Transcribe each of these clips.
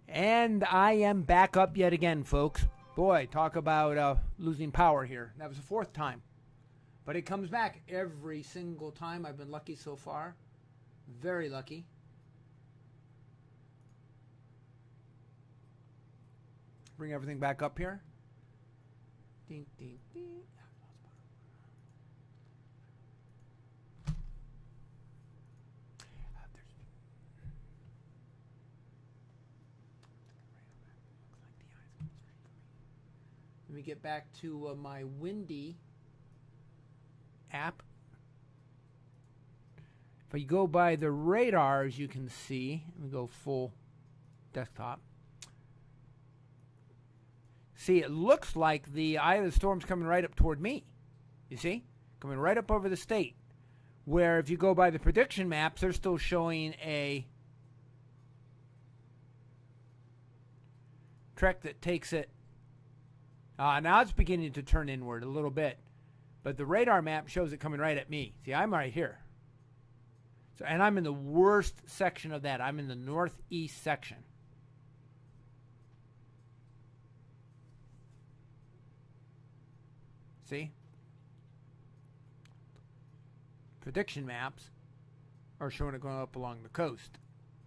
And I am back up yet again, folks. Boy, talk about losing power here. That was the fourth time. But it comes back every single time. I've been lucky so far. Very lucky. Bring everything back up here. Ding, ding, ding. Let me get back to my Windy app. If you go by the radars, you can see. Let me go full desktop. See, it looks like the eye of the storm's coming right up toward me. You see? Coming right up over the state. Where if you go by the prediction maps, they're still showing a trek that takes it. Now it's beginning to turn inward a little bit. But the radar map shows it coming right at me. See, I'm right here. So, and I'm in the worst section of that. I'm in the northeast section. See? Prediction maps are showing it going up along the coast.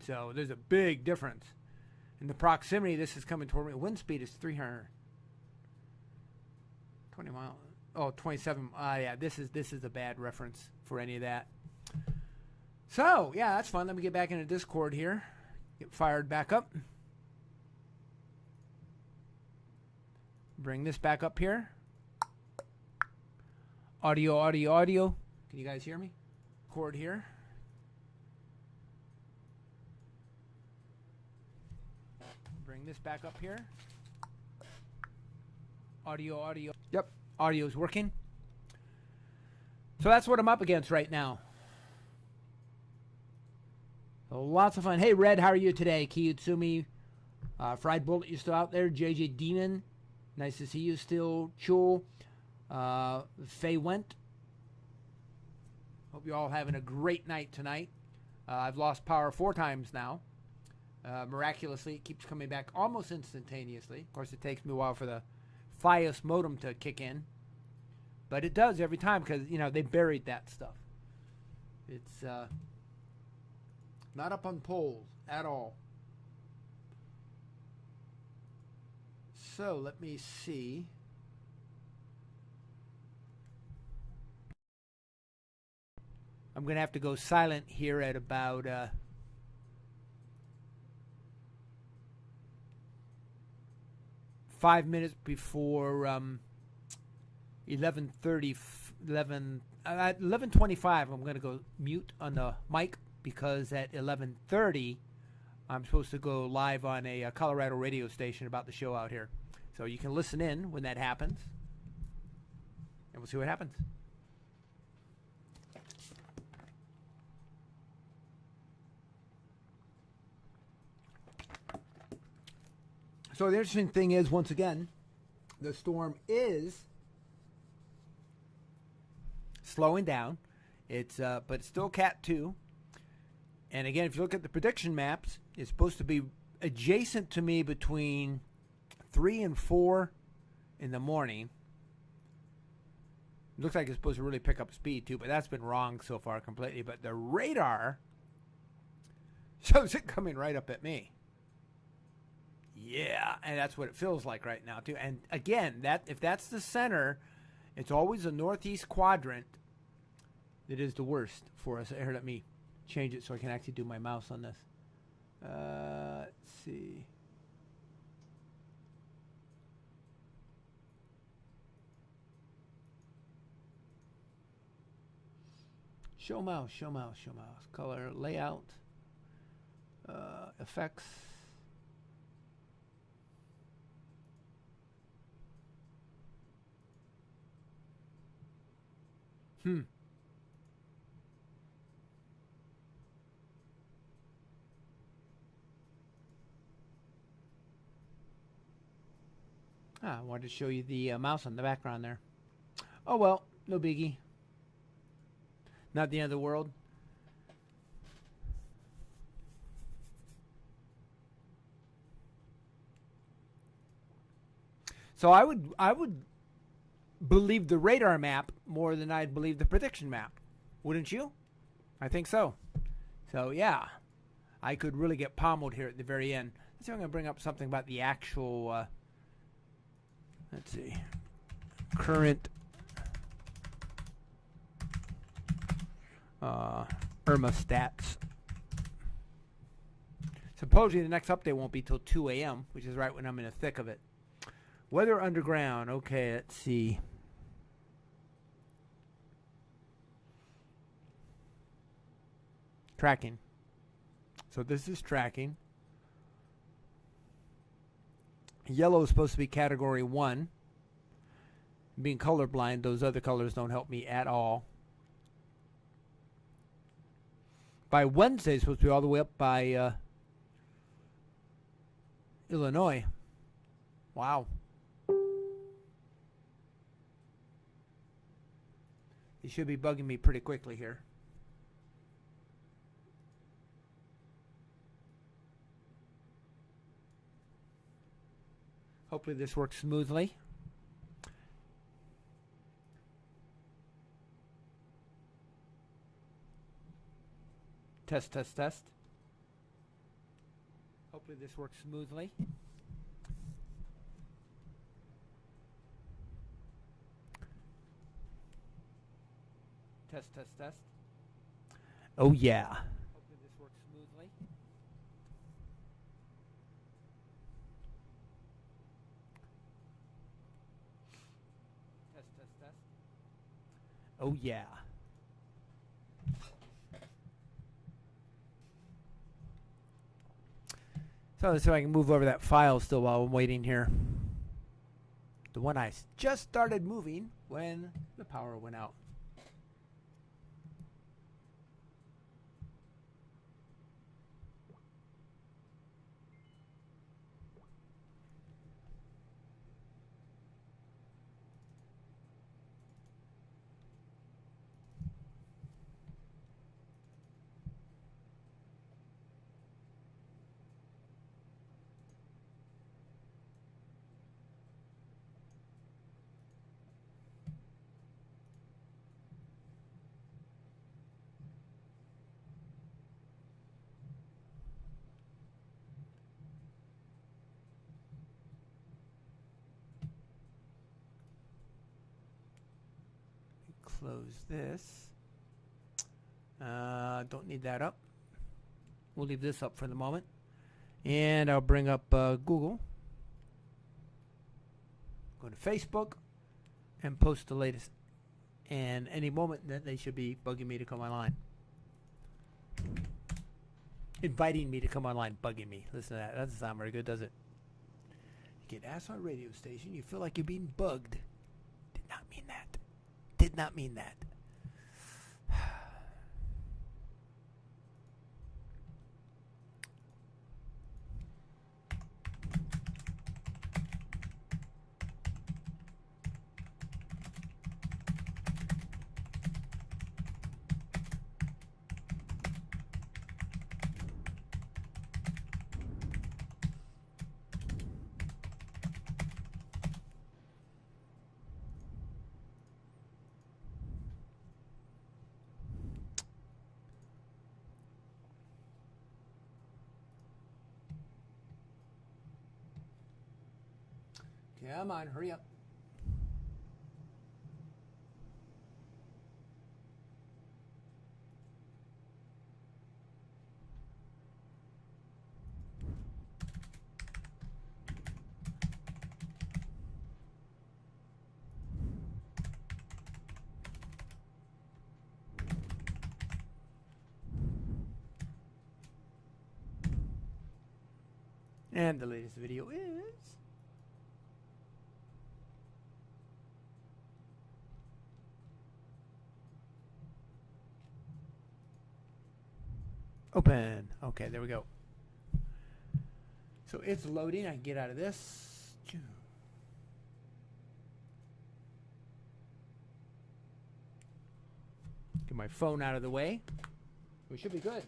So there's a big difference. In the proximity, this is coming toward me. Wind speed is 320 miles. Oh, 27. Yeah, this is a bad reference for any of that. So, yeah, that's fun. Let me get back into Discord here. Get fired back up. Bring this back up here. Audio, audio, audio. Can you guys hear me? Record here. Bring this back up here. Audio, audio. Yep, audio's working. So that's what I'm up against right now. So lots of fun. Hey, Red, how are you today? Kiyutsumi, Fried Bullet, you still out there? JJ Demon, nice to see you still. Chul, Faye Went. Hope you're all having a great night tonight. I've lost power 4 times now. Miraculously, it keeps coming back almost instantaneously. Of course, it takes me a while for the Fios modem to kick in. But it does every time because, you know, they buried that stuff. It's not up on poles at all. So, let me see. I'm going to have to go silent here at about 5 minutes before 11:30, 11:25. I'm going to go mute on the mic because at 11:30 I'm supposed to go live on a Colorado radio station about the show out here. So you can listen in when that happens, and we'll see what happens. So the interesting thing is, once again, the storm is slowing down. It's but it's still Cat 2. And again, if you look at the prediction maps, it's supposed to be adjacent to me between 3 and 4 in the morning. It looks like it's supposed to really pick up speed too, but that's been wrong so far completely. But the radar shows it coming right up at me. Yeah, and that's what it feels like right now too. And again, that if that's the center, it's always the northeast quadrant that is the worst for us. Here, let me change it so I can actually do my mouse on this. Let's see. Show mouse, show mouse, show mouse. Color, layout, effects. I wanted to show you the mouse on the background there. Oh well, no biggie. Not the end of the world. So I would believe the radar map more than I'd believe the prediction map. Wouldn't you? I think so. So yeah, I could really get pommeled here at the very end. Let's see if I'm going to bring up something about the actual, let's see, current Irma stats. Supposedly the next update won't be till 2 a.m., which is right when I'm in the thick of it. Weather underground. Okay, let's see. Tracking. So this is tracking. Yellow is supposed to be category 1. Being colorblind, those other colors don't help me at all. By Wednesday, it's supposed to be all the way up by Illinois. Wow. It should be bugging me pretty quickly here. Hopefully this works smoothly. Test, test, test. Hopefully this works smoothly. Test, test, test. Oh yeah. Hopefully this works smoothly. Test, test, test. Oh yeah. So let's see if I can move over that file still while I'm waiting here. The one I just started moving when the power went out. Close this. Don't need that up. We'll leave this up for the moment. And I'll bring up Google. Go to Facebook and post the latest. And any moment that they should be bugging me to come online. Inviting me to come online, bugging me. Listen to that. That doesn't sound very good, does it? You get asked on a radio station, you feel like you're being bugged. Did not mean that. Did not mean that. Come on, hurry up. And the latest video is... open. Okay, there we go. So it's loading. I can get out of this. Get my phone out of the way. We should be good.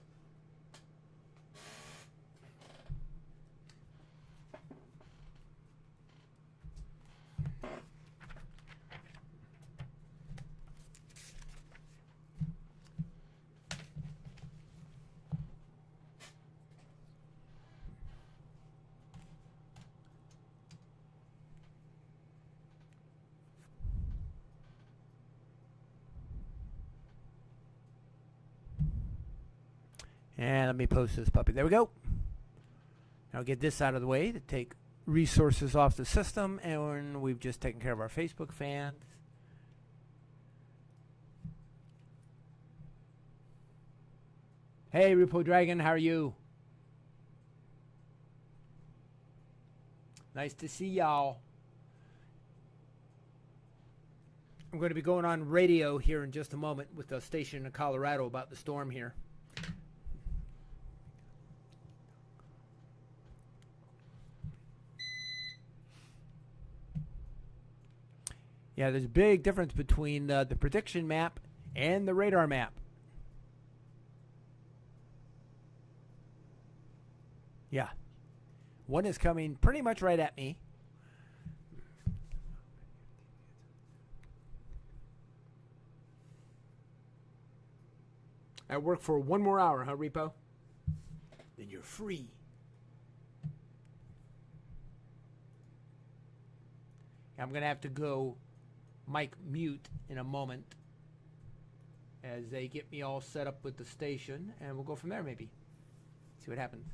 And let me post this puppy. There we go. Now get this out of the way to take resources off the system, and we've just taken care of our Facebook fans. Hey, Repo Dragon, how are you? Nice to see y'all. I'm going to be going on radio here in just a moment with a station in Colorado about the storm here. Yeah, there's a big difference between the prediction map and the radar map. Yeah. One is coming pretty much right at me. I work for 1 more hour, huh, Repo? Then you're free. I'm going to have to go mic mute in a moment as they get me all set up with the station, and we'll go from there maybe. See what happens.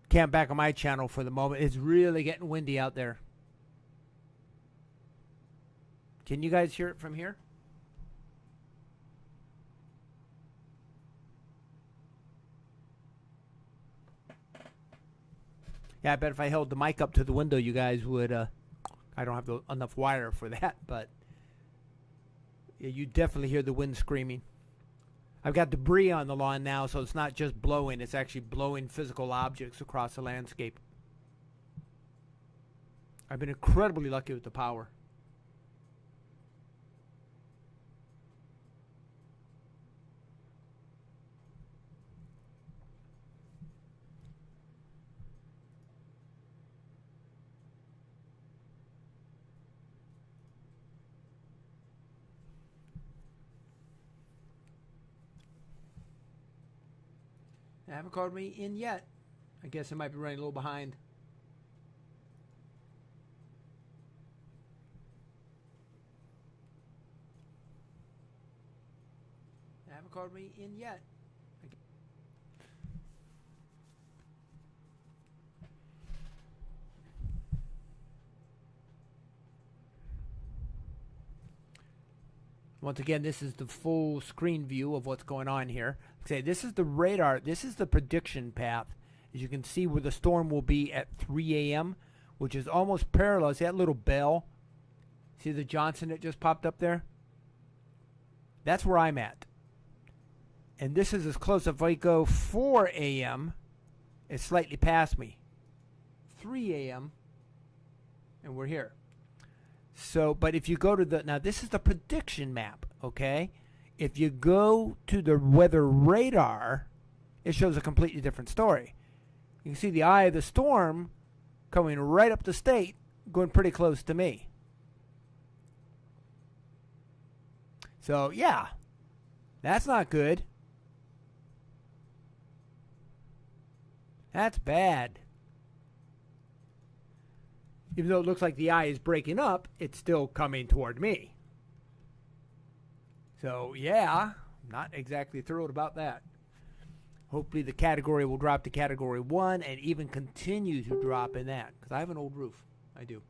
Camp back on my channel for the moment. It's really getting windy out there. Can you guys hear it from here? Yeah, I bet if I held the mic up to the window, you guys would, I don't have enough wire for that, but Yeah, you definitely hear the wind screaming. I've got debris on the lawn now, so it's not just blowing. It's actually blowing physical objects across the landscape. I've been incredibly lucky with the power. They haven't called me in yet. I guess I might be running a little behind. They haven't called me in yet. Once again, this is the full screen view of what's going on here. Say, this is the radar. This is the prediction path. As you can see where the storm will be at 3 a.m., which is almost parallel. See that little bell? See the Johnson that just popped up there? That's where I'm at. And this is as close. If I go 4 a.m., it's slightly past me. 3 a.m., and we're here. So, but if you go to the, now this is the prediction map, okay? If you go to the weather radar, it shows a completely different story. You can see the eye of the storm coming right up the state, going pretty close to me. So, yeah, that's not good. That's bad. Even though it looks like the eye is breaking up, it's still coming toward me. So, yeah, not exactly thrilled about that. Hopefully the category will drop to category 1 and even continue to drop in that. Because I have an old roof. I do.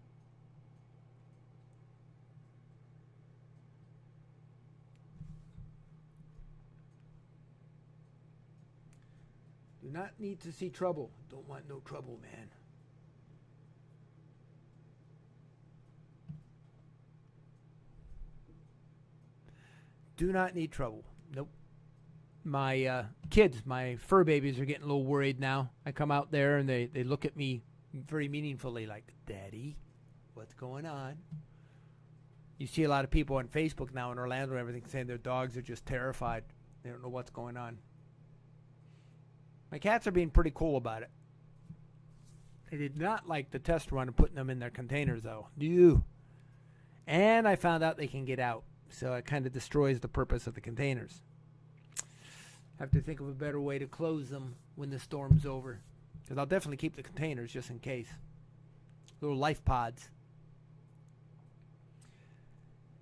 Do not need to see trouble. Don't want no trouble, man. Do not need trouble. Nope. My kids, my fur babies, are getting a little worried now. I come out there and they look at me very meaningfully like, Daddy, what's going on? You see a lot of people on Facebook now in Orlando and everything saying their dogs are just terrified. They don't know what's going on. My cats are being pretty cool about it. They did not like the test run of putting them in their containers, though. No. And I found out they can get out. So it kind of destroys the purpose of the containers. Have to think of a better way to close them when the storm's over. Because I'll definitely keep the containers just in case. Little life pods.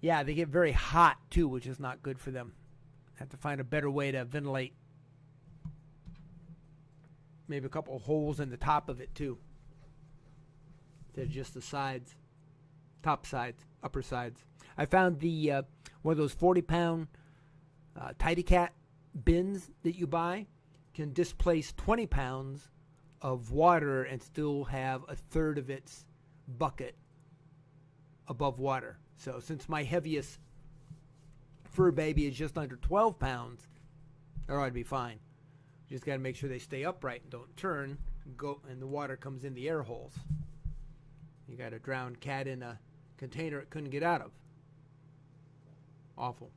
Yeah, they get very hot too, which is not good for them. Have to find a better way to ventilate. Maybe a couple of holes in the top of it too. Instead of just the sides. Top sides, upper sides. I found the one of those 40-pound Tidy Cat bins that you buy can displace 20 pounds of water and still have a third of its bucket above water. So since my heaviest fur baby is just under 12 pounds, that ought to be fine. You just got to make sure they stay upright and don't turn and the water comes in the air holes. You got a drowned cat in a container it couldn't get out of. Awful.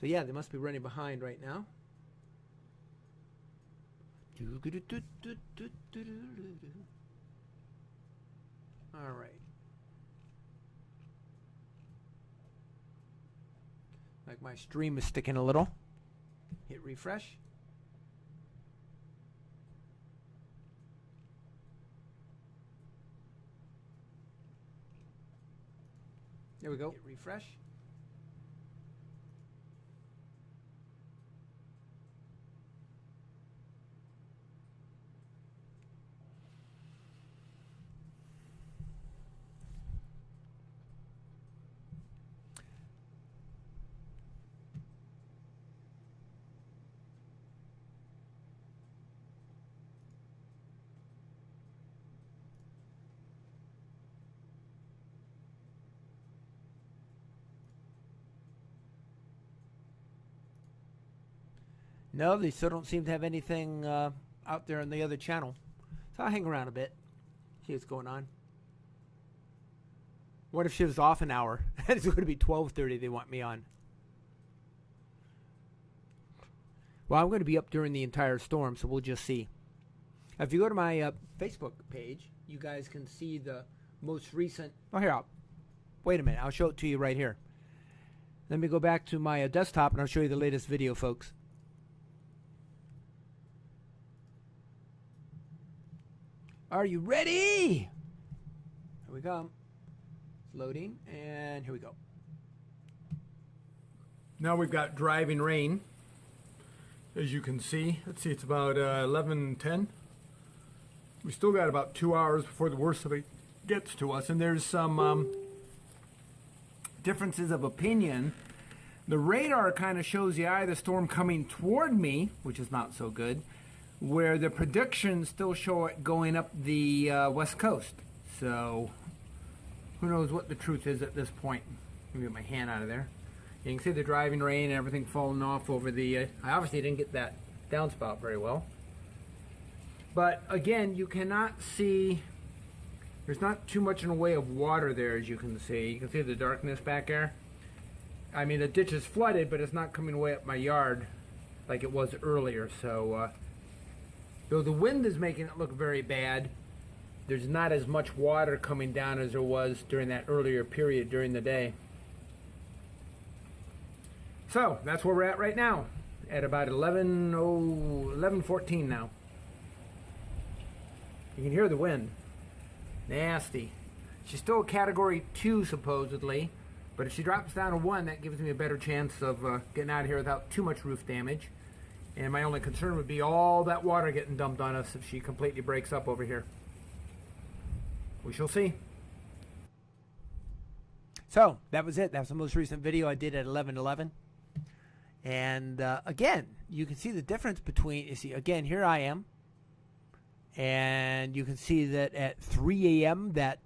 So yeah, they must be running behind right now. All right. Like my stream is sticking a little. Hit refresh. There we go. Hit refresh. No, they still don't seem to have anything out there on the other channel. So I'll hang around a bit, see what's going on. What if she was off an hour? It's going to be 12:30 they want me on. Well, I'm going to be up during the entire storm, so we'll just see. If you go to my Facebook page, you guys can see the most recent... Oh, here, wait a minute. I'll show it to you right here. Let me go back to my desktop, and I'll show you the latest video, folks. Are you ready? Here we go. It's loading, and here we go. Now we've got driving rain. As you can see, let's see, it's about 11:10. We still got about 2 hours before the worst of it gets to us, and there's some differences of opinion. The radar kind of shows the eye of the storm coming toward me, which is not so good, where the predictions still show it going up the west coast. So who knows what the truth is at this point. Let me get my hand out of there. You can see the driving rain and everything falling off over the... I obviously didn't get that downspout very well. But again, you cannot see... There's not too much in the way of water there, as you can see. You can see the darkness back there. I mean, the ditch is flooded, but it's not coming way up my yard like it was earlier. So, though the wind is making it look very bad, there's not as much water coming down as there was during that earlier period during the day. So that's where we're at right now, at about 11:14 now. You can hear the wind. Nasty. She's still a Category 2 supposedly, but if she drops down to 1, that gives me a better chance of getting out of here without too much roof damage. And my only concern would be all that water getting dumped on us if she completely breaks up over here. We shall see. So that was it. That was the most recent video I did at 11:11. And again, you can see the difference between, you see, again, here I am. And you can see that at 3 a.m. that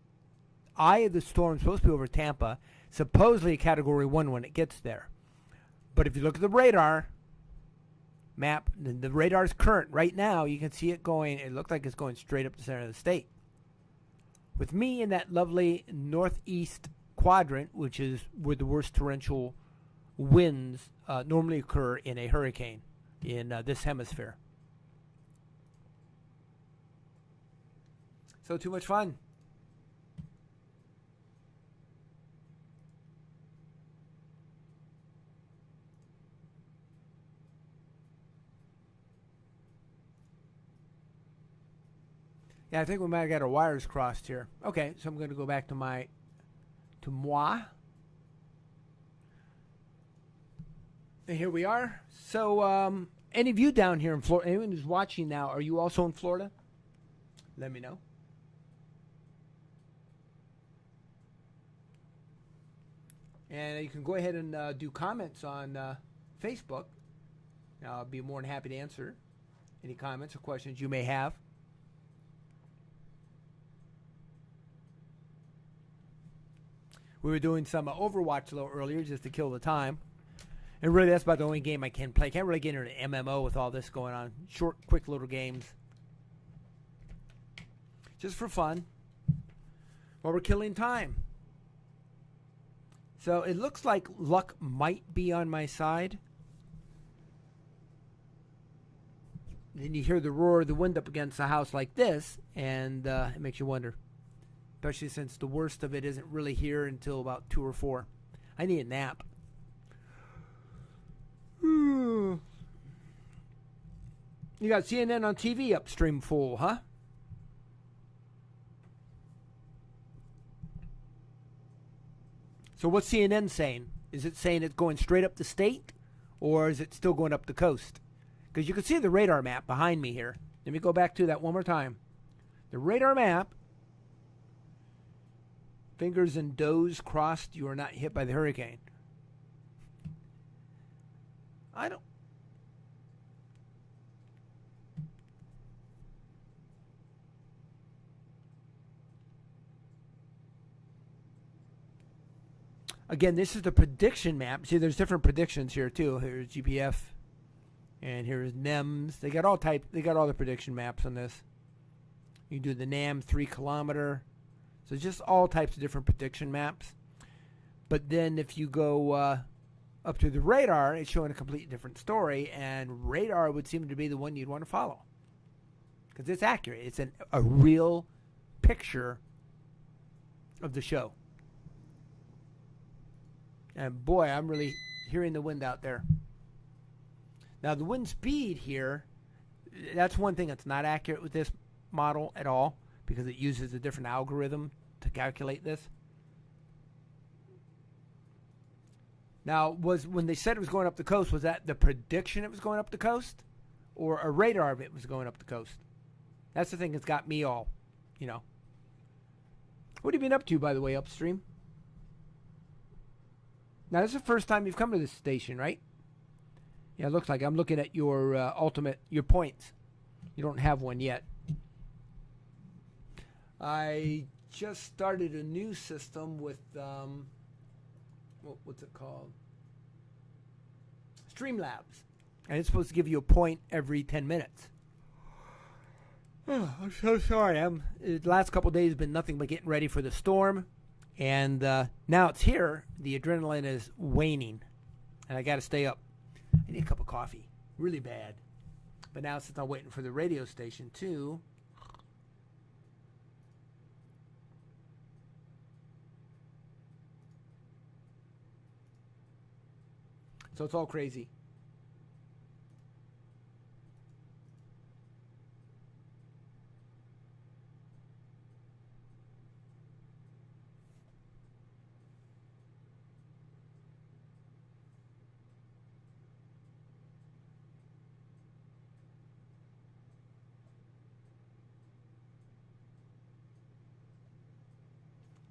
eye of the storm is supposed to be over Tampa, supposedly a Category 1 when it gets there. But if you look at the radar map, the radar's current right now, you can see it going, it looks like it's going straight up the center of the state. With me in that lovely northeast quadrant, which is where the worst torrential winds normally occur in a hurricane in this hemisphere. So too much fun. Yeah, I think we might have got our wires crossed here. Okay, so I'm going to go back to moi. And here we are. So, any of you down here in Florida, anyone who's watching now, are you also in Florida? Let me know. And you can go ahead and do comments on Facebook. I'll be more than happy to answer any comments or questions you may have. We were doing some Overwatch a little earlier just to kill the time. And really, that's about the only game I can play. Can't really get into an MMO with all this going on. Short, quick little games. Just for fun. While we're killing time. So it looks like luck might be on my side. Then you hear the roar of the wind up against the house like this, and it makes you wonder. Especially since the worst of it isn't really here until about 2 or 4. I need a nap. You got CNN on TV upstream full, huh? So what's CNN saying? Is it saying it's going straight up the state, or is it still going up the coast? Because you can see the radar map behind me here. Let me go back to that one more time. The radar map, fingers and toes crossed, you are not hit by the hurricane. I don't... Again, this is the prediction map. See, there's different predictions here, too. Here's GPF. And here's NEMS. They got all the prediction maps on this. You do the NAM 3 kilometer. So just all types of different prediction maps. But then if you go up to the radar, it's showing a completely different story. And radar would seem to be the one you'd want to follow. Because it's accurate. It's a real picture of the show. And boy, I'm really hearing the wind out there. Now, the wind speed here, that's one thing that's not accurate with this model at all, because it uses a different algorithm to calculate this. Now, when they said it was going up the coast, was that the prediction it was going up the coast? Or a radar of it was going up the coast? That's the thing that's got me all, What have you been up to, by the way, upstream? Now, this is the first time you've come to this station, right? Yeah, it looks like I'm looking at your your points. You don't have one yet. I just started a new system with, what's it called? Streamlabs. And it's supposed to give you a point every 10 minutes. Oh, I'm so sorry. The last couple of days have been nothing but getting ready for the storm. And now it's here. The adrenaline is waning. And I got to stay up. I need a cup of coffee. Really bad. But now since I'm waiting for the radio station too. So it's all crazy.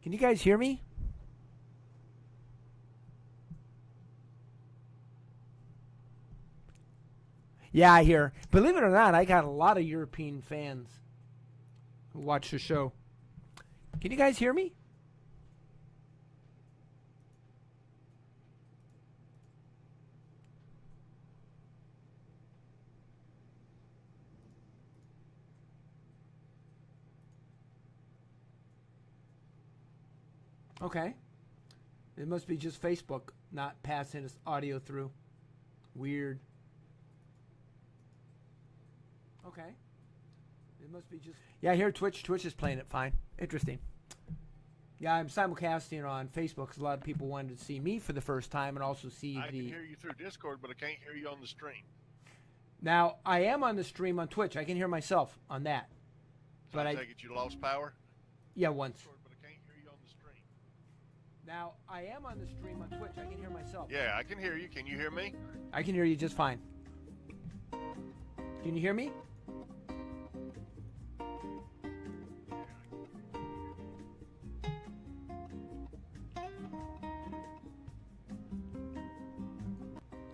Can you guys hear me? Yeah, I hear. Believe it or not, I got a lot of European fans who watch the show. Can you guys hear me? Okay. It must be just Facebook not passing this audio through. Weird. Okay. It must be just... Yeah, I hear Twitch. Twitch is playing it fine. Interesting. Yeah, I'm simulcasting on Facebook because a lot of people wanted to see me for the first time and also see I can hear you through Discord, but I can't hear you on the stream. Now, I am on the stream on Twitch. I can hear myself on that. So I take it you lost power? Yeah, once. But I can't hear you on the stream. Now, I am on the stream on Twitch. I can hear myself. Yeah, I can hear you. Can you hear me? I can hear you just fine. Can you hear me?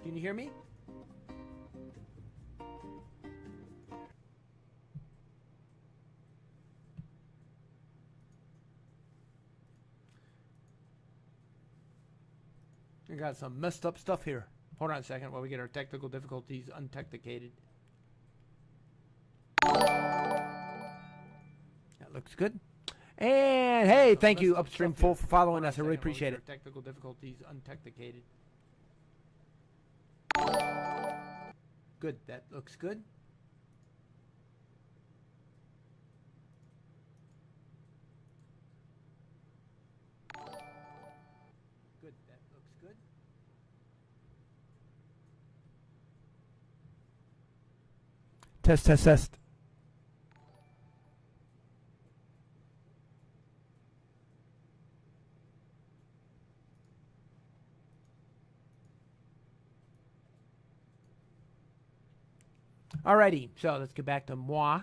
Can you hear me? We got some messed up stuff here. Hold on a second while we get our technical difficulties untechnicated. That looks good. And hey, thank you, Upstream Full, for following us. I really appreciate it. Technical difficulties untechnicated. Good. That looks good. Good. That looks good. Test, test, test. Alrighty, so let's get back to moi.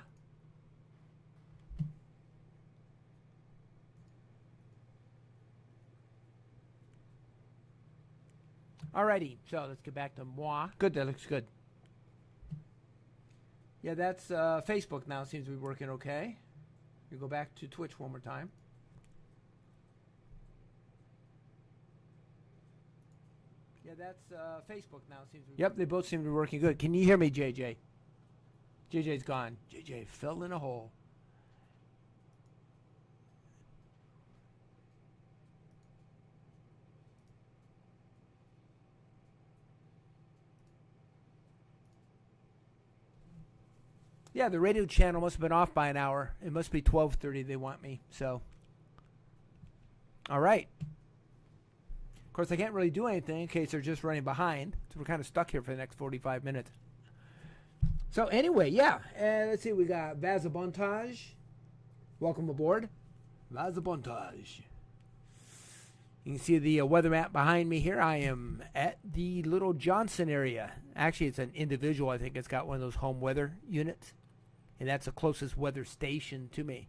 Alrighty, so let's get back to moi. Good, that looks good. Yeah, that's Facebook now. Seems to be working okay. You go back to Twitch one more time. Yeah, that's Facebook now. Yep, they both seem to be working good. Can you hear me, JJ? JJ's gone. JJ fell in a hole. Yeah, the radio channel must have been off by an hour. It must be 12:30 they want me. So, all right. Of course, I can't really do anything in case they're just running behind. So we're kind of stuck here for the next 45 minutes. So anyway, yeah. Let's see. We got Vazabontage. Welcome aboard. Vazabontage. You can see the weather map behind me here. I am at the Little Johnson area. Actually, it's an individual. I think it's got one of those home weather units. And that's the closest weather station to me.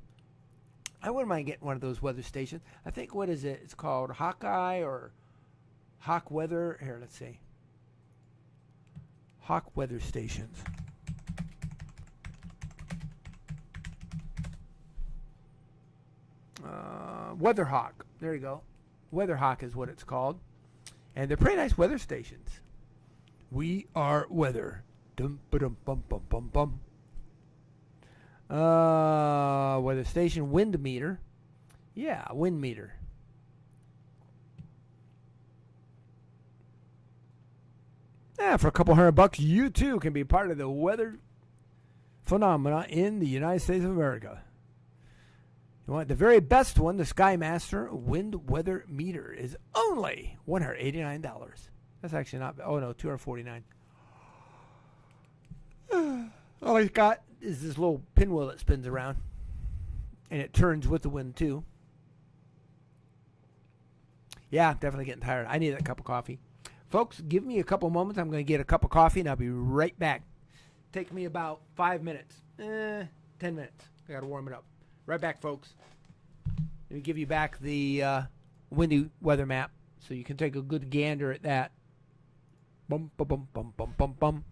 I wouldn't mind getting one of those weather stations. I think, what is it? It's called Hawkeye or Hawk Weather. Here, let's see. Hawk Weather Stations. Weatherhawk. There you go. Weatherhawk is what it's called. And they're pretty nice weather stations. We are weather. Dum ba dum bum bum bum bum. Weather station, wind meter. Yeah, wind meter. Yeah, for a couple $100, you too can be part of the weather phenomena in the United States of America. You want the very best one, the Skymaster Wind Weather Meter is only $189. That's actually not bad. Oh no, $249. All he's got is this little pinwheel that spins around, and it turns with the wind too. Yeah, definitely getting tired. I need that cup of coffee. Folks, give me a couple moments. I'm going to get a cup of coffee, and I'll be right back. Take me about 5 minutes. 10 minutes. I got to warm it up. Right back, folks. Let me give you back the windy weather map so you can take a good gander at that. Bum, bum, bum, bum, bum, bum, bum.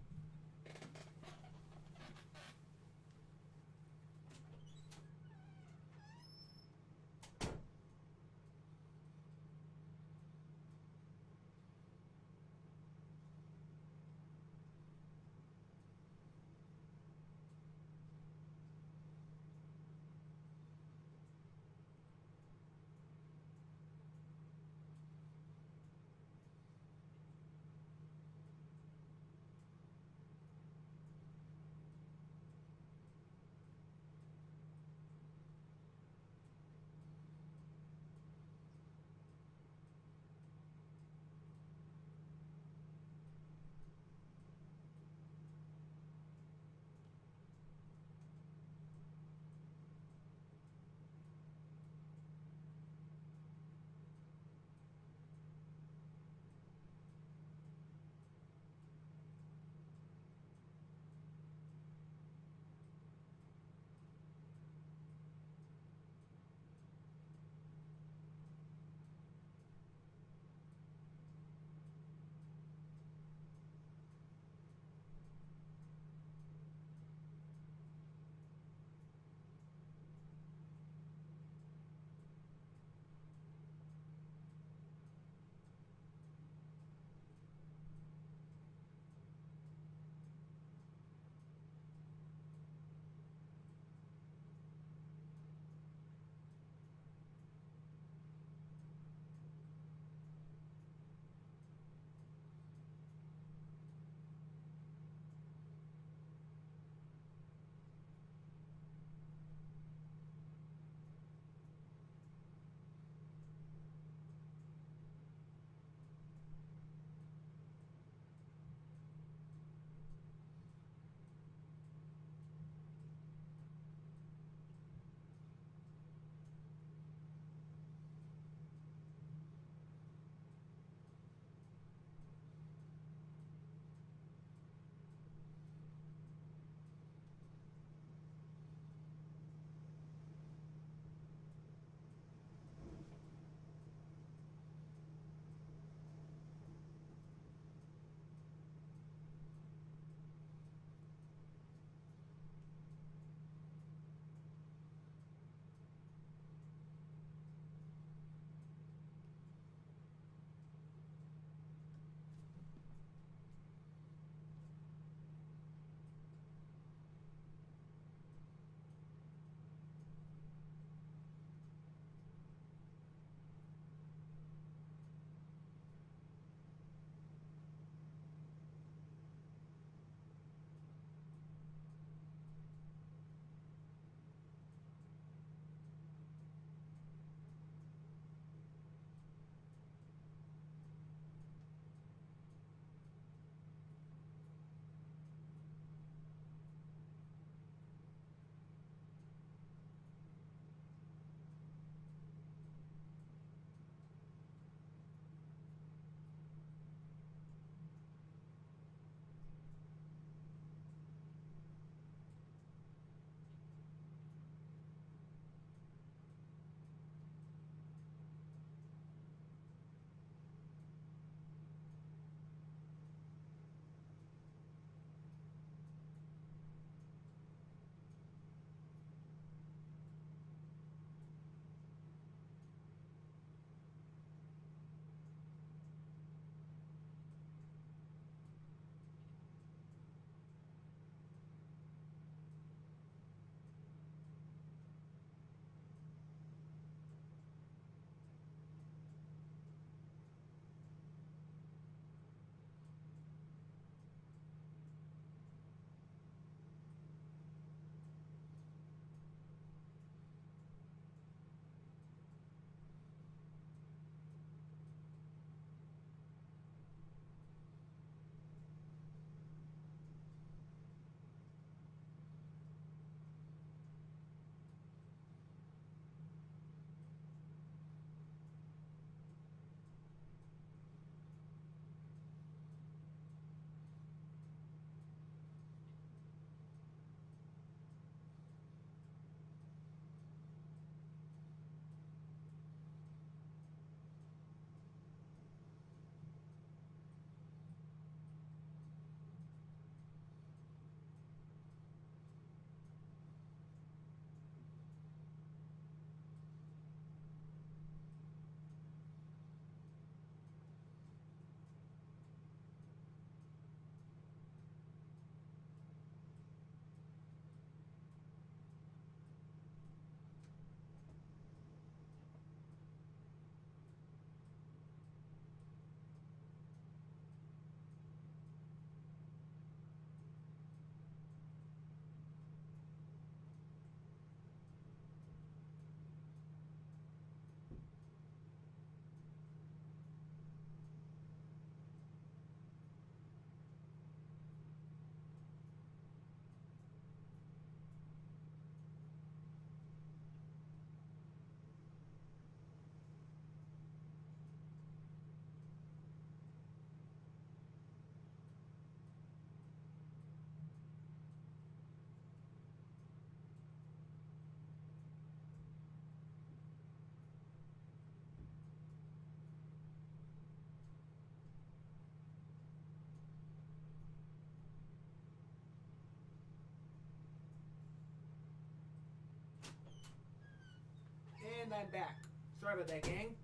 and I'm back. Sorry about that, gang.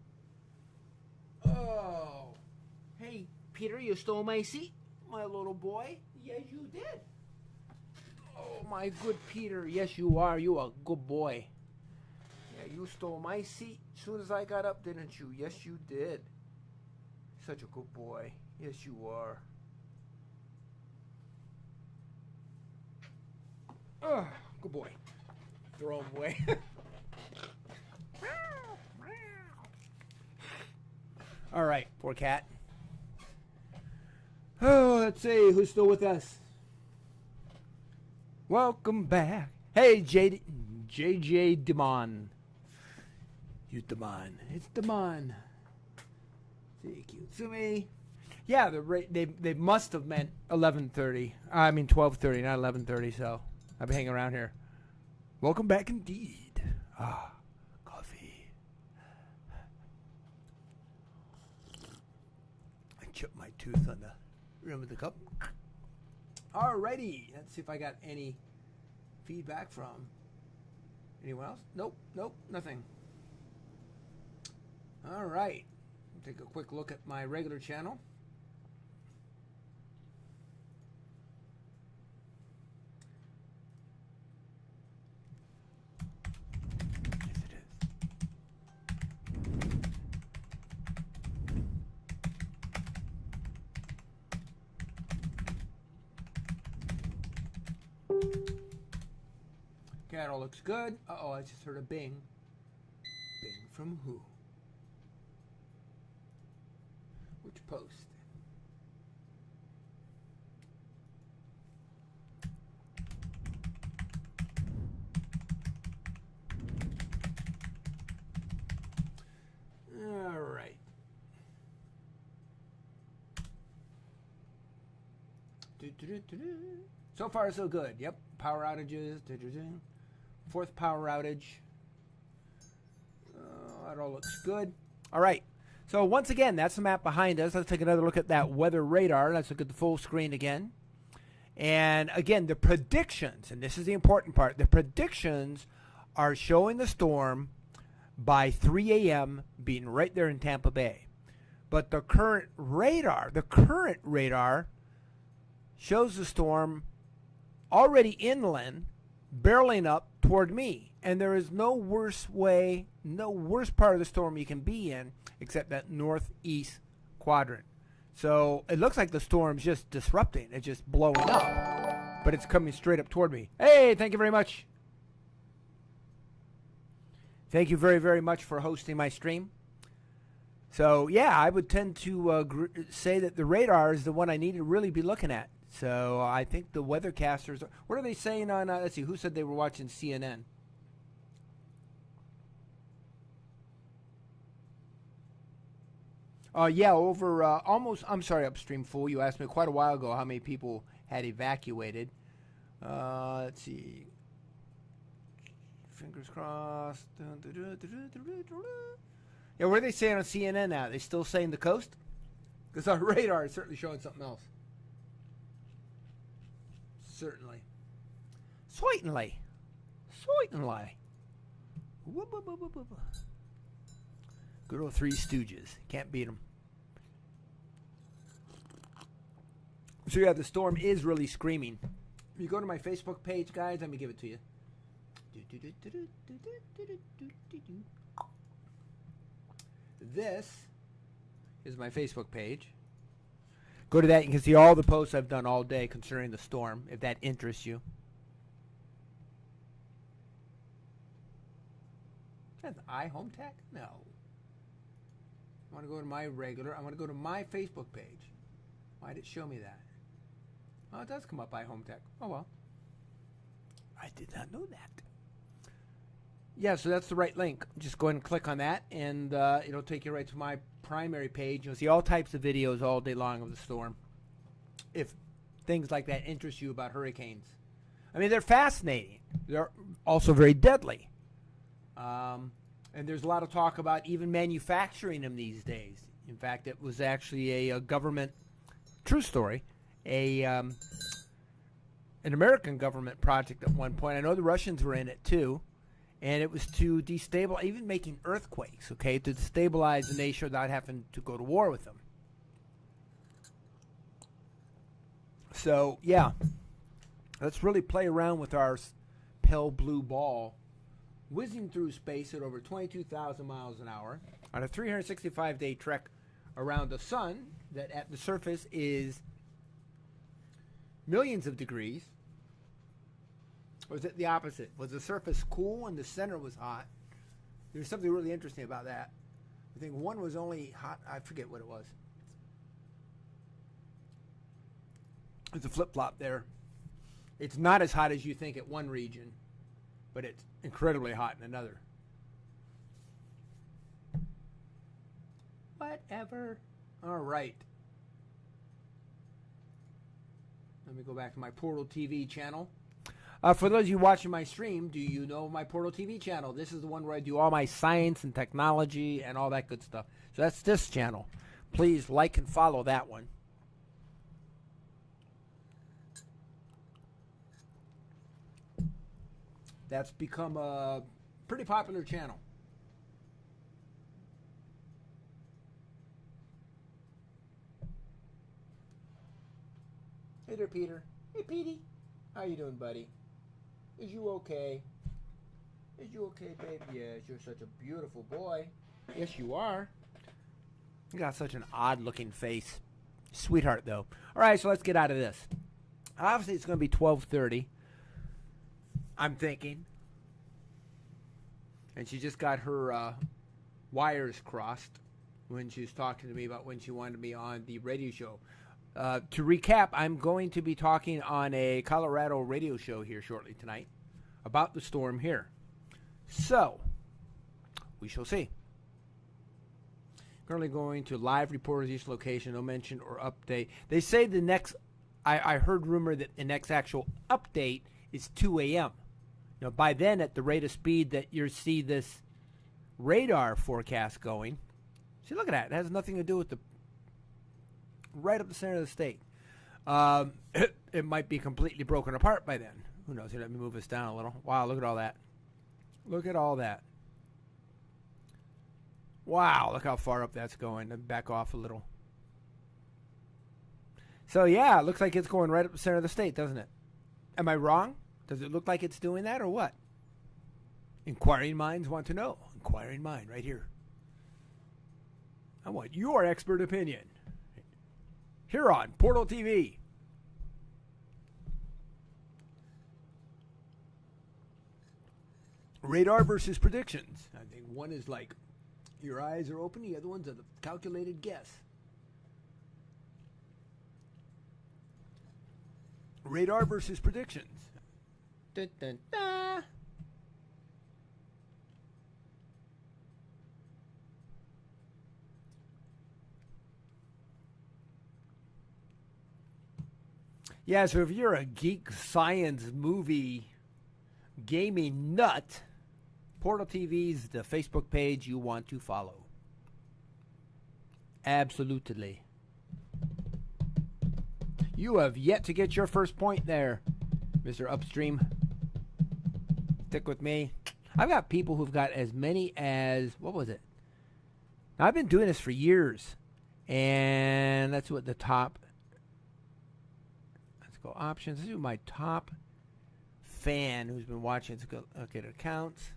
Oh. Hey, Peter, you stole my seat, my little boy. Yes, you did. Oh, my good Peter. Yes, you are. You a good boy. Yeah, you stole my seat as soon as I got up, didn't you? Yes, you did. Such a good boy. Yes, you are. Oh, good boy. Throw him away. All right, poor cat. Oh, let's see who's still with us. Welcome back. Hey, JJ Demon. You Demon. It's Demon. Thank you to me. Yeah, they must have meant 11:30. I mean 12:30, not 11:30. So I've been hanging around here. Welcome back, indeed. Ah, coffee. I chipped my tooth on the rim of the cup. Alrighty, let's see if I got any feedback from anyone else. Nope, nothing. All right, take a quick look at my regular channel. Yes, it is. Okay, it all looks good. Uh-oh, I just heard a bing. Bing from who? Which post? All right. So far, so good. Yep. Power outages. Fourth power outage. That all looks good. All right. So once again, that's the map behind us. Let's take another look at that weather radar. Let's look at the full screen again. And again, the predictions, and this is the important part, the predictions are showing the storm by 3 a.m. being right there in Tampa Bay. But the current radar shows the storm already inland, barreling up toward me. And there is no worse part of the storm you can be in except that northeast quadrant. So it looks like the storm's just disrupting. It's just blowing up. But it's coming straight up toward me. Hey, thank you very much. Thank you very, very much for hosting my stream. So, yeah, I would tend to say that the radar is the one I need to really be looking at. So I think the weathercasters, what are they saying on, let's see, who said they were watching CNN? Yeah, over I'm sorry, Upstream Fool. You asked me quite a while ago how many people had evacuated. Let's see. Fingers crossed. Yeah, what are they saying on CNN now? Are they still saying the coast? Because our radar is certainly showing something else. Certainly. Certainly. Good old Three Stooges. Can't beat them. So yeah, the storm is really screaming. If you go to my Facebook page, guys, let me give it to you. This is my Facebook page. Go to that. You can see all the posts I've done all day concerning the storm, if that interests you. That's iHomeTech? No. I want to go to my regular. I want to go to my Facebook page. Why did it show me that? Oh, it does come up iHomeTech. Oh, well. I did not know that. Yeah, so that's the right link. Just go ahead and click on that, and it'll take you right to my primary page. You'll see all types of videos all day long of the storm. If things like that interest you about hurricanes. I mean, they're fascinating. They're also very deadly. And there's a lot of talk about even manufacturing them these days. In fact, it was actually a government, true story, an American government project at one point. I know the Russians were in it too. And it was to destabilize, even making earthquakes, okay, to destabilize the nation without having to go to war with them. So, yeah, let's really play around with our pale blue ball, whizzing through space at over 22,000 miles an hour on a 365-day trek around the sun that at the surface is millions of degrees. Or was it the opposite? Was the surface cool and the center was hot? There's something really interesting about that. I think one was only hot. I forget what it was. There's a flip-flop there. It's not as hot as you think at one region, but it's incredibly hot in another. Whatever. All right. Let me go back to my Portal TV channel. For those of you watching my stream, do you know my Portal TV channel? This is the one where I do all my science and technology and all that good stuff. So that's this channel. Please like and follow that one. That's become a pretty popular channel. Hey there, Peter. Hey, Petey. How you doing, buddy? Is you okay? Is you okay, babe? Yes, you're such a beautiful boy. Yes, you are. You got such an odd-looking face. Sweetheart, though. All right, so let's get out of this. Obviously, it's going to be 12:30. I'm thinking. And she just got her wires crossed when she was talking to me about when she wanted me on the radio show. To recap, I'm going to be talking on a Colorado radio show here shortly tonight about the storm here. So, we shall see. Currently going to live reporters each location, no mention or update. They say the next, I heard rumor that the next actual update is 2 a.m. Now, by then, at the rate of speed that you see this radar forecast going, see, look at that. It has nothing to do with the right up the center of the state. It might be completely broken apart by then. Who knows? Here, let me move this down a little. Wow, look at all that. Look at all that. Wow, look how far up that's going. Let me back off a little. So, yeah, it looks like it's going right up the center of the state, doesn't it? Am I wrong? Does it look like it's doing that or what? Inquiring minds want to know. Inquiring mind right here. I want your expert opinion. Here on Portal TV. Radar versus predictions. I think one is like your eyes are open, the other one's a calculated guess. Radar versus predictions. Dun, dun, dun. Yeah, so if you're a geek science movie gaming nut, Portal TV's the Facebook page you want to follow. Absolutely. You have yet to get your first point there, Mr. Upstream. Stick with me. I've got people who've got as many as, what was it? Now, I've been doing this for years, and that's what the top. Let's go options. This is my top fan who's been watching. Let's go look at accounts.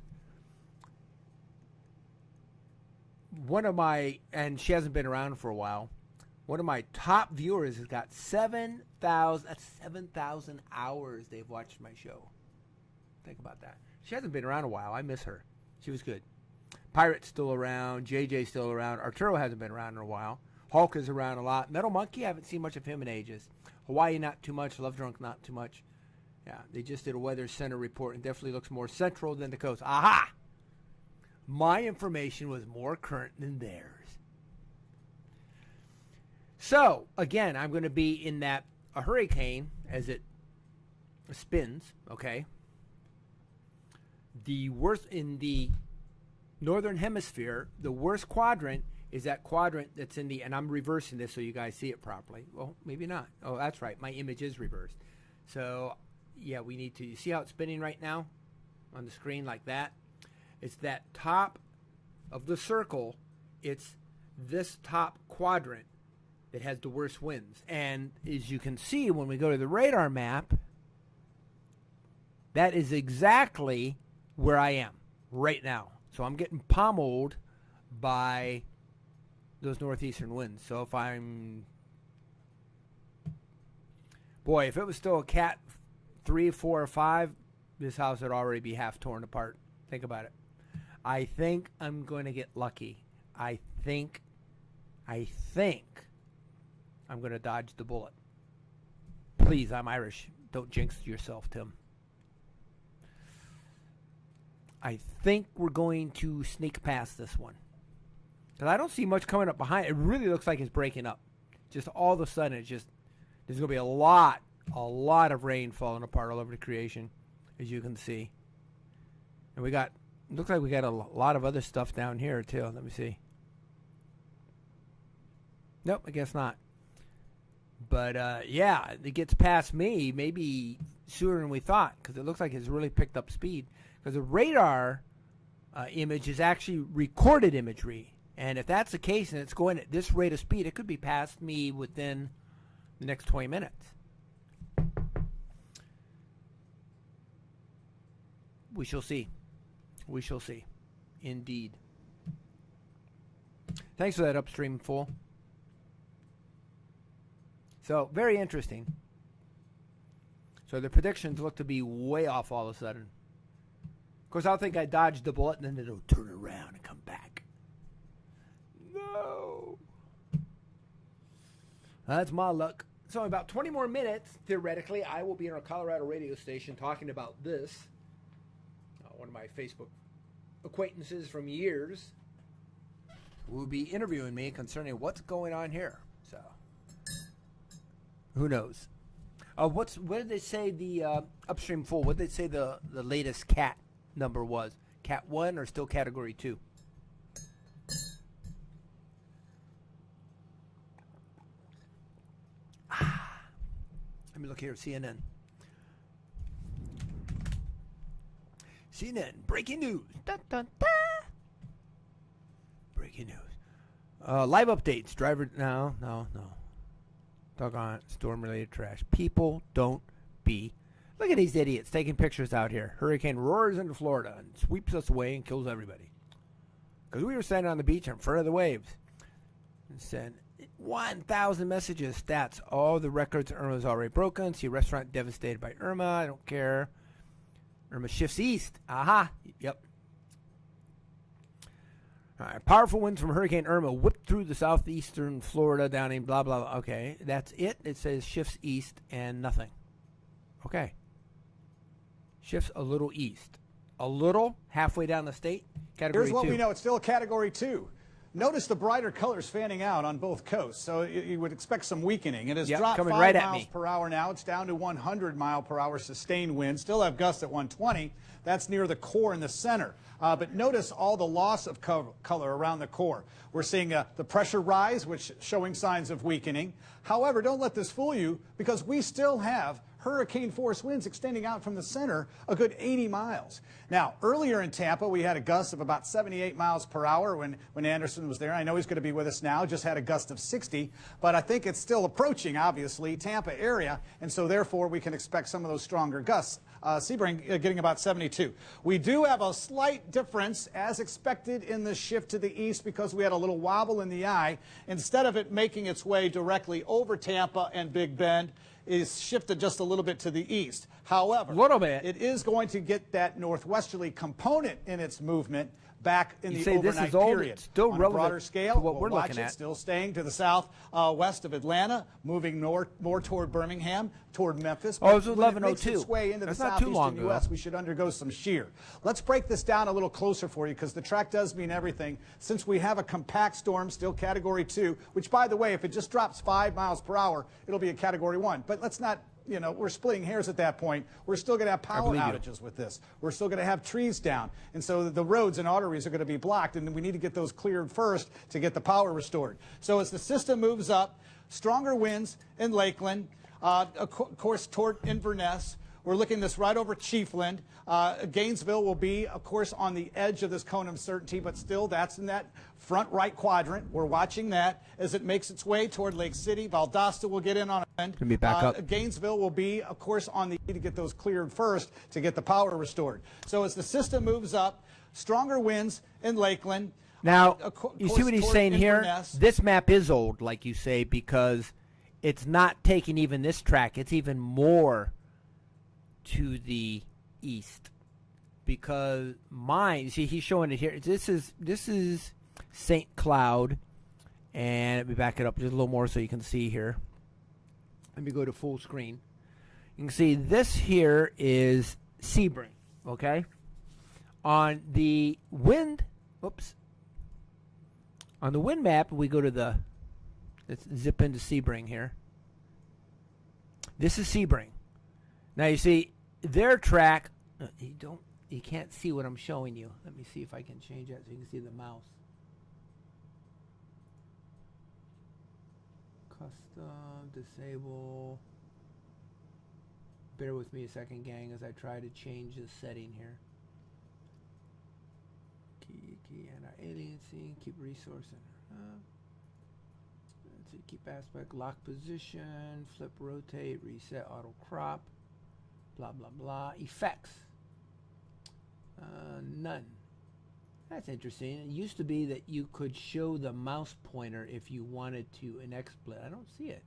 One of my, and she hasn't been around for a while, one of my top viewers has got 7,000 hours they've watched my show. Think about that. She hasn't been around a while. I miss her. She was good. Pirate's still around. JJ's still around. Arturo hasn't been around in a while. Hulk is around a lot. Metal Monkey, I haven't seen much of him in ages. Hawaii, not too much. Love Drunk, not too much. Yeah, they just did a weather center report and definitely looks more central than the coast. Aha! My information was more current than theirs. So, again, I'm going to be in a hurricane as it spins, okay? The worst in the northern hemisphere, the worst quadrant is that quadrant that's in the, and I'm reversing this so you guys see it properly. Well, maybe not. Oh, that's right. My image is reversed. So, yeah, we need to, you see how it's spinning right now on the screen like that? It's that top of the circle. It's this top quadrant that has the worst winds. And as you can see when we go to the radar map, that is exactly where I am right now. So I'm getting pummeled by those northeastern winds. So if I'm... Boy, if it was still a Cat 3, 4, or 5, this house would already be half torn apart. Think about it. I think I'm going to get lucky. I think I'm going to dodge the bullet. Please, I'm Irish. Don't jinx yourself, Tim. I think we're going to sneak past this one. Because I don't see much coming up behind. It really looks like it's breaking up. Just all of a sudden, it's just, there's going to be a lot of rain falling apart all over the creation, as you can see. And we got, looks like we got a lot of other stuff down here, too. Let me see. Nope, I guess not. But, yeah, it gets past me maybe sooner than we thought, because it looks like it's really picked up speed. Because the radar image is actually recorded imagery. And if that's the case and it's going at this rate of speed, it could be past me within the next 20 minutes. We shall see. We shall see. Indeed. Thanks for that upstream fool. So, very interesting. So, the predictions look to be way off all of a sudden. Of course, I'll think I dodged the bullet, and then it'll turn around and come back. No. That's my luck. So, in about 20 more minutes, theoretically, I will be in our Colorado radio station talking about this. One of my Facebook acquaintances from years will be interviewing me concerning what's going on here. So, who knows? What did they say the upstream full? What did they say the latest cat number was? Cat 1 or still Category 2? Let me look here. CNN. CNN, breaking news. Dun, dun, dun. Breaking news. Live updates. Driver, no. Doggone storm-related trash. People don't be. Look at these idiots taking pictures out here. Hurricane roars into Florida and sweeps us away and kills everybody. Because we were standing on the beach in front of the waves. And sent 1,000 messages, stats. All the records Irma's already broken. See restaurant devastated by Irma. I don't care. Irma shifts east. Aha. Yep. All right. Powerful winds from Hurricane Irma whipped through the southeastern Florida down in blah, blah, blah. Okay. That's it. It says shifts east and nothing. Okay. Shifts a little east. A little, halfway down the state. Category 2. Here's what we know. It's still a Category 2. Notice the brighter colors fanning out on both coasts, so you would expect some weakening. It has dropped 5 miles per hour now. It's down to 100 mile per hour sustained wind. Still have gusts at 120. That's near the core in the center. But notice all the loss of color around the core. We're seeing the pressure rise, which showing signs of weakening. However, don't let this fool you, because we still have hurricane force winds extending out from the center a good 80 miles. Now, earlier in Tampa, we had a gust of about 78 miles per hour when Anderson was there. I know he's going to be with us now, just had a gust of 60, but I think it's still approaching, obviously, Tampa area, and so therefore we can expect some of those stronger gusts. Sebring getting about 72. We do have a slight difference, as expected, in the shift to the east because we had a little wobble in the eye. Instead of it making its way directly over Tampa and Big Bend, is shifted just a little bit to the east. However, it is going to get that northwesterly component in its movement back in the overnight period. Still on a broader scale, to what we're watch looking it, at. still staying to the south west of Atlanta, moving more toward Birmingham, toward Memphis. Oh, it was when it 11:02. makes its way into That's the not too long southeastern ago. U.S., we should undergo some shear. Let's break this down a little closer for you, because the track does mean everything. Since we have a compact storm, still Category 2, which, by the way, if it just drops 5 miles per hour, it'll be a Category 1. But let's not, you know, we're splitting hairs at that point. We're still going to have power outages with this. We're still going to have trees down. And so the roads and arteries are going to be blocked, and we need to get those cleared first to get the power restored. So as the system moves up, stronger winds in Lakeland, of course toward Inverness. We're looking this right over Chiefland. Gainesville will be, of course, on the edge of this cone of uncertainty, but still that's in that front right quadrant. We're watching that as it makes its way toward Lake City. Valdosta will get in on a end. Let me back up. Gainesville will be, of course, on the to get those cleared first to get the power restored. So as the system moves up, stronger winds in Lakeland. Now, you see what he's saying here? This map is old, like you say, because it's not taking even this track. It's even more to the east. Because mine, see, he's showing it here. This is St. Cloud. And let me back it up just a little more so you can see here. Let me go to full screen. You can see this here is Sebring, okay? On the wind, on the wind map, we go to let's zip into Sebring here. This is Sebring. Now you see their track, you can't see what I'm showing you. Let me see if I can change that so you can see the mouse. Custom, disable. Bear with me a second, gang, as I try to change the setting here. Key and our alien scene, keep resourcing. Let's see, keep aspect, lock position, flip, rotate, reset, auto crop, blah, blah, blah. Effects. None. That's interesting. It used to be that you could show the mouse pointer if you wanted to in XSplit. I don't see it.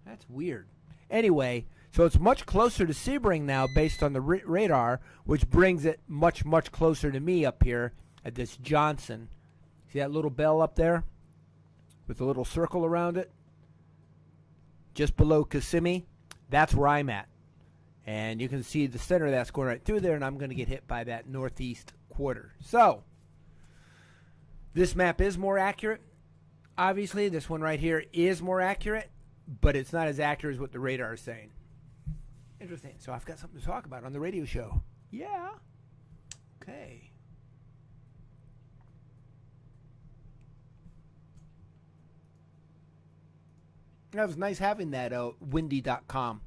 That's weird. Anyway, so it's much closer to Sebring now based on the radar, which brings it much, much closer to me up here at this Johnson. See that little bell up there with a little circle around it? Just below Kissimmee. That's where I'm at. And you can see the center of that's going right through there, and I'm going to get hit by that northeast quarter. So, this map is more accurate. Obviously, this one right here is more accurate, but it's not as accurate as what the radar is saying. Interesting. So I've got something to talk about on the radio show. Yeah. Okay. That was nice having that windy.com.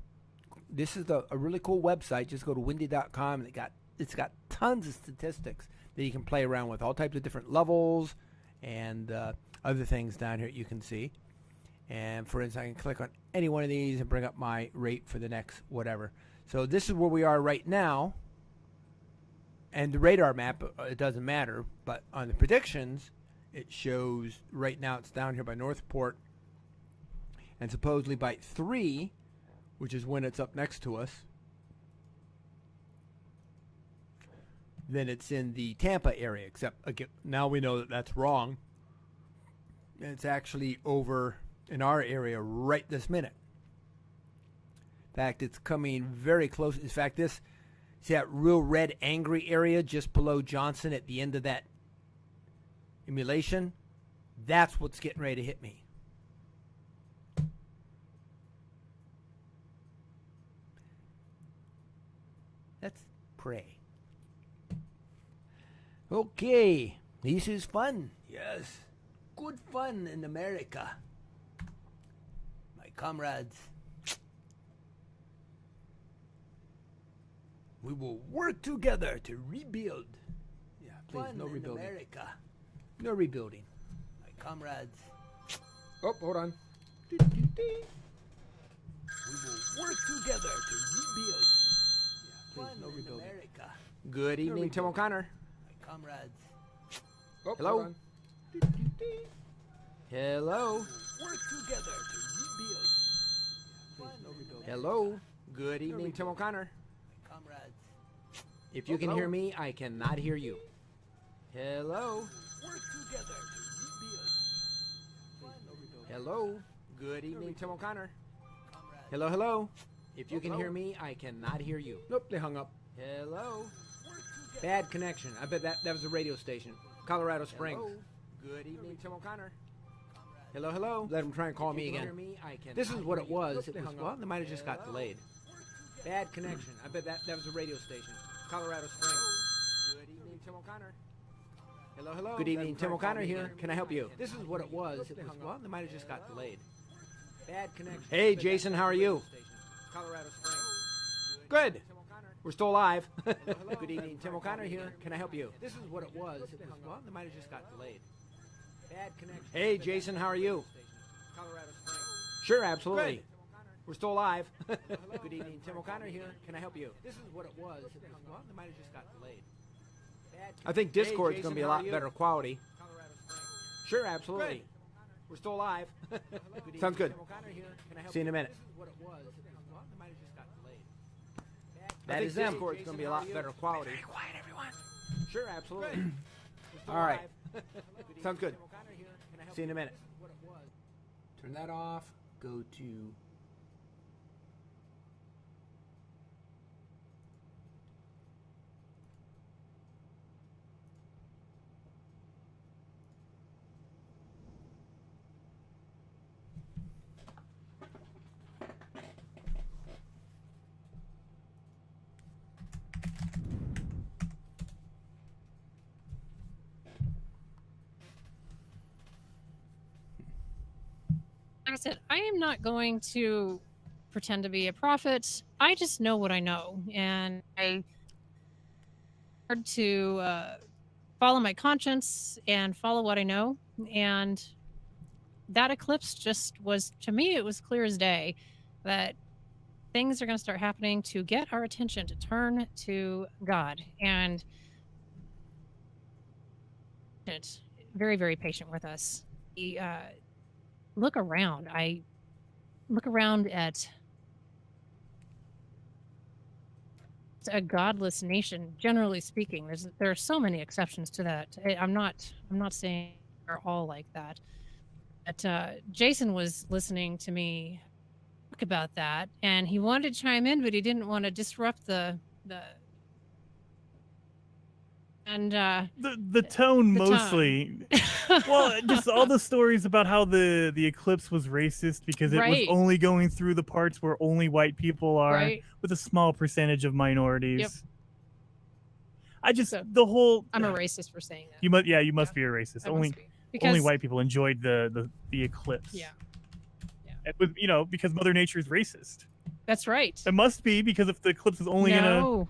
This is a really cool website. Just go to windy.com, and it's got tons of statistics that you can play around with, all types of different levels and other things down here you can see. And for instance, I can click on any one of these and bring up my rate for the next whatever. So this is where we are right now. And the radar map, it doesn't matter. But on the predictions, it shows right now it's down here by Northport. And supposedly by 3, which is when it's up next to us, then it's in the Tampa area. Except, again, now we know that that's wrong. It's actually over in our area right this minute. In fact, it's coming very close. In fact, see that real red angry area just below Johnson at the end of that emulation? That's what's getting ready to hit me. Let's pray. Okay, this is fun. Yes, good fun in America. My comrades. We will work together to rebuild. Yeah, please, fun no rebuilding. In America. No rebuilding. My comrades. Oh, hold on. We will work together to rebuild. Yeah, please, no rebuilding. America. Good evening, Tim O'Connor. My comrades. Oh, hello. Hold on. Hello. Work together to rebuild. Yeah, please, no rebuilding. Hello. Good evening, Tim O'Connor. Comrades. If you can hear me, I cannot hear you. Hello. Work together to rebuild. Hello. Good evening, Tim O'Connor. Hello, hello. If you can hear me, I cannot hear you. Nope, they hung up. Hello. Bad connection. I bet that was a radio station. Colorado Springs. Hello. Good evening, Tim O'Connor. Hello, hello. Let them try and call me again. This is what it was. Well, they might have just got delayed. Bad connection. I bet that was a radio station. Colorado Springs. Good evening, Tim O'Connor. Hello, hello. Good evening, Tim O'Connor here. Can I help you? This is what it was. Well, they might have just got delayed. Bad connection. Hey, Jason, how are you? Colorado Springs. Good. We're still alive. Good evening, Tim O'Connor here. Can I help you? This is what it was. Well, they might have just got delayed. Bad connection. Hey, Jason, how are you? Colorado Springs. Sure, absolutely. We're still alive. Good evening, Tim O'Connor here. Can I help you? This is what it was. Well, they might have just got delayed. I think Discord's going to be a lot better quality. Sure, absolutely. We're still alive. Sounds good. See you in a minute. That is them. Discord's going to be a lot better quality. Be very quiet, everyone. Sure, absolutely. All right. Sounds good. See you in a minute. Turn that off. Go to... Like I said, I am not going to pretend to be a prophet. I just know what I know, and I hard to follow my conscience and follow what I know. And that eclipse just was, to me, it was clear as day that things are going to start happening to get our attention, to turn to God. And it's very, very patient with us. Look around. I look around at a godless nation. Generally speaking, there are so many exceptions to that. I'm not saying they're all like that. But Jason was listening to me talk about that, and he wanted to chime in, but he didn't want to disrupt the tone mostly. Well, just all the stories about how the eclipse was racist because it was only going through the parts where only white people are, with a small percentage of minorities. Yep. I just the whole. I'm a racist for saying that. You must be a racist. Only white people enjoyed the eclipse. Yeah. It was, because Mother Nature is racist. That's right. It must be, because if the eclipse is only No.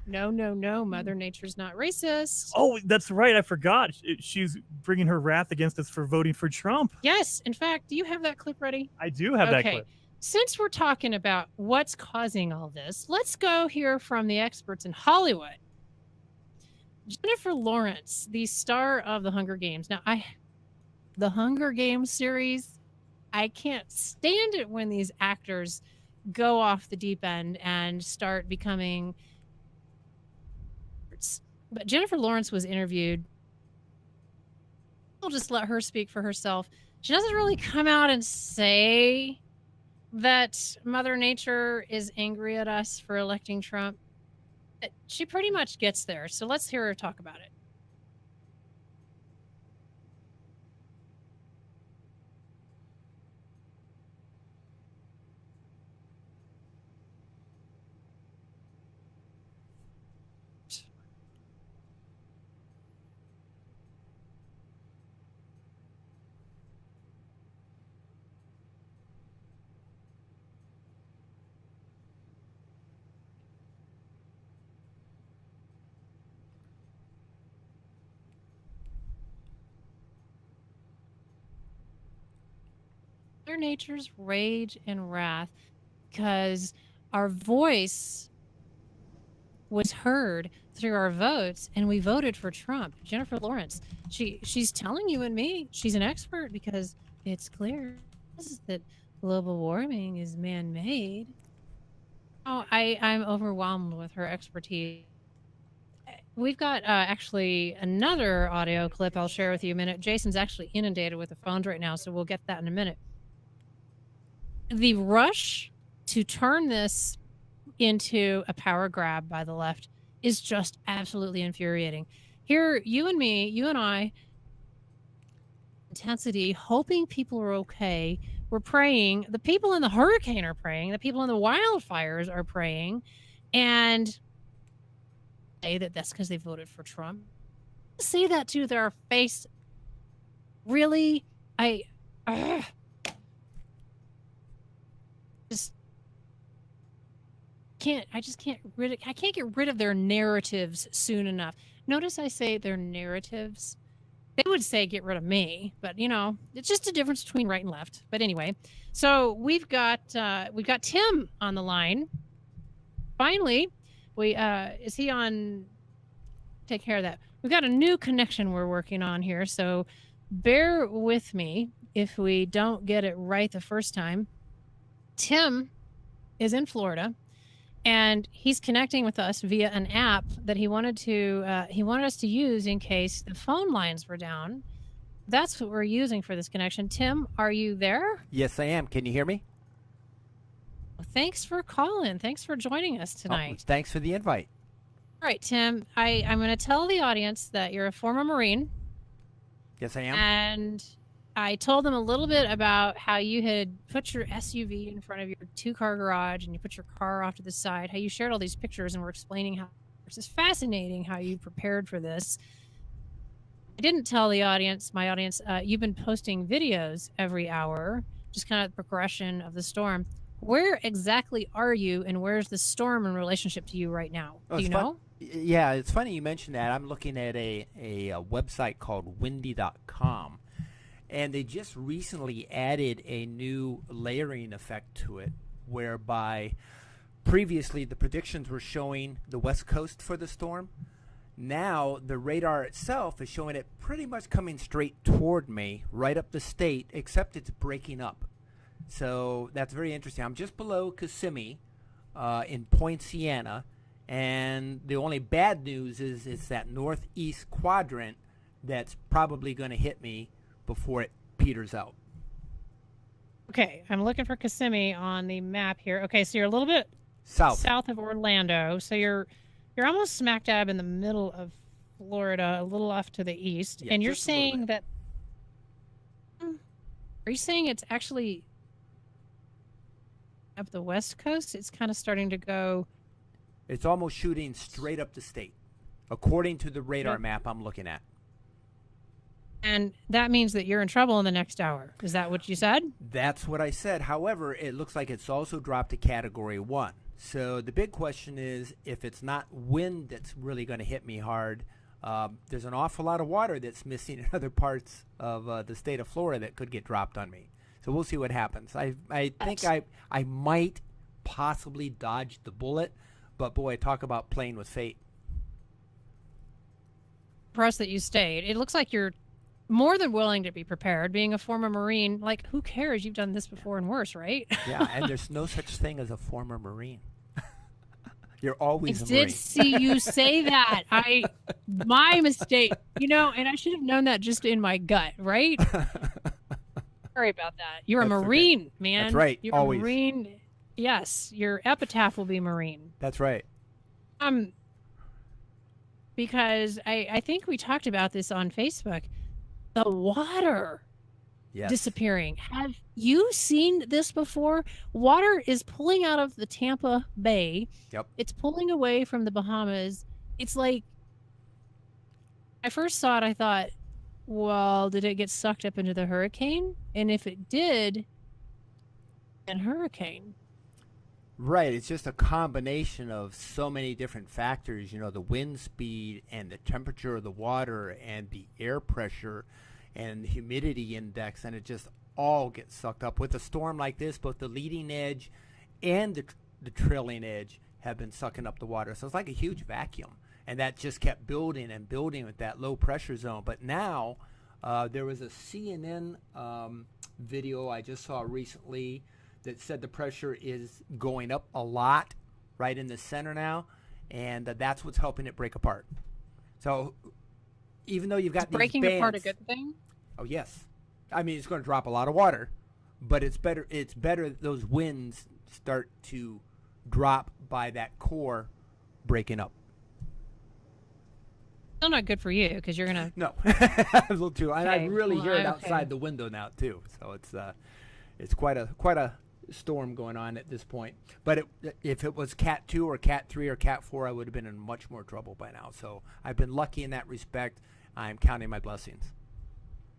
Mother Nature's not racist. Oh, that's right. I forgot. She's bringing her wrath against us for voting for Trump. Yes. In fact, do you have that clip ready? I do have that clip. Since we're talking about what's causing all this, let's go hear from the experts in Hollywood. Jennifer Lawrence, the star of The Hunger Games. Now, the Hunger Games series, I can't stand it when these actors go off the deep end and start becoming. But Jennifer Lawrence was interviewed. I'll just let her speak for herself. She doesn't really come out and say that Mother Nature is angry at us for electing Trump. She pretty much gets there. So let's hear her talk about it. Mother Nature's rage and wrath because our voice was heard through our votes and we voted for Trump. Jennifer Lawrence, she's telling you and me, she's an expert because it's clear that global warming is man-made. Oh, I'm overwhelmed with her expertise. We've got actually another audio clip I'll share with you in a minute. Jason's actually inundated with the phones right now, so we'll get that in a minute. The rush to turn this into a power grab by the left is just absolutely infuriating. Here, you and I, intensity, hoping people are okay. We're praying. The people in the hurricane are praying. The people in the wildfires are praying. And say that's because they voted for Trump. Say that to their face. Really? just just can't I can't get rid of their narratives soon enough. Notice I say their narratives. They would say get rid of me, but it's just a difference between right and left. But anyway, so we've got Tim on the line. Finally, is he on? Take care of that. We've got a new connection we're working on here, so bear with me if we don't get it right the first time. Tim is in Florida, and he's connecting with us via an app that he wanted us to use in case the phone lines were down. That's what we're using for this connection. Tim, are you there? Yes, I am. Can you hear me? Well, thanks for calling. Thanks for joining us tonight. Thanks for the invite. All right, Tim, I'm going to tell the audience that you're a former Marine. Yes, I am. And I told them a little bit about how you had put your SUV in front of your 2-car garage and you put your car off to the side, how you shared all these pictures and were explaining how this is fascinating, how you prepared for this. I didn't tell my audience, you've been posting videos every hour, just kind of the progression of the storm. Where exactly are you, and where's the storm in relationship to you right now? Do you know? Yeah, it's funny you mentioned that. I'm looking at a website called windy.com. And they just recently added a new layering effect to it, whereby previously the predictions were showing the west coast for the storm. Now the radar itself is showing it pretty much coming straight toward me, right up the state, except it's breaking up. So that's very interesting. I'm just below Kissimmee in Point Siena, and the only bad news is it's that northeast quadrant that's probably going to hit me before it peters out. Okay, I'm looking for Kissimmee on the map here. Okay, so you're a little bit south of Orlando. So you're almost smack dab in the middle of Florida, a little off to the east. Yeah, and you're saying that... Are you saying it's actually up the west coast? It's kind of starting to go... It's almost shooting straight up the state, according to the radar map I'm looking at. And that means that you're in trouble in the next hour. Is that what you said? That's what I said. However, it looks like it's also dropped to Category 1. So the big question is, if it's not wind that's really going to hit me hard, there's an awful lot of water that's missing in other parts of the state of Florida that could get dropped on me. So we'll see what happens. I think I might possibly dodge the bullet, but boy, talk about playing with fate. Impressed that you stayed. It looks like you're more than willing to be prepared. Being a former Marine, like, who cares? You've done this before and worse, right? Yeah, and there's no such thing as a former Marine. You're always a Marine. I did see you say that. My mistake. And I should have known that just in my gut, right? Sorry about that. You're a Marine, okay. Man. That's right. You're always. A Marine. Yes, your epitaph will be Marine. That's right. Because I think we talked about this on Facebook. The water disappearing. Have you seen this before? Water is pulling out of the Tampa Bay. Yep. It's pulling away from the Bahamas. It's like, I first saw it, I thought, well, did it get sucked up into the hurricane? And if it did, then hurricane. Right. It's just a combination of so many different factors, the wind speed and the temperature of the water and the air pressure and the humidity index, and it just all gets sucked up. With a storm like this, both the leading edge and the trailing edge have been sucking up the water. So it's like a huge vacuum, and that just kept building and building with that low pressure zone. But now there was a CNN video I just saw recently that said the pressure is going up a lot right in the center now, and that's what's helping it break apart. So even though you've got these breaking bands, apart a good thing? Oh, yes. I mean, it's going to drop a lot of water, but it's better those winds start to drop by that core breaking up. Still not good for you because you're going to... No. A little too. Okay. I really hear it outside the window now, too. So it's quite a storm going on at this point. But if it was Cat 2 or Cat 3 or Cat 4, I would have been in much more trouble by now. So I've been lucky in that respect. I'm counting my blessings.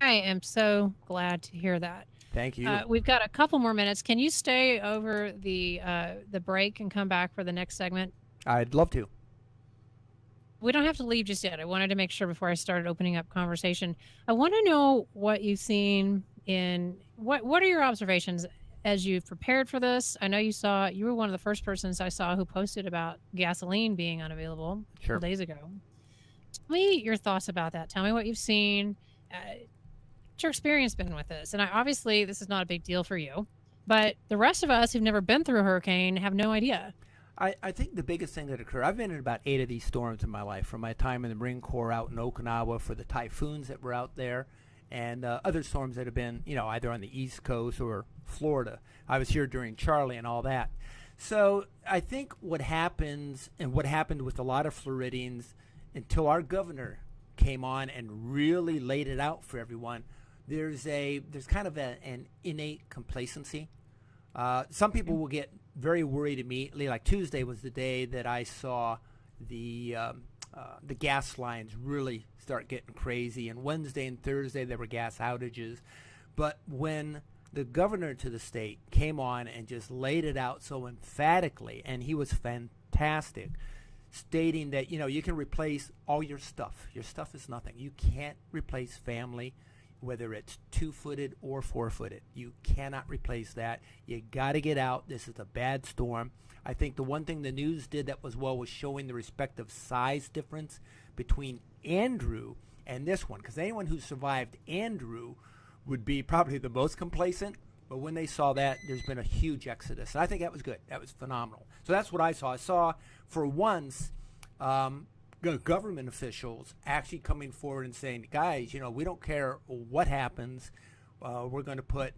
I am so glad to hear that. Thank you. We've got a couple more minutes. Can you stay over the break and come back for the next segment? I'd love to. We don't have to leave just yet. I wanted to make sure before I started opening up conversation. I want to know what you've seen in what are your observations as you've prepared for this? I know you were one of the first persons I saw who posted about gasoline being unavailable a couple days ago. Tell me your thoughts about that. Tell me what you've seen. What's your experience been with this? And obviously, this is not a big deal for you, but the rest of us who've never been through a hurricane have no idea. I think the biggest thing that occurred, I've been in about 8 of these storms in my life, from my time in the Marine Corps out in Okinawa for the typhoons that were out there, and other storms that have been, either on the East Coast or Florida. I was here during Charlie and all that. So I think what happens, and what happened with a lot of Floridians, until our governor came on and really laid it out for everyone, there's kind of an innate complacency. Some people will get very worried immediately. Like Tuesday was the day that I saw the gas lines really start getting crazy, and Wednesday and Thursday there were gas outages. But when the governor to the state came on and just laid it out so emphatically, and he was fantastic, stating that you can replace all your stuff. Your stuff is nothing. You can't replace family, whether it's 2-footed or 4-footed. You cannot replace that. You got to get out. This is a bad storm. I think the one thing the news did that was showing the respective size difference between Andrew and this one, because anyone who survived Andrew would be probably the most complacent. But when they saw that, there's been a huge exodus. And I think that was good. That was phenomenal. So that's what I saw. I saw, for once, government officials actually coming forward and saying, guys, we don't care what happens. We're going to put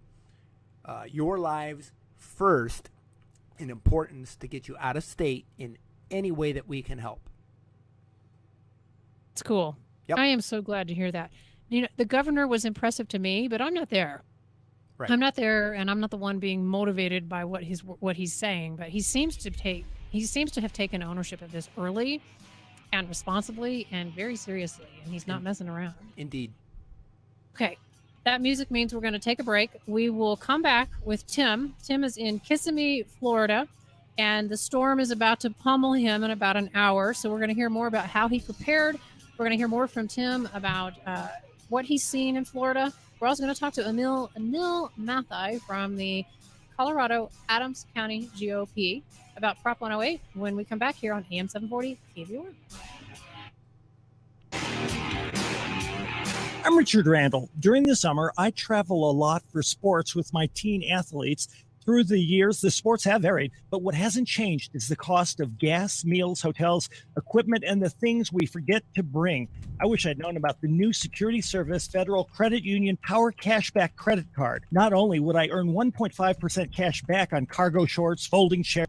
your lives first in importance to get you out of state in any way that we can help. It's cool. Yep. I am so glad to hear that. The governor was impressive to me, but I'm not there. Right. I'm not there, and I'm not the one being motivated by what he's saying. But he seems to have taken ownership of this early and responsibly and very seriously, and he's not messing around. Indeed. Okay. That music means we're going to take a break. We will come back with Tim. Tim is in Kissimmee, Florida, and the storm is about to pummel him in about an hour. So we're going to hear more about how he prepared. We're going to hear more from Tim about what he's seen in Florida. We're also going to talk to Anil Mathai from the Colorado Adams County GOP about Prop 108 when we come back here on AM 740 KVOR. I'm Richard Randall. During the summer, I travel a lot for sports with my teen athletes. Through the years, the sports have varied, but what hasn't changed is the cost of gas, meals, hotels, equipment, and the things we forget to bring. I wish I'd known about the new Security Service Federal Credit Union Power Cashback Credit Card. Not only would I earn 1.5% cash back on cargo shorts, folding chairs,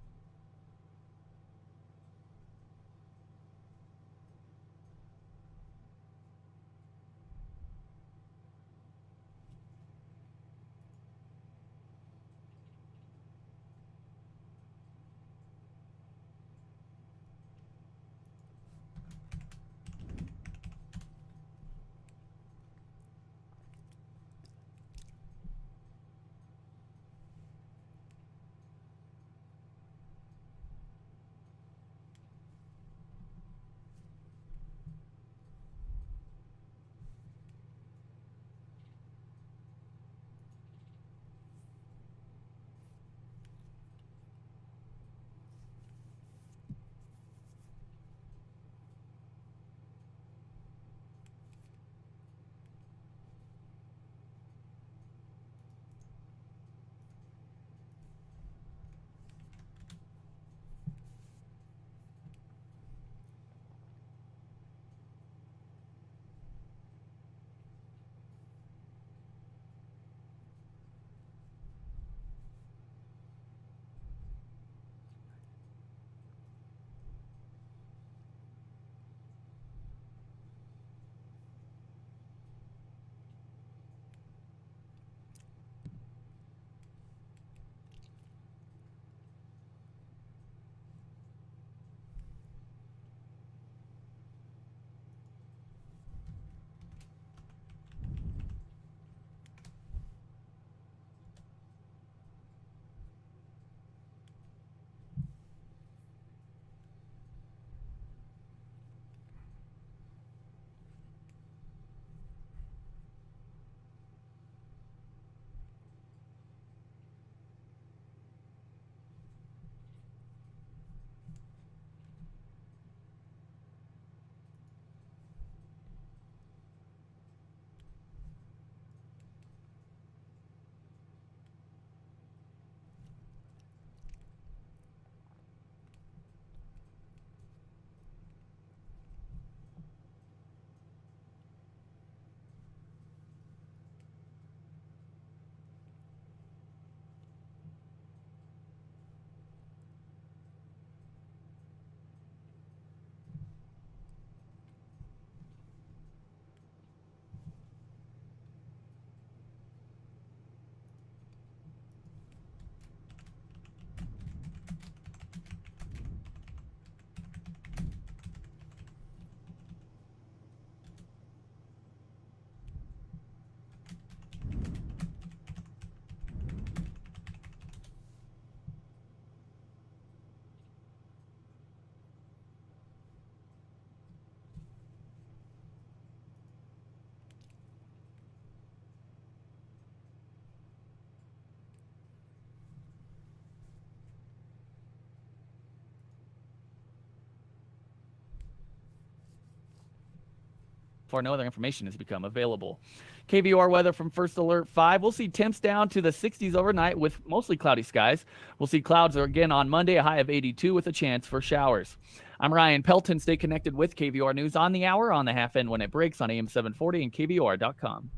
far no other information has become available. KVOR weather from First Alert 5. We'll see temps down to the 60s overnight with mostly cloudy skies. We'll see clouds again on Monday, a high of 82 with a chance for showers. I'm Ryan Pelton. Stay connected with KVOR News on the hour, on the half end when it breaks on AM 740 and KVOR.com.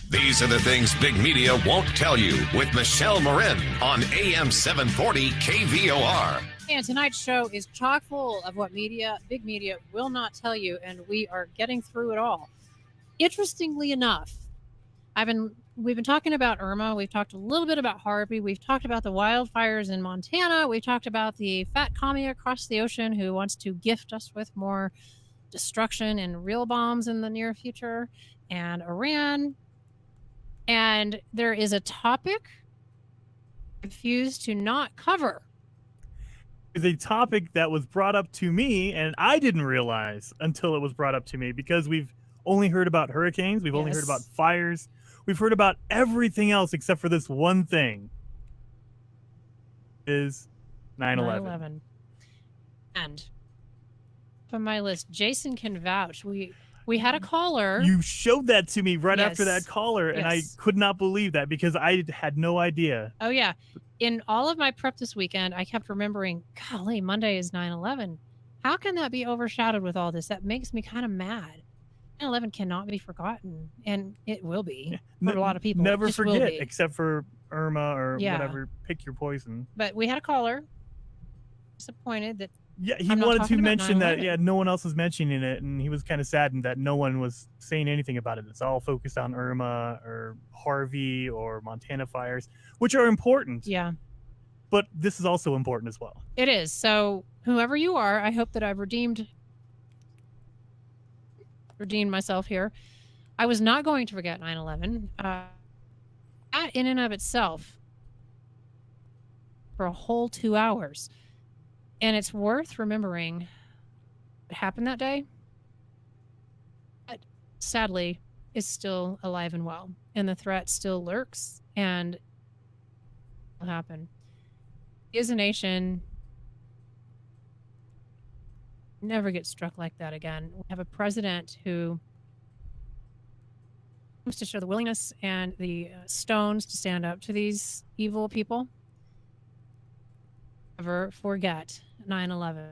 These are the things big media won't tell you with Michelle Marin on AM 740 KVOR. And tonight's show is chock full of what big media will not tell you, and we are getting through it all. Interestingly enough, we've been talking about Irma. We've talked a little bit about Harvey. We've talked about the wildfires in Montana. We've talked about the fat commie across the ocean who wants to gift us with more destruction and real bombs in the near future, and Iran. And there is a topic I refuse to not cover. Is a topic that was brought up to me, and I didn't realize until it was brought up to me, because we've only heard about hurricanes. We've only heard about fires. We've heard about everything else except for this one thing. Is 9/11. And from my list, Jason can vouch. We had a caller. You showed that to me right after that caller, and I could not believe that because I had no idea. Oh, yeah. In all of my prep this weekend, I kept remembering, golly, Monday is 9/11. How can that be overshadowed with all this? That makes me kind of mad. 9/11 cannot be forgotten, and it will be for a lot of people. Never forget, except for Irma or whatever. Pick your poison. But we had a caller disappointed that he wanted to mention that no one else was mentioning it, and he was kind of saddened that no one was saying anything about it. It's all focused on Irma or Harvey or Montana fires, which are important. Yeah. But this is also important as well. It is. So whoever you are, I hope that I've redeemed myself here. I was not going to forget 9/11. That in and of itself for a whole 2 hours. And it's worth remembering what happened that day. But sadly, is still alive and well. And the threat still lurks and will happen. Is a nation never get struck like that again. We have a president who wants to show the willingness and the stones to stand up to these evil people. Never forget 9/11.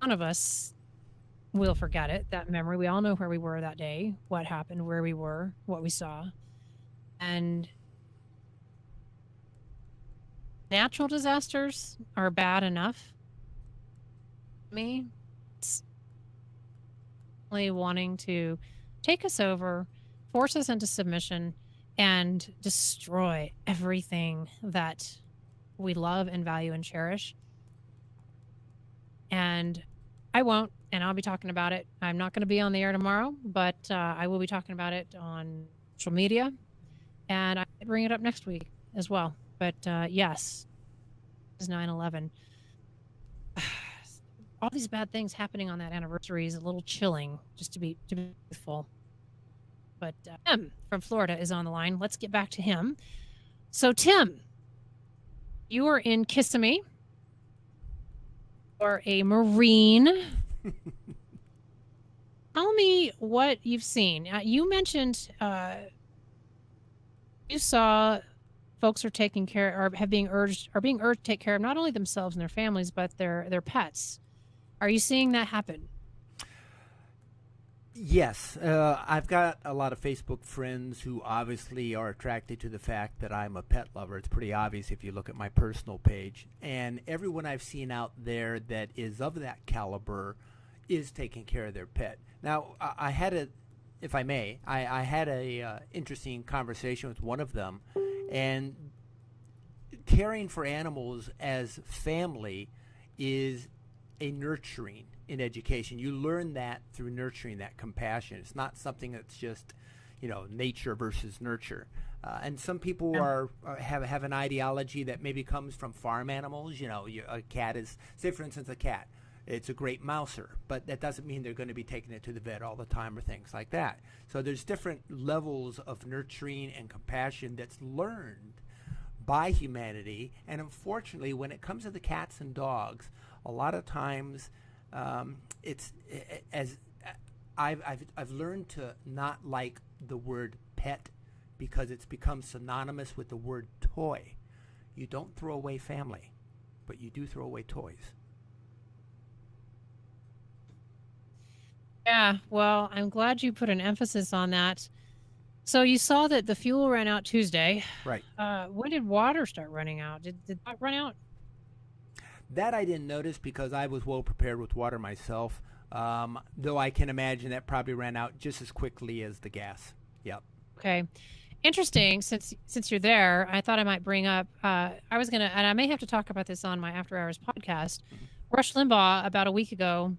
None of us will forget it, that memory. We all know where we were that day, what happened, where we were, what we saw. And natural disasters are bad enough. Me, it's only wanting to take us over, force us into submission, and destroy everything that we love and value and cherish. And I won't, and I'll be talking about it. I'm not going to be on the air tomorrow, but I will be talking about it on social media, and I bring it up next week as well. But yes, it's 9/11. All these bad things happening on that anniversary is a little chilling, just to be truthful. But Tim from Florida is on the line. Let's get back to him. So Tim, you are in Kissimmee. Or a Marine. Tell me what you've seen. You mentioned you saw folks are taking care or being urged to take care of not only themselves and their families but their pets. Are you seeing that happen? Yes, I've got a lot of Facebook friends who obviously are attracted to the fact that I'm a pet lover. It's pretty obvious if you look at my personal page. And everyone I've seen out there that is of that caliber is taking care of their pet. Now, I had a interesting conversation with one of them. And caring for animals as family is a nurturing in education. You learn that through nurturing, that compassion. It's not something that's just, nature versus nurture. And some people have an ideology that maybe comes from farm animals. A cat is, say for instance, a cat. It's a great mouser, but that doesn't mean they're going to be taking it to the vet all the time or things like that. So there's different levels of nurturing and compassion that's learned by humanity. And unfortunately, when it comes to the cats and dogs, a lot of times it's as I've learned to not like the word pet because it's become synonymous with the word toy. You don't throw away family, but you do throw away toys. Yeah, well, I'm glad you put an emphasis on that. So you saw that the fuel ran out Tuesday. Right. When did water start running out? Did that run out? That I didn't notice because I was well prepared with water myself. Though I can imagine that probably ran out just as quickly as the gas. Yep. Okay. Interesting. Since you're there, I thought I might bring up. I was gonna, and I may have to talk about this on my After Hours podcast. Rush Limbaugh about a week ago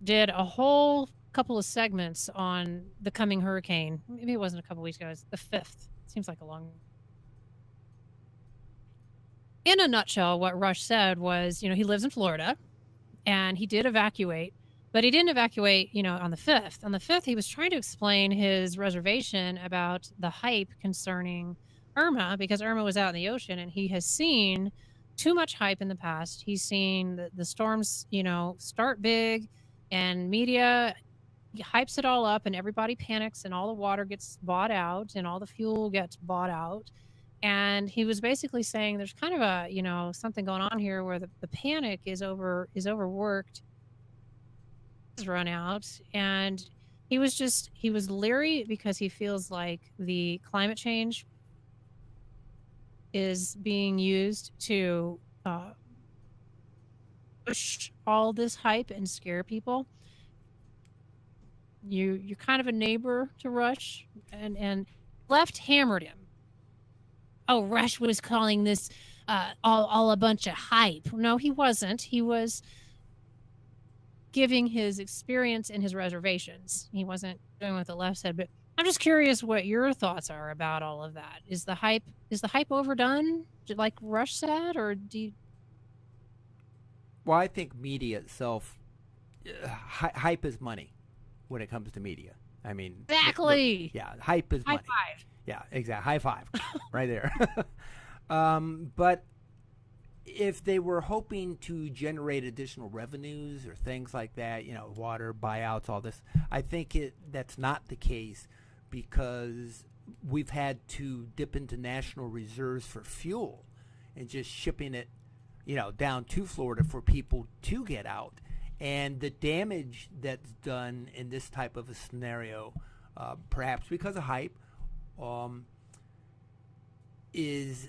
did a whole couple of segments on the coming hurricane. Maybe it wasn't a couple weeks ago. It's the 5th. Seems like a long. In a nutshell, what Rush said was, he lives in Florida, and he did evacuate. But he didn't evacuate, on the 5th. On the 5th, he was trying to explain his reservation about the hype concerning Irma, because Irma was out in the ocean, and he has seen too much hype in the past. He's seen the storms, start big, and media hypes it all up, and everybody panics, and all the water gets bought out, and all the fuel gets bought out. And he was basically saying there's kind of a, something going on here where the panic is overworked. Run out, and he was leery because he feels like the climate change is being used to push all this hype and scare people. You're kind of a neighbor to Rush, and Left hammered him. Oh, Rush was calling this all a bunch of hype. No, he wasn't. He was giving his experience and his reservations. He wasn't doing what the left said, but I'm just curious what your thoughts are about all of that. Is the hype overdone, like Rush said, or do you... Well, I think media itself, hype is money when it comes to media. I mean, exactly. Yeah, hype is money. High five. Yeah, exactly. High five, right there. But if they were hoping to generate additional revenues or things like that, water buyouts, all this, I think that's not the case because we've had to dip into national reserves for fuel and just shipping it, down to Florida for people to get out. And the damage that's done in this type of a scenario, perhaps because of hype, is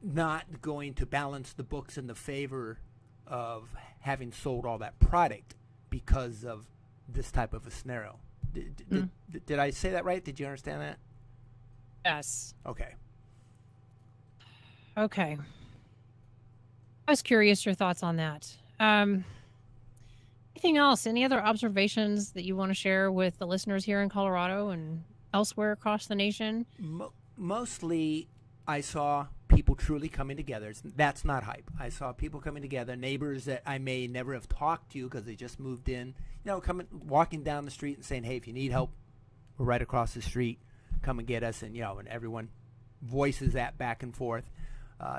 not going to balance the books in the favor of having sold all that product because of this type of a scenario. Did I say that right? Did you understand that? Yes. Okay. I was curious your thoughts on that. Anything else? Any other observations that you want to share with the listeners here in Colorado and elsewhere across the nation? Mostly, I saw people truly coming together. That's not hype. I saw people coming together, neighbors that I may never have talked to because they just moved in, walking down the street and saying, hey, if you need help, we're right across the street. Come and get us. And, and everyone voices that back and forth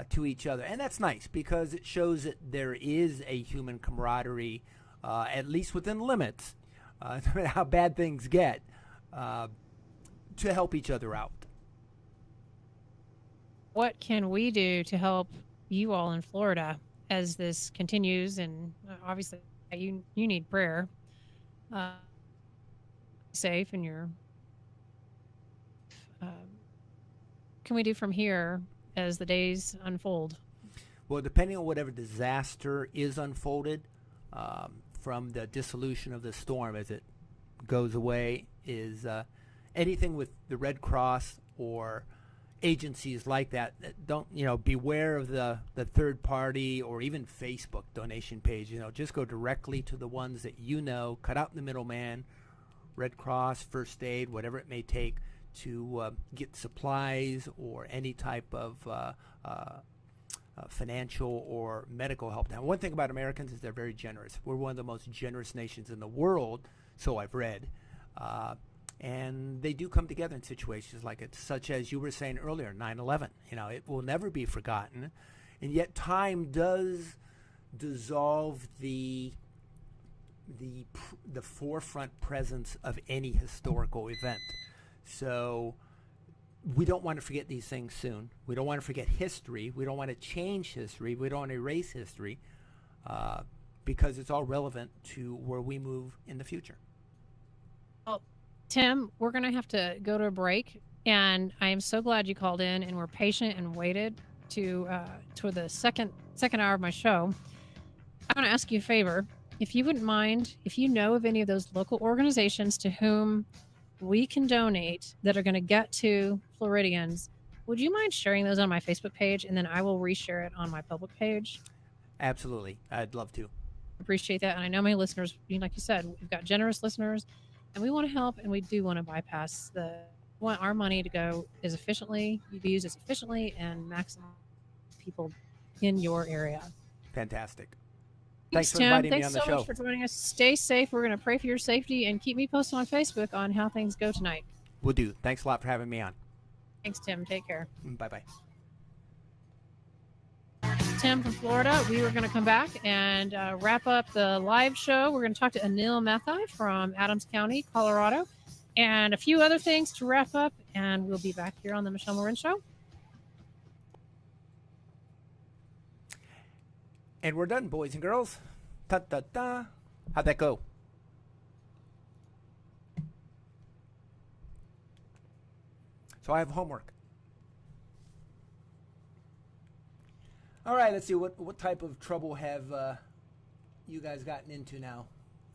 to each other. And that's nice because it shows that there is a human camaraderie, at least within limits, no matter how bad things get, to help each other out. What can we do to help you all in Florida as this continues? And obviously, you need prayer. Safe, and you're. Can we do from here as the days unfold? Well, depending on whatever disaster is unfolded from the dissolution of the storm as it goes away, is anything with the Red Cross or agencies like that don't, beware of the third party or even Facebook donation page. Just go directly to the ones that cut out the middleman, Red Cross, first aid, whatever it may take to get supplies or any type of financial or medical help. Now, one thing about Americans is they're very generous. We're one of the most generous nations in the world, so I've read. And they do come together in situations like it, such as you were saying earlier, 9/11. It will never be forgotten. And yet time does dissolve the the forefront presence of any historical event. So we don't want to forget these things soon. We don't want to forget history. We don't want to change history. We don't want to erase history because it's all relevant to where we move in the future. Well, Tim, we're going to have to go to a break, and I am so glad you called in and were patient and waited to the second hour of my show. I want to ask you a favor. If you wouldn't mind, if you know of any of those local organizations to whom we can donate that are going to get to Floridians, would you mind sharing those on my Facebook page, and then I will reshare it on my public page? Absolutely. I'd love to. Appreciate that. And I know my listeners, like you said, we've got generous listeners, and we want to help, and we do want to bypass we want our money to go as efficiently, be used as efficiently, and maximize people in your area. Fantastic. Thanks for inviting me on the show. Thanks so much for joining us. Stay safe. We're going to pray for your safety, and keep me posted on Facebook on how things go tonight. Will do. Thanks a lot for having me on. Thanks, Tim. Take care. Bye-bye. Tim from Florida. We were going to come back and wrap up the live show. We're going to talk to Anil Mathai from Adams County, Colorado, and a few other things to wrap up, and we'll be back here on the Michelle Marin Show. And we're done, boys and girls. Ta-ta-ta. How'd that go? So I have homework. All right, let's see. What type of trouble have you guys gotten into now?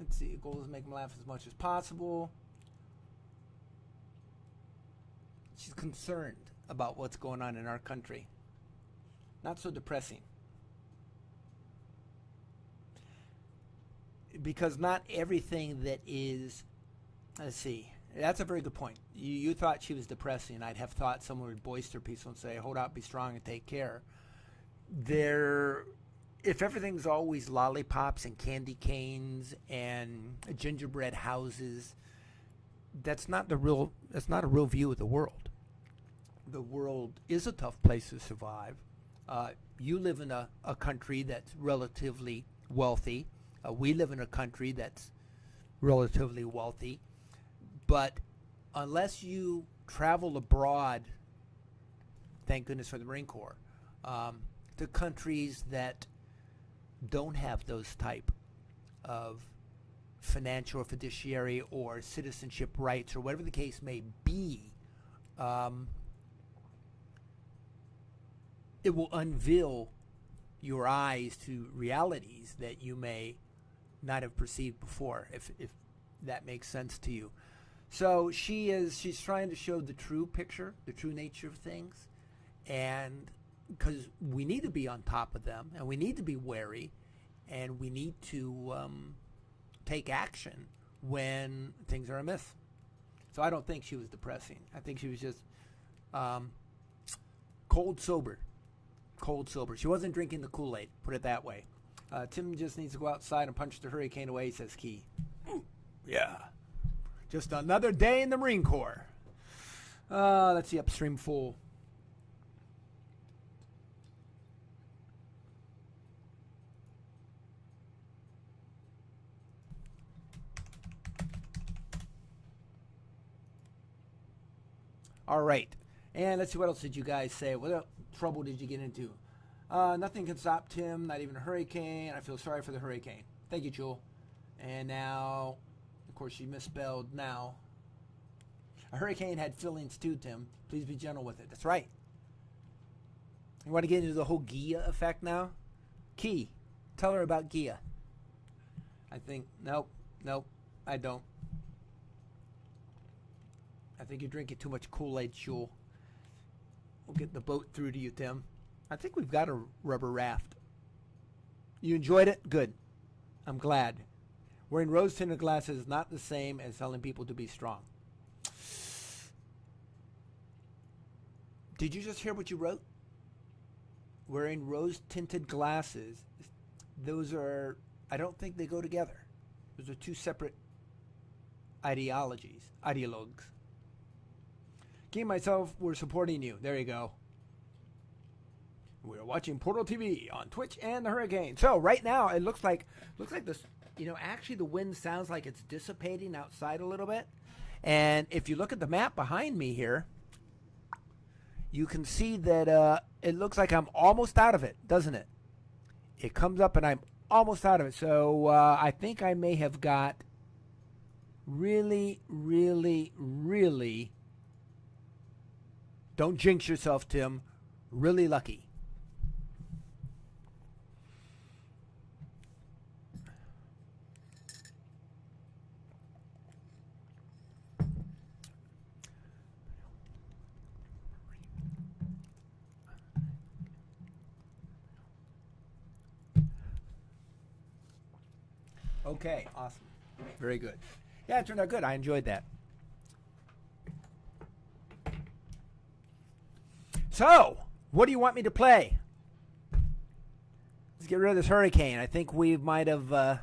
Let's see. Goal is to make them laugh as much as possible. She's concerned about what's going on in our country. Not so depressing. Because not everything that is, let's see, that's a very good point. You thought she was depressing. I'd have thought someone would boister people and say, hold out, be strong, and take care. If everything's always lollipops and candy canes and gingerbread houses, that's not a real view of the world. The world is a tough place to survive. You live in a country that's relatively wealthy. We live in a country that's relatively wealthy, but unless you travel abroad, thank goodness for the Marine Corps, to countries that don't have those type of financial or fiduciary or citizenship rights or whatever the case may be, it will unveil your eyes to realities that you may not have perceived before, if that makes sense to you. So she's trying to show the true picture, the true nature of things, and because we need to be on top of them, and we need to be wary, and we need to take action when things are amiss. So I don't think she was depressing. I think she was just cold sober. She wasn't drinking the Kool-Aid, put it that way. Tim just needs to go outside and punch the hurricane away, says Key. Yeah. Just another day in the Marine Corps. Let's see, upstream full. All right. And let's see, what else did you guys say? What trouble did you get into? Nothing can stop Tim, not even a hurricane. I feel sorry for the hurricane. Thank you, Jewel. And now, of course, she misspelled now. A hurricane had feelings too, Tim. Please be gentle with it. That's right. You want to get into the whole Gia effect now? Key, tell her about Gia. I think, nope, I don't. I think you're drinking too much Kool-Aid, Jewel. We'll get the boat through to you, Tim. I think we've got a rubber raft. You enjoyed it? Good. I'm glad. Wearing rose-tinted glasses is not the same as telling people to be strong. Did you just hear what you wrote? Wearing rose-tinted glasses. Those are, I don't think they go together. Those are two separate ideologues. Key and myself, we're supporting you. There you go. We're watching Portal TV on Twitch and the hurricane. So right now it looks like this You know, actually the wind sounds like it's dissipating outside a little bit. And if you look at the map behind me here, you can see that it looks like I'm almost out of it, doesn't it? It comes up and I'm almost out of it. So I think I may have got really, don't jinx yourself, Tim, really lucky. Okay, awesome. Very good. Yeah, it turned out good. I enjoyed that. So, what do you want me to play? Let's get rid of this hurricane. I think we might have... Let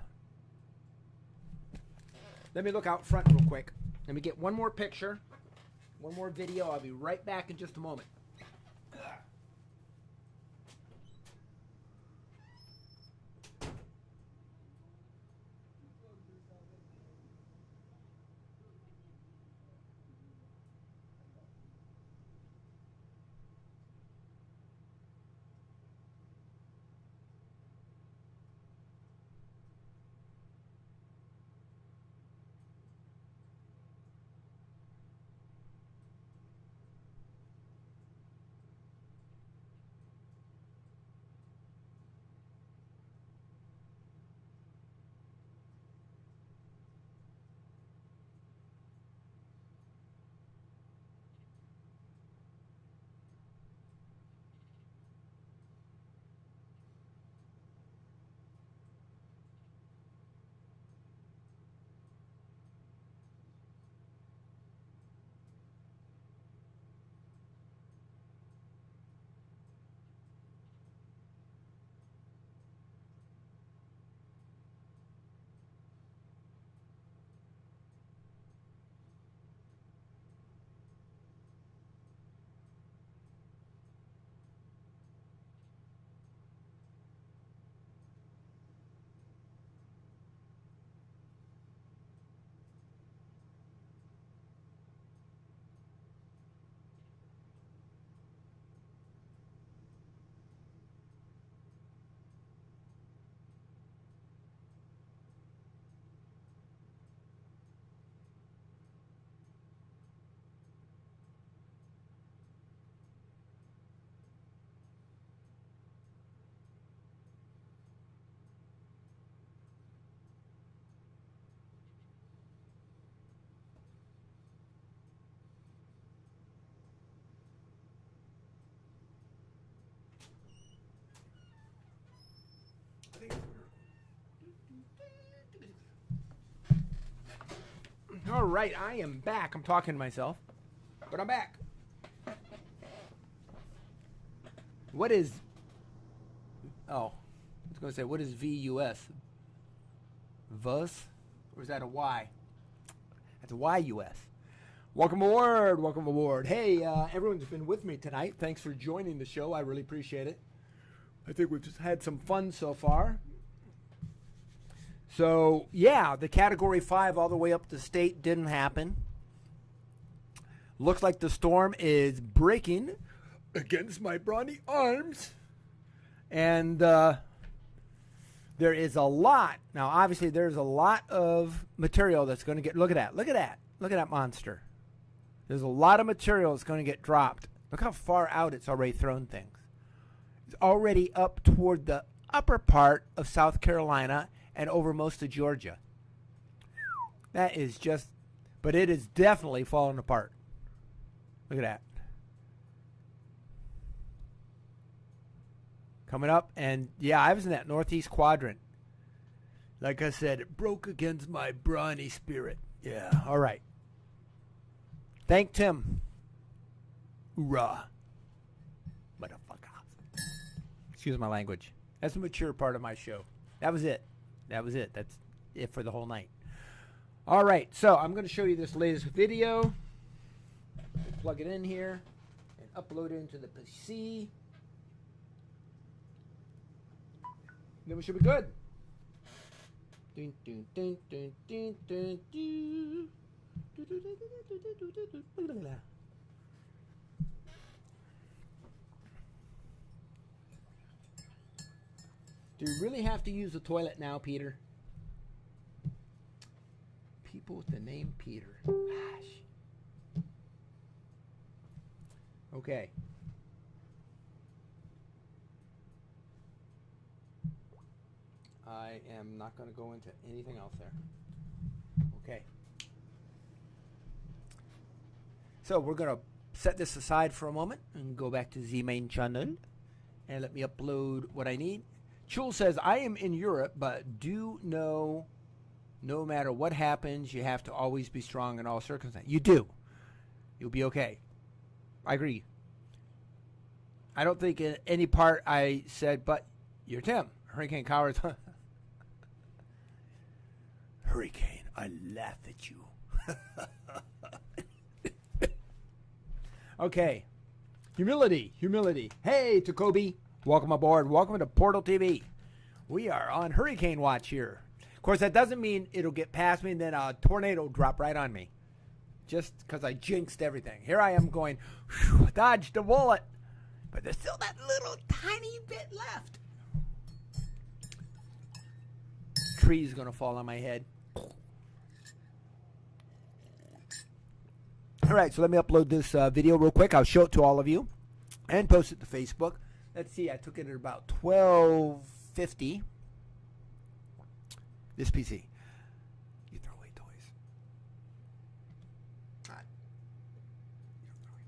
me look out front real quick. Let me get one more picture, one more video. I'll be right back in just a moment. All right, I am back. I'm talking to myself, but I'm back. What is... Oh, I was going to say, what is VUS? VUS? Or is that a Y? That's a YUS. Welcome aboard. Welcome aboard. Hey, everyone's been with me tonight. Thanks for joining the show. I really appreciate it. I think we've just had some fun so far. So, yeah, the Category 5 all the way up to state didn't happen. Looks like the storm is breaking against my brawny arms. And there is a lot. Now, obviously, there's a lot of material that's going to get... Look at that. Look at that. Look at that monster. There's a lot of material that's going to get dropped. Look how far out it's already thrown things. It's already up toward the upper part of South Carolina and over most of Georgia. That is just... But it is definitely falling apart. Look at that. Coming up, and yeah, I was in that northeast quadrant. Like I said, it broke against my brawny spirit. Yeah, all right. Thank Tim. Hoorah. Motherfucker. Excuse my language. That's the mature part of my show. That was it. That was it. That's it for the whole night. All right, so I'm going to show you this latest video. Plug it in here and upload it into the PC. Then we should be good. Dun, dun, dun, dun, dun, dun, dun. Do you really have to use the toilet now, Peter? People with the name Peter. Gosh. Okay. I am not going to go into anything else there. Okay. So we're going to set this aside for a moment and go back to the main channel and let me upload what I need. Chul says, I am in Europe, but do know no matter what happens, you have to always be strong in all circumstances. You do. You'll be okay. I agree. I don't think in any part I said, but you're Tim. Hurricane Cowards. Hurricane, I laugh at you. Okay. Humility. Hey, Tacoby. Welcome aboard. Welcome to Portal TV. We are on hurricane watch here. Of course, that doesn't mean it'll get past me and then a tornado will drop right on me. Just because I jinxed everything. Here I am going, whew, dodged a bullet. But there's still that little tiny bit left. Tree's going to fall on my head. All right, so let me upload this video real quick. I'll show it to all of you and post it to Facebook. Let's see, I took it at about 12:50. This PC. You throw away toys. All right. You don't throw away.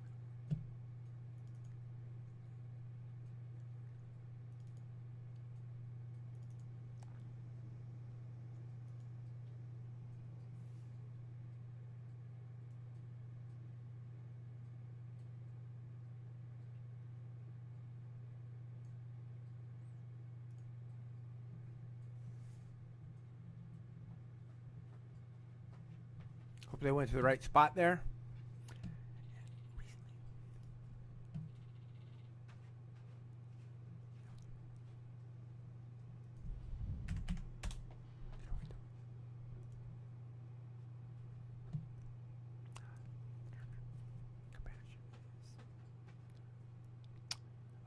Hope they went to the right spot there.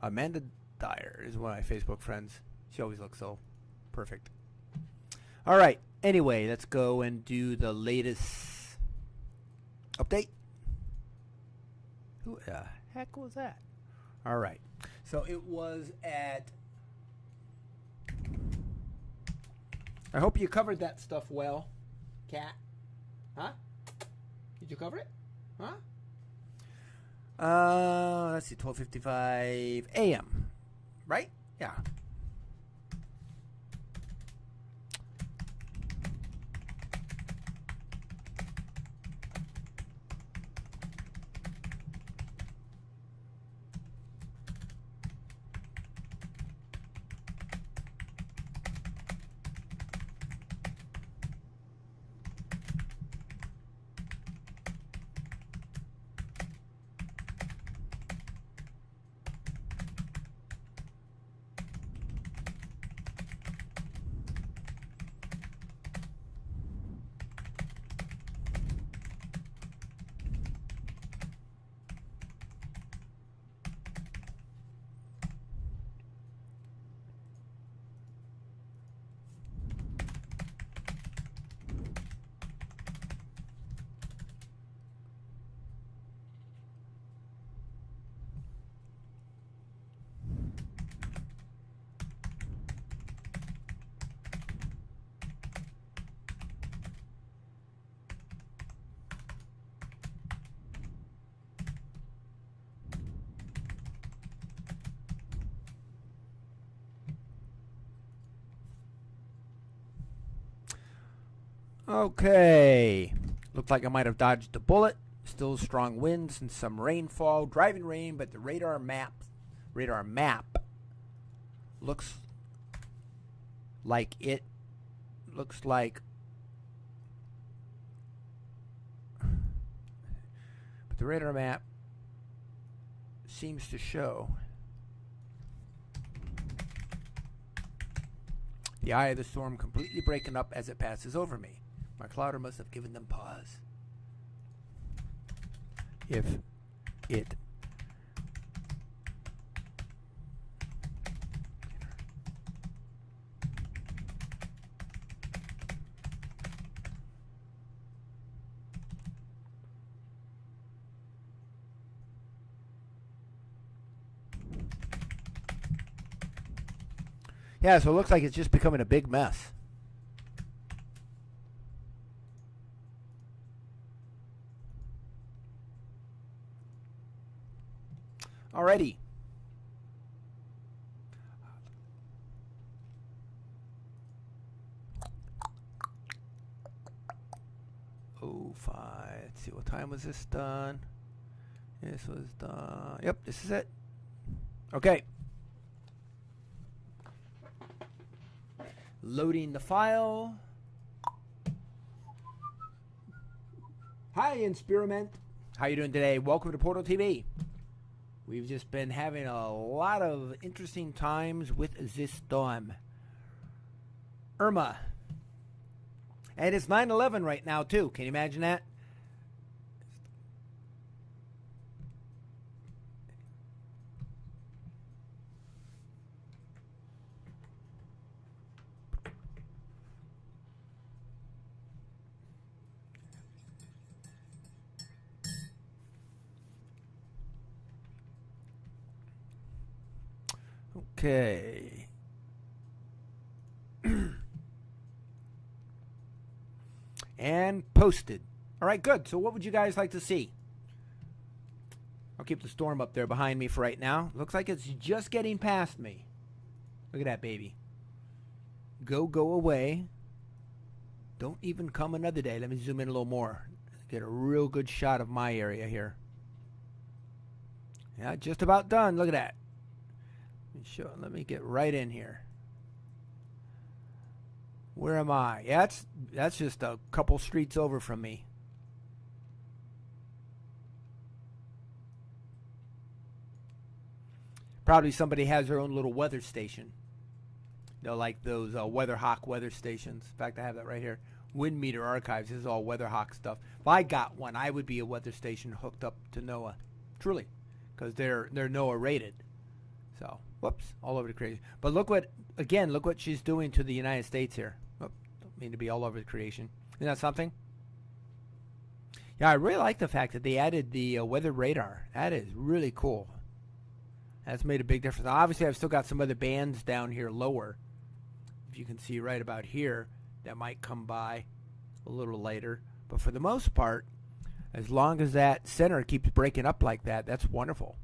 Amanda Dyer is one of my Facebook friends. She always looks so perfect. All right. Anyway, let's go and do the latest update. Who the heck was that? All right. So it was at... I hope you covered that stuff well, Kat. Huh? Did you cover it? Huh? Let's see, 12:55 a.m. Right? Yeah. Okay. Looked like I might have dodged a bullet. Still strong winds and some rainfall. Driving rain, but the radar map looks like but the radar map seems to show The eye of the storm completely breaking up as it passes over me. My clouder must have given them pause. If it Yeah, so it looks like it's just becoming a big mess. Alrighty. Oh, 5. Let's see, what time was this done? This was done. Yep, this is it. Okay. Loading the file. Hi, Experiment. How you doing today? Welcome to Portal TV. We've just been having a lot of interesting times with this storm. Irma. And it's 9/11 right now, too. Can you imagine that? Okay. And posted. All right, good. So what would you guys like to see? I'll keep the storm up there behind me for right now. Looks like it's just getting past me. Look at that, baby. Go away. Don't even come another day. Let me zoom in a little more. Get a real good shot of my area here. Yeah, just about done. Look at that. Let me get right in here. Where am I? Yeah, that's just a couple streets over from me. Probably somebody has their own little weather station. You know, like those Weatherhawk weather stations. In fact, I have that right here. Wind meter archives. This is all Weatherhawk stuff. If I got one, I would be a weather station hooked up to NOAA. Truly. Because they're NOAA rated. So, whoops, all over the creation. But look what she's doing to the United States here. Oh, don't mean to be all over the creation. Isn't that something? Yeah, I really like the fact that they added the weather radar. That is really cool. That's made a big difference. Obviously, I've still got some other bands down here lower. If you can see right about here, that might come by a little later. But for the most part, as long as that center keeps breaking up like that, that's wonderful.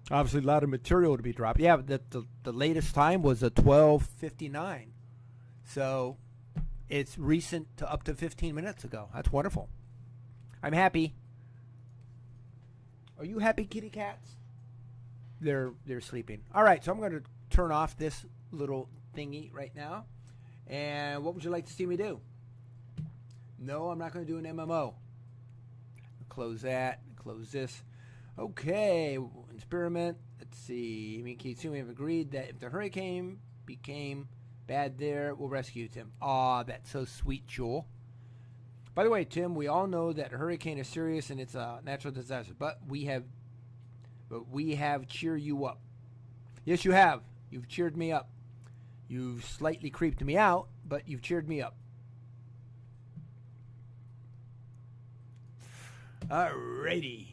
Obviously, a lot of material to be dropped. Yeah, the latest time was a 12:59. So it's recent to up to 15 minutes ago. That's wonderful. I'm happy. Are you happy, kitty cats? They're sleeping. All right, so I'm going to turn off this little thingy right now. And what would you like to see me do? No, I'm not going to do an MMO. Close that. Close this. Okay, experiment. Let's see. Me and Kitsumi have agreed that if the hurricane became bad there, we'll rescue Tim. Aw, that's so sweet, Jewel. By the way, Tim, we all know that a hurricane is serious and it's a natural disaster, but we have cheered you up. Yes, you have. You've cheered me up. You've slightly creeped me out, but you've cheered me up. Alrighty.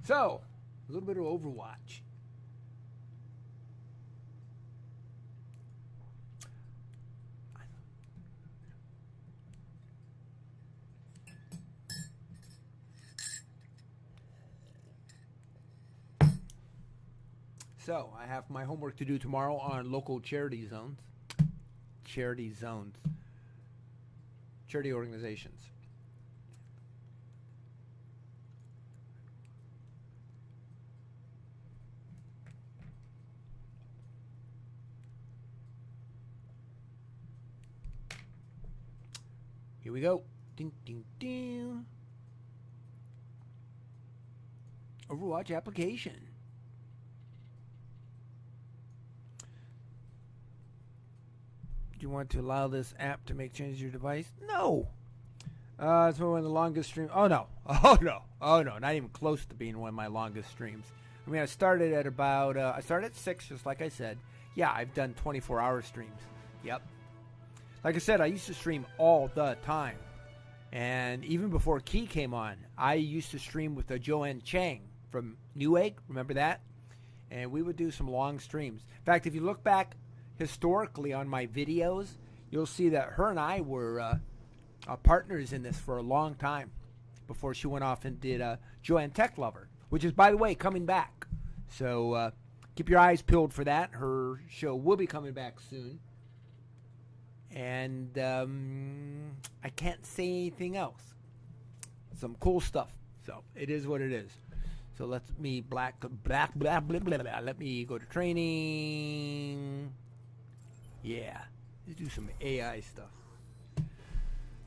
So, a little bit of Overwatch. So, I have my homework to do tomorrow on local charity zones. Charity zones. Charity organizations. Here we go. Ding, ding, ding. Overwatch application. you want to allow this app to make changes to your device? No. It's one of the longest streams. Oh, no. Oh, no. Oh, no. Not even close to being one of my longest streams. I mean, I started at about, I started at 6, just like I said. Yeah, I've done 24-hour streams. Yep. Like I said, I used to stream all the time. And even before Key came on, I used to stream with Joanne Chang from Newegg. Remember that? And we would do some long streams. In fact, if you look back historically on my videos, you'll see that her and I were partners in this for a long time before she went off and did Joanne Tech Lover, which is, by the way, coming back. So keep your eyes peeled for that. Her show will be coming back soon. And I can't say anything else. Some cool stuff. So it is what it is. So let me let me go to training. Yeah, let's do some AI stuff.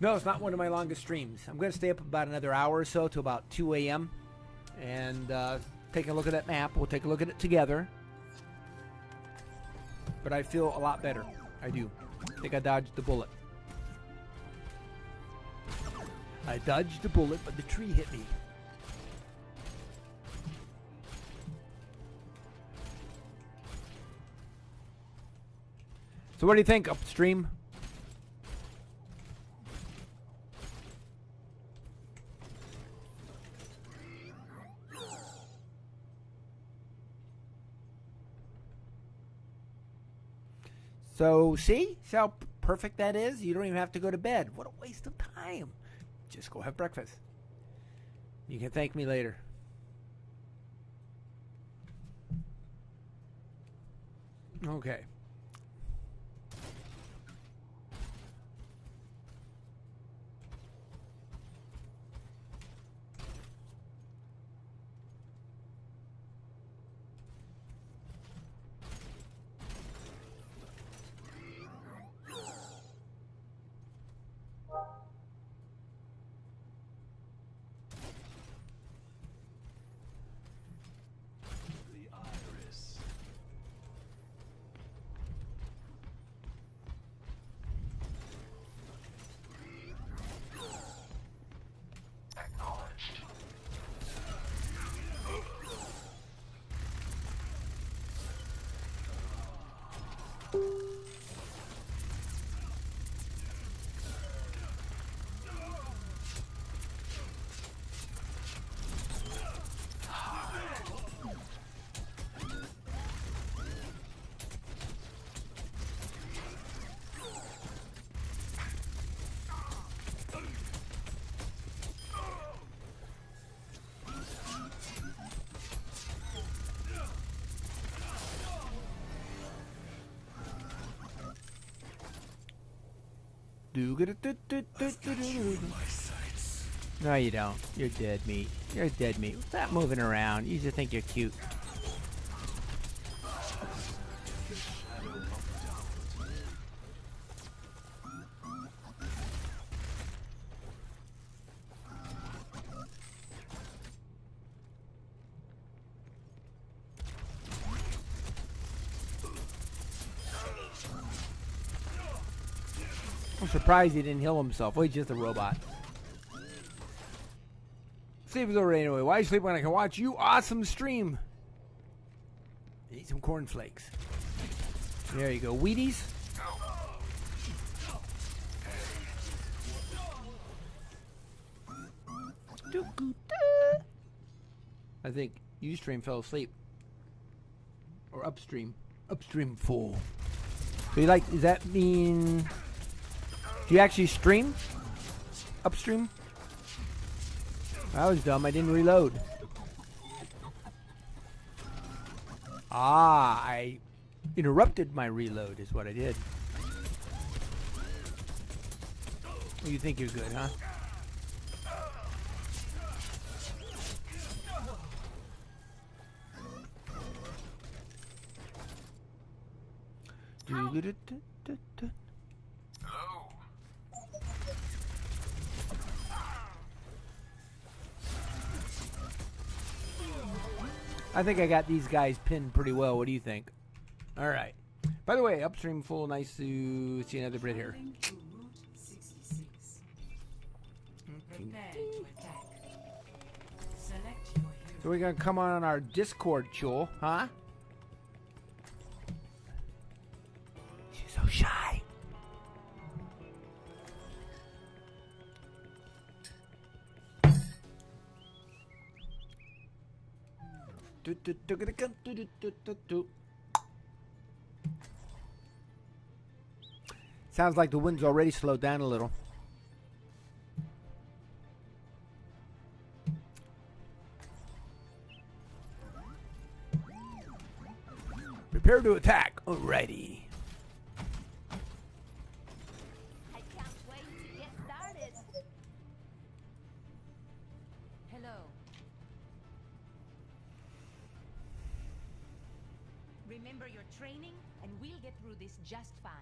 No, it's not one of my longest streams. I'm going to stay up about another hour or so to about 2 a.m. and take a look at that map. We'll take a look at it together. But I feel a lot better. I do. I think I dodged the bullet. I dodged the bullet, but the tree hit me. So what do you think, Upstream? So, see how perfect that is? You don't even have to go to bed. What a waste of time. Just go have breakfast. You can thank me later. Okay. No, you don't. You're dead meat. You're dead meat. Stop moving around. You just think you're cute. I'm surprised he didn't heal himself. Well, he's just a robot. Sleep is over anyway. Why sleep when I can watch you awesome stream? Eat some cornflakes. There you go. Wheaties. I think Ustream fell asleep. Or Upstream. Upstream full. So you like, does that mean... Do you actually stream? Upstream? I was dumb. I didn't reload. I interrupted my reload is what I did. You think you're good, huh? I think I got these guys pinned pretty well. What do you think? All right. By the way, upstream full. Nice to see another Brit here. So we're going to come on our Discord, Chul, huh? She's so shy. Sounds like the wind's already slowed down a little. Prepare to attack. Alrighty. I can't wait to get started. Hello. Remember your training, and we'll get through this just fine.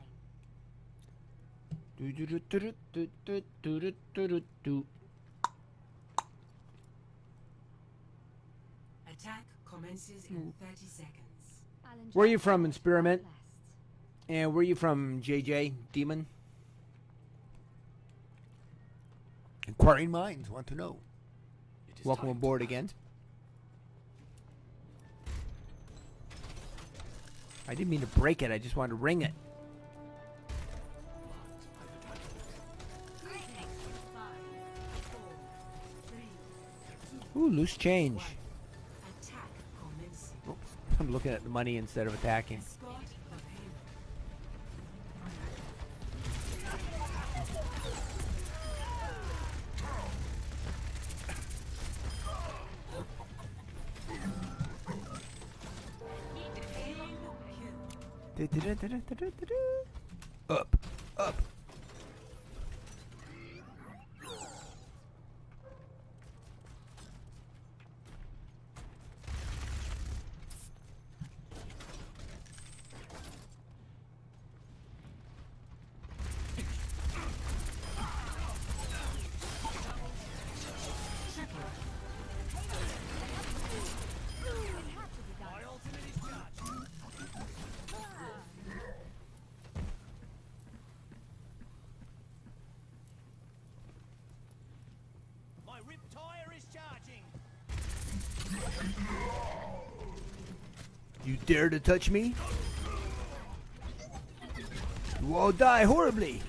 Attack commences in 30 seconds. Where are you from, Experiment? And where are you from, JJ Demon? Inquiring minds want to know. Welcome aboard again. I didn't mean to break it. I just wanted to ring it. Ooh, loose change. Oh, I'm looking at the money instead of attacking. Up, up. You dare to touch me? You all die horribly.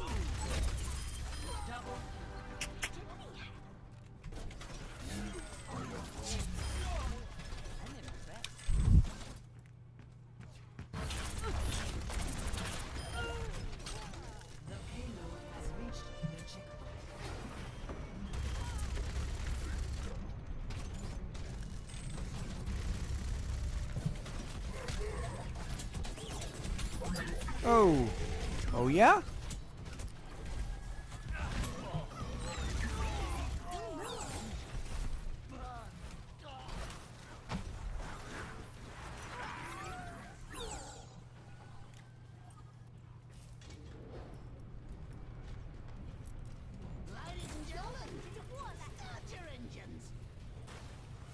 Oh. Oh, yeah? Ladies and gentlemen, start your engines.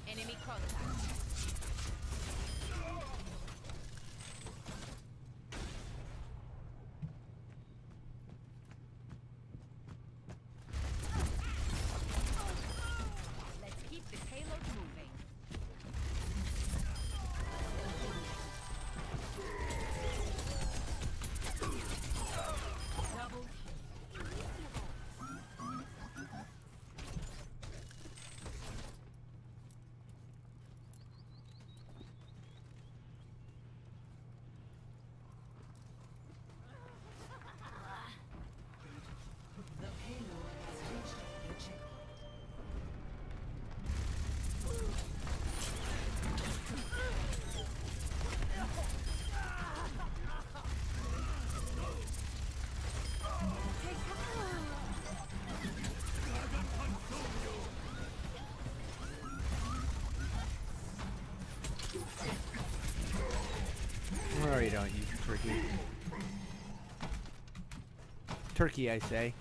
Enemy contact. Or you don't use turkey. Turkey, I say.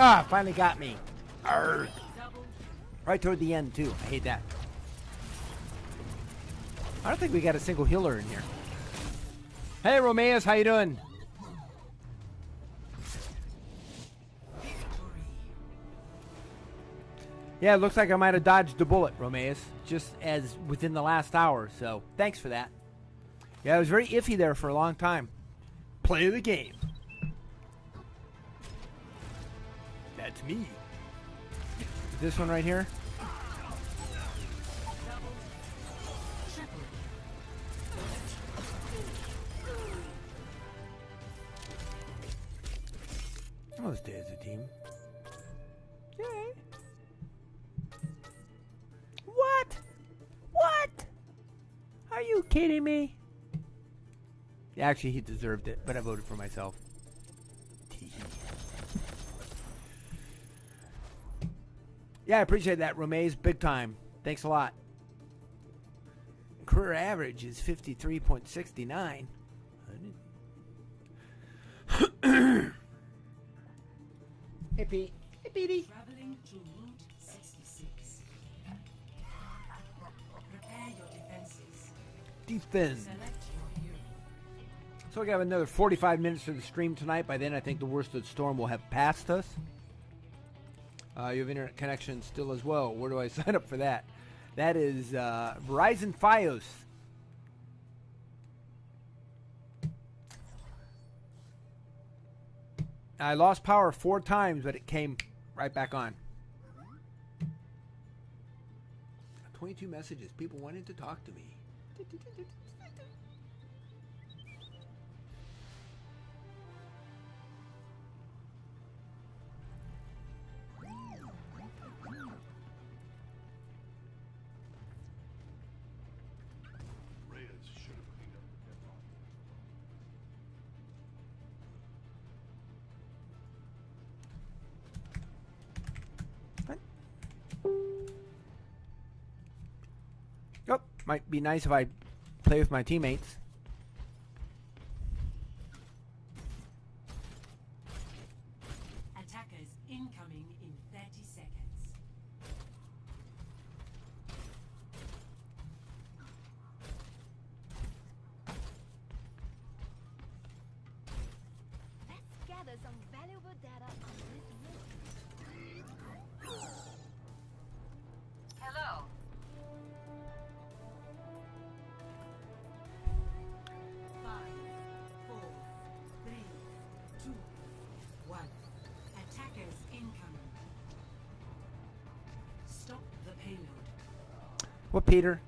Ah, finally got me. Arrgh. Right toward the end, too. I hate that. I don't think we got a single healer in here. Hey, Romeus, how you doing? Yeah, it looks like I might have dodged a bullet, Romeus, just as within the last hour, so thanks for that. Yeah, it was very iffy there for a long time. Play the game. That's me. This one right here? I'll stay as a team. Yay. What? What? Are you kidding me? Actually, he deserved it, but I voted for myself. Yeah, I appreciate that, Romaze. Big time. Thanks a lot. Career average is 53.69. Hey, Pete. Hey, Petey. Traveling to Route 66. Prepare your defenses. Defend. Select your hero. So we got another 45 minutes for the stream tonight. By then, I think the worst of the storm will have passed us. You have internet connection still as well. Where do I sign up for that? That is Verizon Fios. I lost power 4 times, but it came right back on. 22 messages. People wanted to talk to me. Oh, might be nice if I play with my teammates. Attackers incoming in 30 seconds. Let's gather some valuable data on this room. Hello. Five, 4, 3, 2, 1. Attackers incoming. Stop the payload. What, Peter?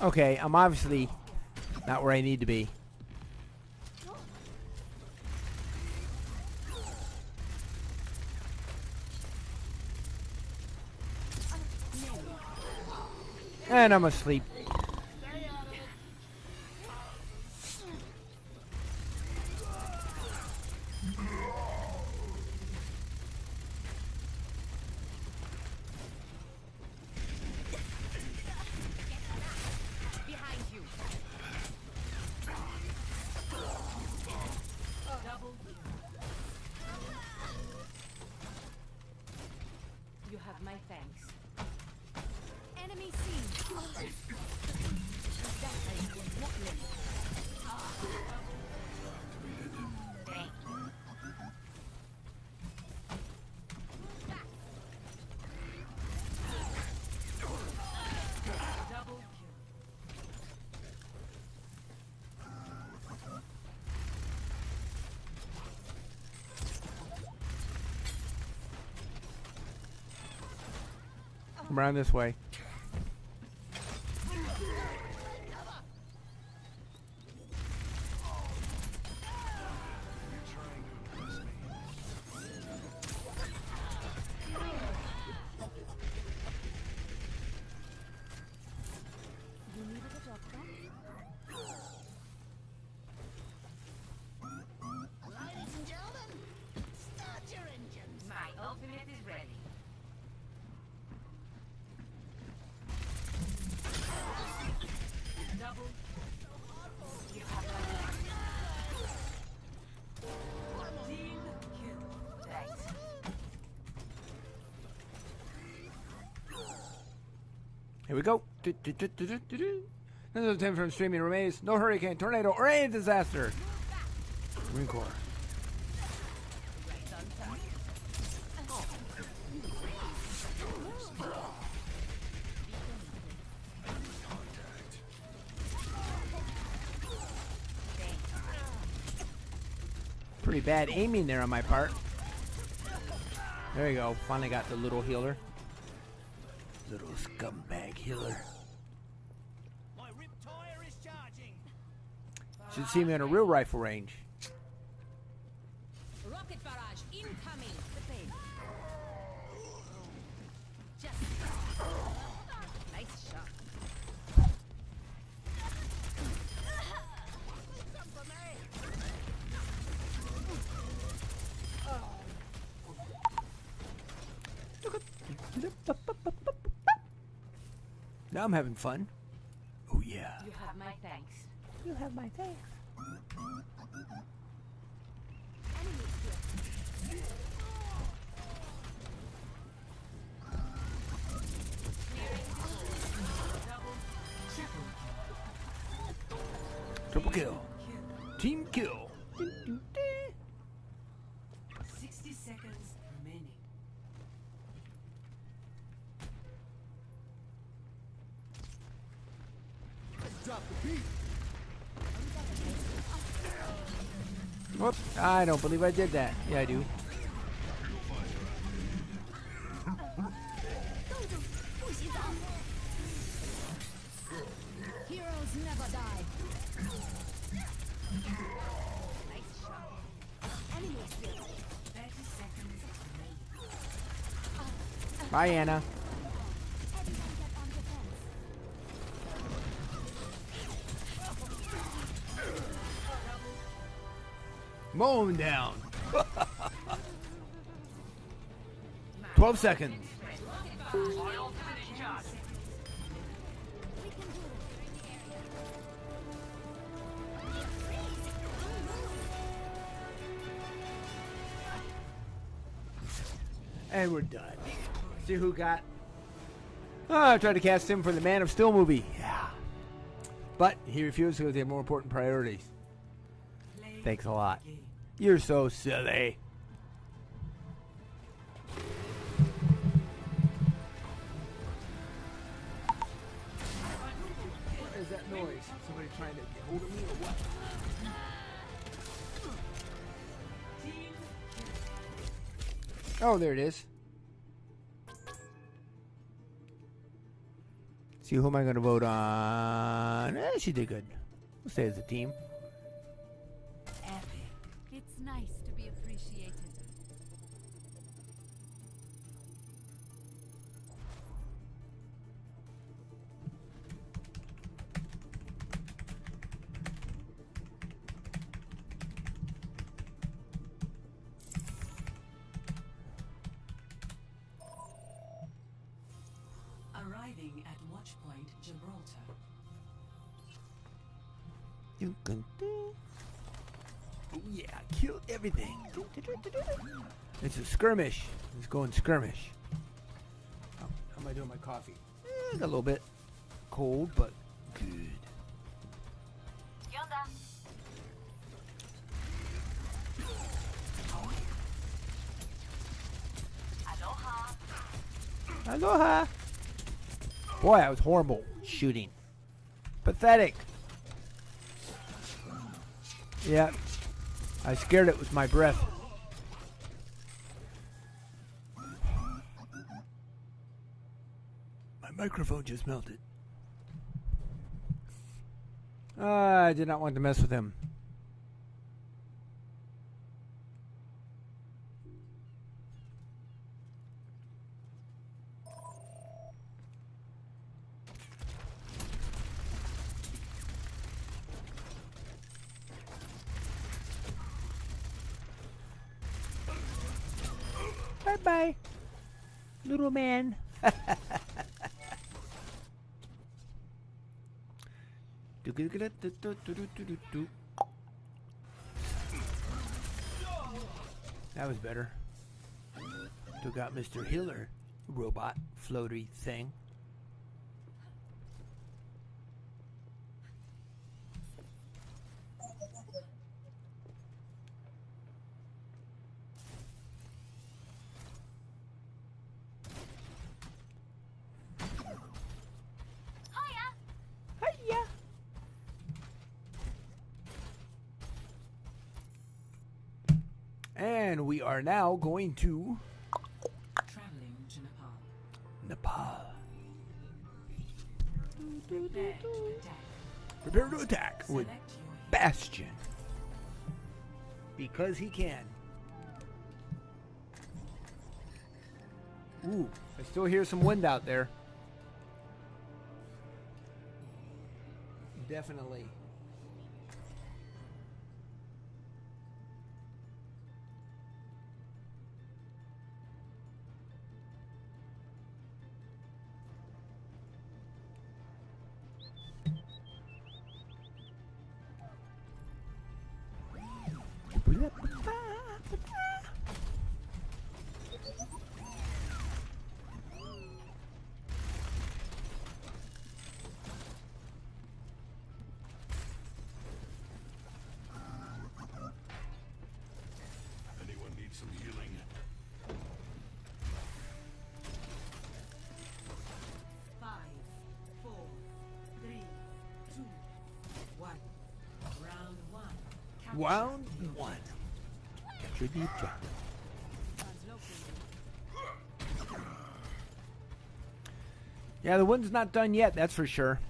Okay, I'm obviously not where I need to be. And I'm asleep. Behind you. Double kill. You have my thanks. Enemy seen. That I will not live. Double kill. Come around this way. we go. Another time from streaming remains. No hurricane, tornado, or any disaster. Marine Corps. Pretty bad aiming there on my part. There you go. Finally got the little healer. Little scumbag healer. Should see me on a real rifle range. Rocket barrage incoming. Nice shot. Now I'm having fun. Oh yeah. You have my thanks. You have my thanks. Triple kill. Team kill. 60 seconds remaining. Whoop. I don't believe I did that. Yeah, I do. Heroes never die. Nice shot. Enemy killed. 30 seconds remaining. Bye, Anna. Everyone get on defense. Mow him down. 12 seconds. And we're done. See who got... Oh, I tried to cast him for the Man of Steel movie. Yeah. But he refused because he had more important priorities. Thanks a lot. You're so silly. What is that noise? Somebody trying to get hold of me or what? Oh, there it is. See, who am I going to vote on? She did good. We'll stay as a team. It's nice to be appreciated. Arriving at Watchpoint Gibraltar. You can do. Oh yeah, kill everything. It's a skirmish. It's going skirmish. How am I doing my coffee? A little bit cold, but good. Aloha. Boy, that was horrible shooting. Pathetic. Yeah. I scared it with my breath. My microphone just melted. I did not want to mess with him. Bye-bye, little man. That was better. Took out Mr. Healer, robot, floaty thing. And we are now going to Traveling to Nepal. Nepal. Prepare to attack. Prepare to attack with Select your hero. Bastion. Because he can. Ooh, I still hear some wind out there. Definitely. Anyone need some healing? Five, 4, 3, 2, 1. Round 1. Capture Round the one. objective. Capture the objective. Yeah, the wind's not done yet, that's for sure.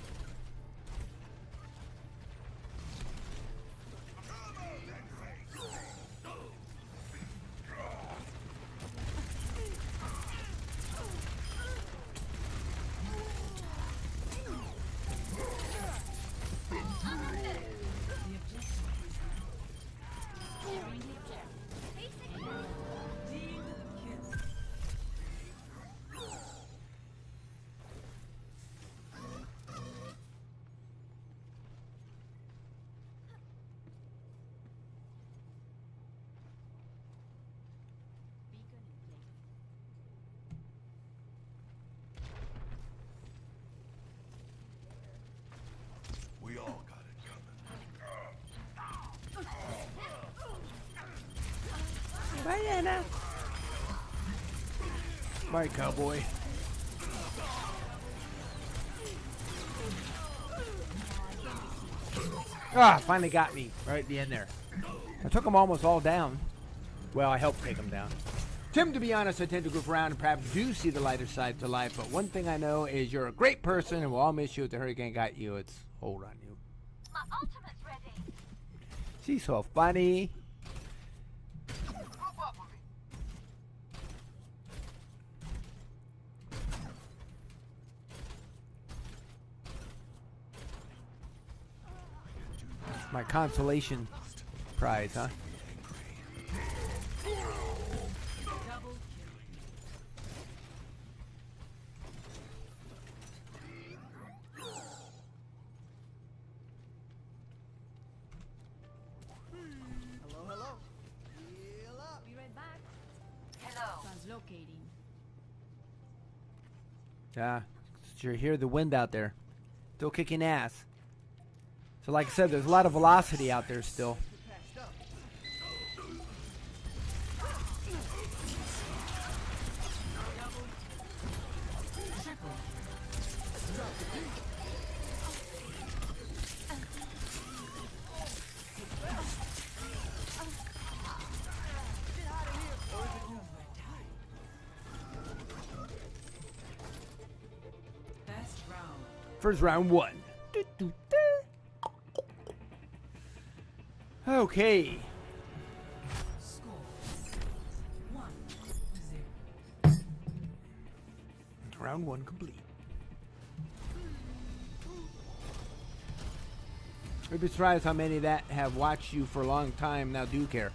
We all got it coming. Bye, Anna. Bye, cowboy. Ah, finally got me right at the end there. I took them almost all down. Well, I helped take them down. Tim, to be honest, I tend to goof around and perhaps do see the lighter side to life, but one thing I know is you're a great person and we'll all miss you if the hurricane got you. It's hold on you. My ultimate's ready. She's so funny. My consolation prize, huh? Be right back. Hello. Translocating. Yeah, you hear the wind out there. Still kicking ass. So like I said, there's a lot of velocity out there still. First round one. Okay. Score 1-0. Round one complete. You'd be surprised how many that have watched you for a long time now do care.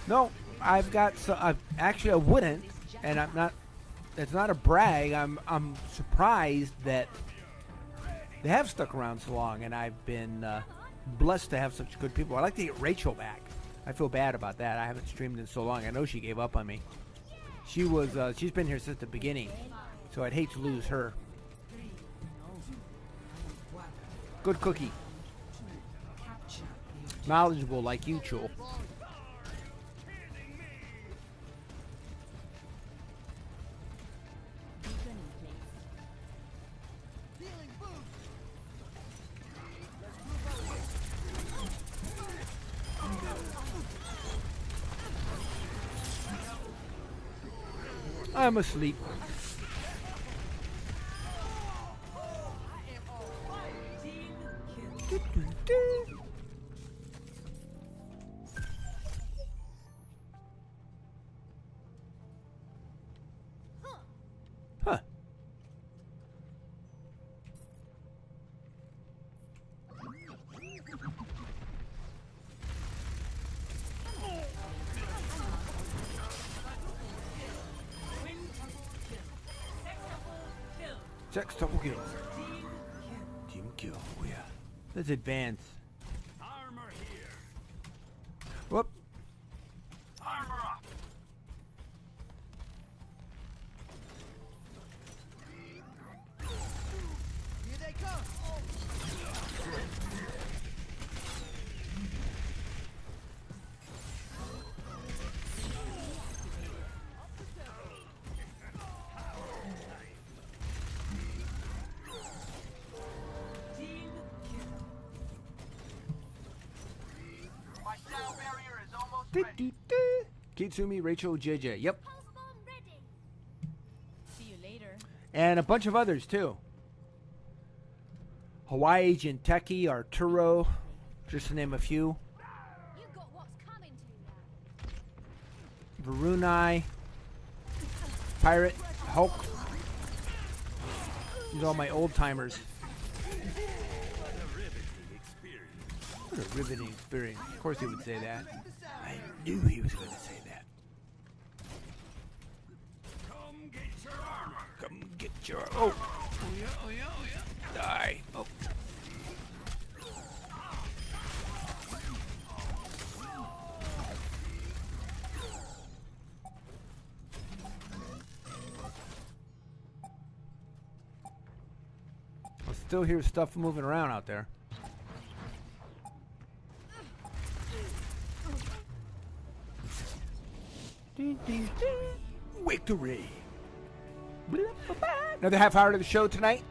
No, I've got so. Actually, I wouldn't, and I'm not. It's not a brag. I'm surprised that they have stuck around so long, and I've been blessed to have such good people. I'd like to get Rachel back. I feel bad about that. I haven't streamed in so long. I know she gave up on me. She's been here since the beginning, so I'd hate to lose her. Good cookie. Knowledgeable like you, Chul. I'm asleep. Huh. Sex double kill. Team kill. Oh yeah. Let's advance. Armor here. Whoop. Armor up. Here they come. My sound barrier is almost ready. Kitsumi, Rachel, JJ. Yep. Pulse bomb ready. See you later. And a bunch of others too. Hawaii Agent Techie, Arturo, just to name a few. You got what's coming to you. Varunai, Pirate, Hulk. These are all my old timers. What a riveting experience. Of course he would say that. I knew he was going to say that. Come get your armor. Come get your... Oh! Oh yeah, oh yeah, oh yeah. Die. Oh. I still hear stuff moving around out there. Victory! Another half hour to the show tonight.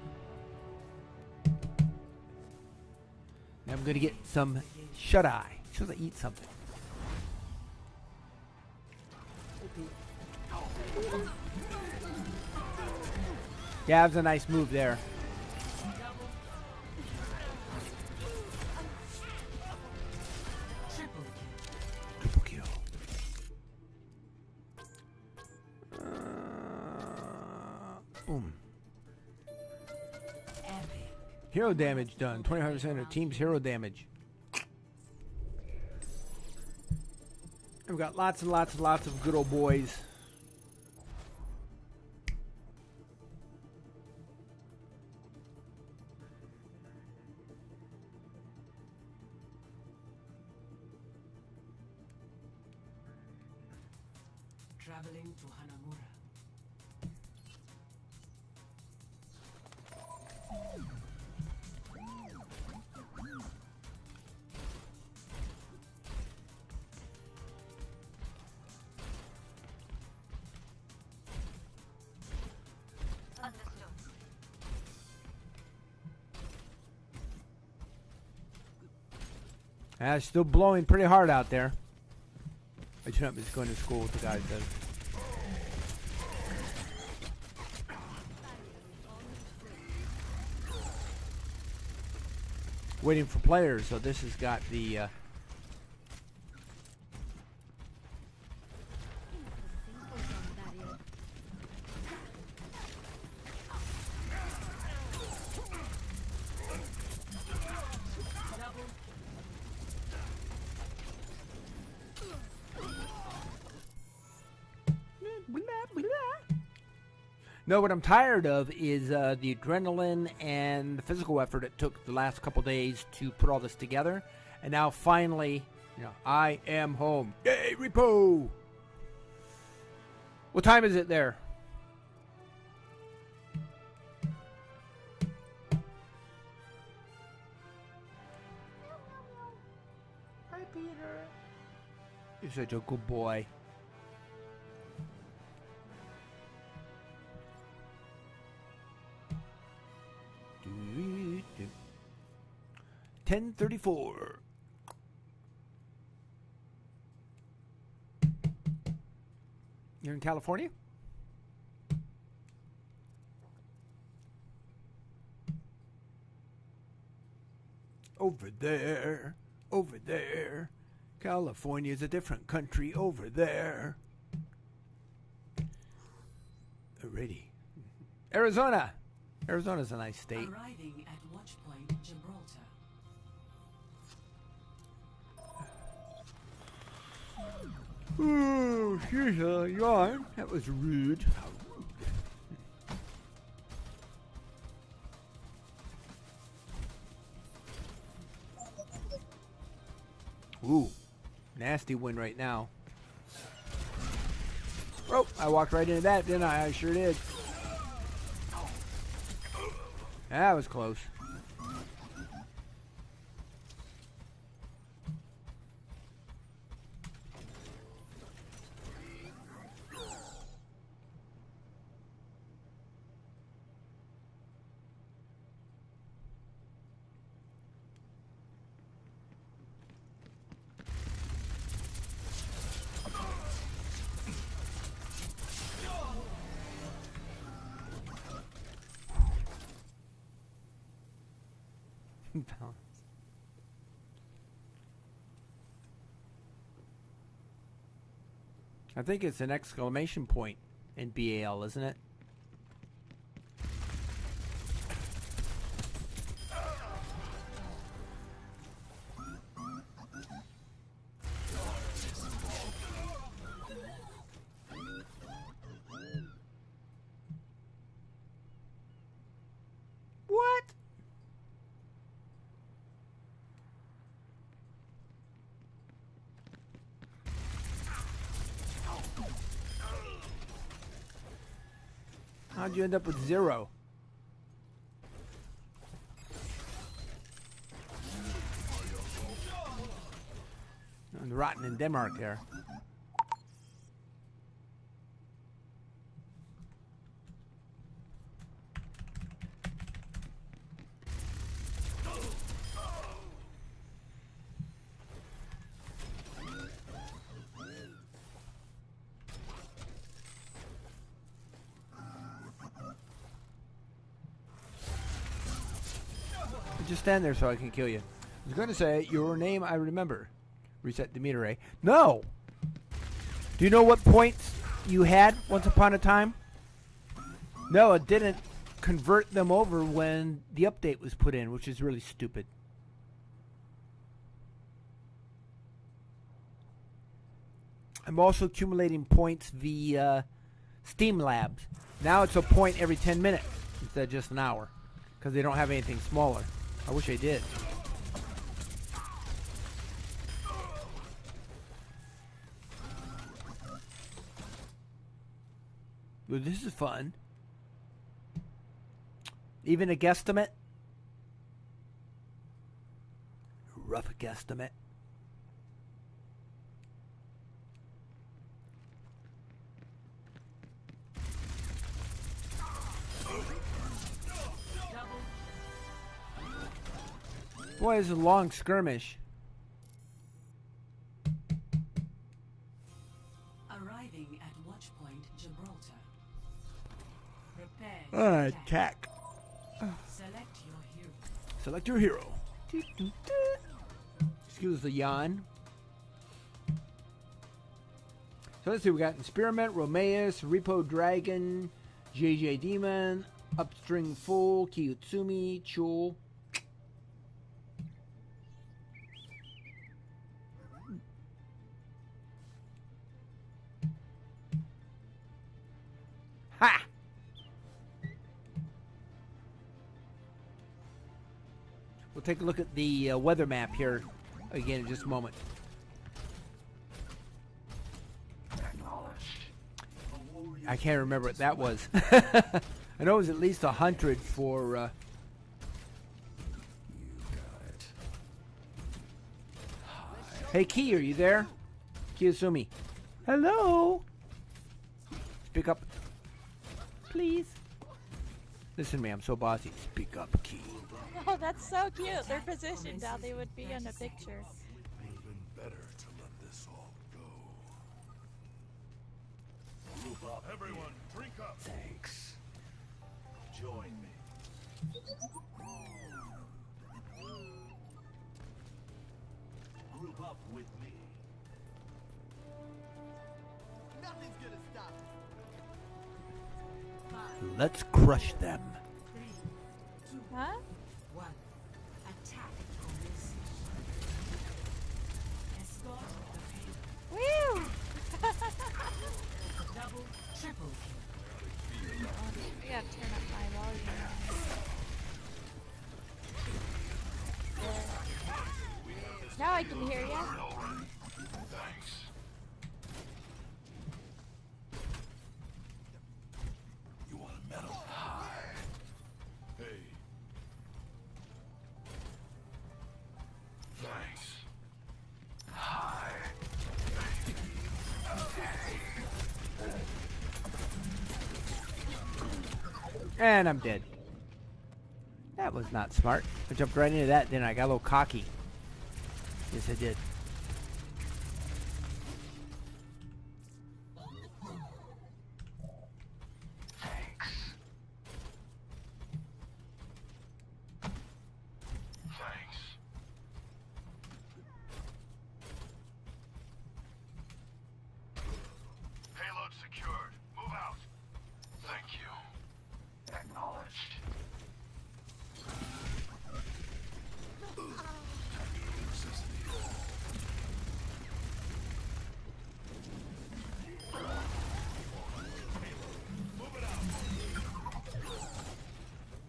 Now I'm going to get some shut-eye. Should I eat something? Yeah, that was a nice move there. Triple kill. Boom. Hero damage done. 25% of team's hero damage. We've got lots and lots and lots of good old boys. Traveling to Hanamura. It's still blowing pretty hard out there. I should not be going to school with the guys does. Waiting for players, so this has got the No, what I'm tired of is the adrenaline and the physical effort it took the last couple days to put all this together. And now finally, I am home. Yay, repo! What time is it there? Hi, Peter. You're such a good boy. $10.34. You're in California? over there, over there. California's a different country over there. Alrighty. Arizona. Arizona's a nice state. Arriving at Watchpoint Gibraltar. Oh, she's a yawn. That was rude. Ooh, nasty wind right now. Oh, I walked right into that, didn't I? I sure did. That was close. I think it's an exclamation point in BAL, isn't it? What? How'd you end up with 0? And rotten in Denmark there. Just stand there so I can kill you. I was going to say, your name I remember. Reset the meter ray. No! Do you know what points you had once upon a time? No, it didn't convert them over when the update was put in, which is really stupid. I'm also accumulating points via Steam Labs. Now it's a point every 10 minutes instead of just an hour, because they don't have anything smaller. I wish I did. Well, this is fun. Even a guesstimate? Rough guesstimate. Boy, it's a long skirmish. Arriving at Watchpoint Gibraltar. Prepare. Attack. Select your hero. Select your hero. Excuse the yawn. So let's see, we got Experiment, Romeus, Repo Dragon, JJ Demon, Upstring Fool, Kiyotsumi, Chul. Ha! We'll take a look at the weather map here again in just a moment. I can't remember what that was. I know it was at least 100 for... Hey, Key, are you there? Kiyosumi. Hello? Speak up. Please. Listen to me, I'm so bossy. Speak up, Key. Oh, that's so cute. They're positioned how they would be in a picture. Even better to let this all go. Everyone, drink up. Thanks. Join me. up with me. Nothing's gonna stop us. Let's crush them. 3, 2, Huh? 1. Attack commences. Escort the payload. Woo! Double, triple kill. I gotta turn up my volume. There. Now I can hear you. Thanks. You want a medal? Hi. Hey. Thanks. Hi. And I'm dead. That was not smart. I jumped right into that, then I got a little cocky. Yes, I did. Thanks. Payload secured. Move out. Thank you. Acknowledged.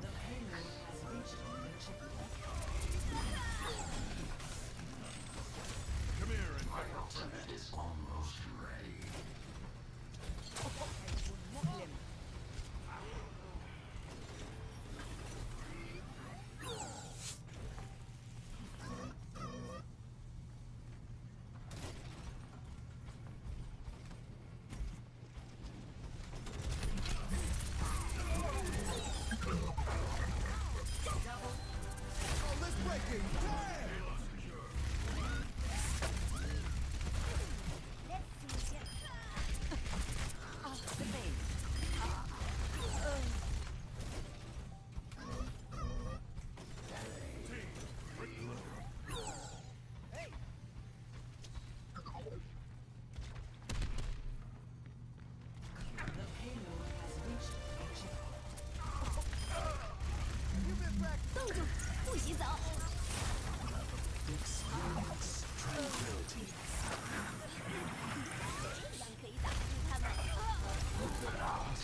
The payload has reached the checkpoint. Come here and my ultimate is almost ready. The payload has reached the checkpoint. 不洗澡。 Experience tranquility. 这样可以打死他们。 Move it out.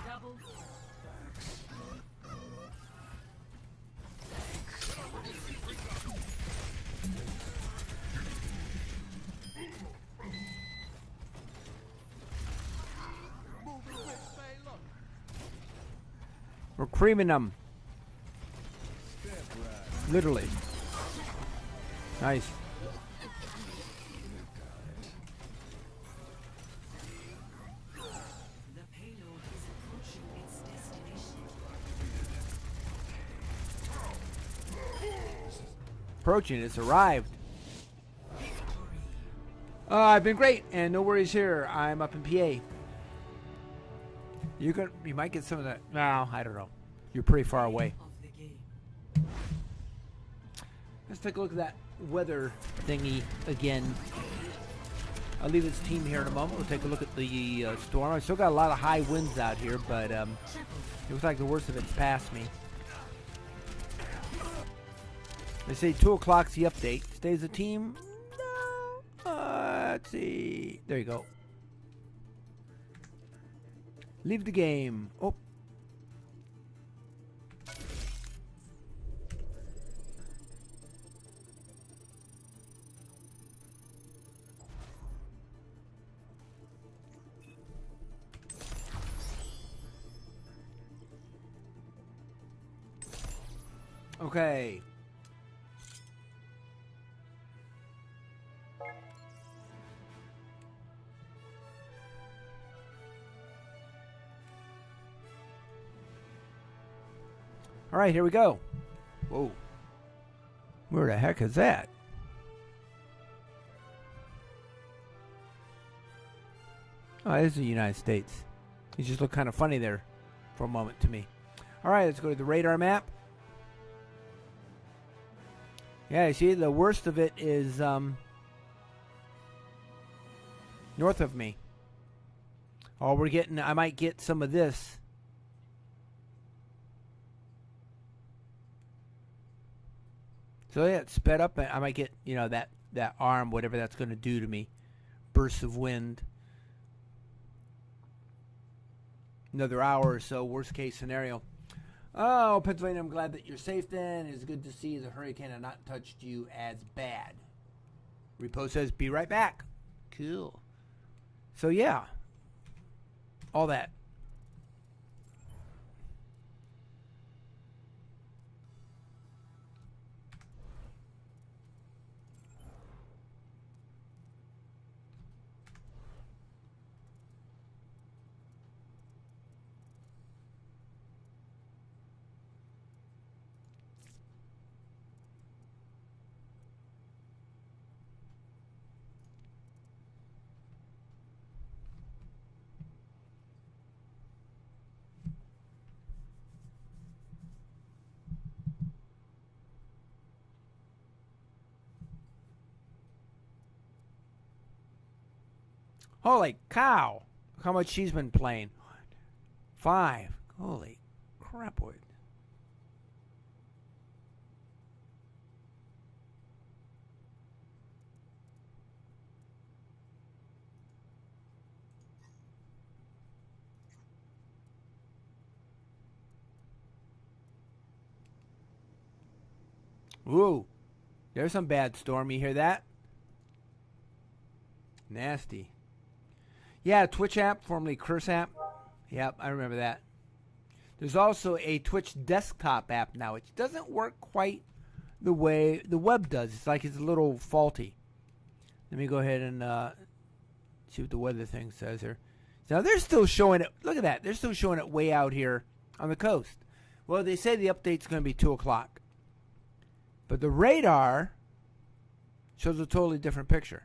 Double. We're creaming them. Literally. Nice. The payload is approaching its destination. Approaching. It's arrived. I've been great, and no worries here. I'm up in PA. You might get some of that. No, I don't know. You're pretty far away. Of the game. Let's take a look at that weather thingy again. I'll leave this team here in a moment. We'll take a look at the storm. I still got a lot of high winds out here, but it looks like the worst of it's past me. They say 2 o'clock's the update. Stays the team? No. Let's see. There you go. Leave the game. Oh. Okay. All right, here we go. Whoa. Where the heck is that? Oh, this is the United States. He just looked kind of funny there for a moment to me. All right, let's go to the radar map. Yeah, you see, the worst of it is north of me. Oh, we're getting, I might get some of this. So yeah, it's sped up. I might get, that arm, whatever that's going to do to me. Bursts of wind. Another hour or so, worst case scenario. Oh, Pennsylvania, I'm glad that you're safe then. It's good to see the hurricane has not touched you as bad. Repo says, be right back. Cool. So yeah, all that. Holy cow. Look how much she's been playing. 5. Holy crap. Ooh. There's some bad storm. You hear that? Nasty. Yeah, Twitch app, formerly Curse app. Yep, I remember that. There's also a Twitch desktop app now. It doesn't work quite the way the web does. It's like it's a little faulty. Let me go ahead and see what the weather thing says here. Now, they're still showing it. Look at that. They're still showing it way out here on the coast. Well, they say the update's going to be 2 o'clock. But the radar shows a totally different picture.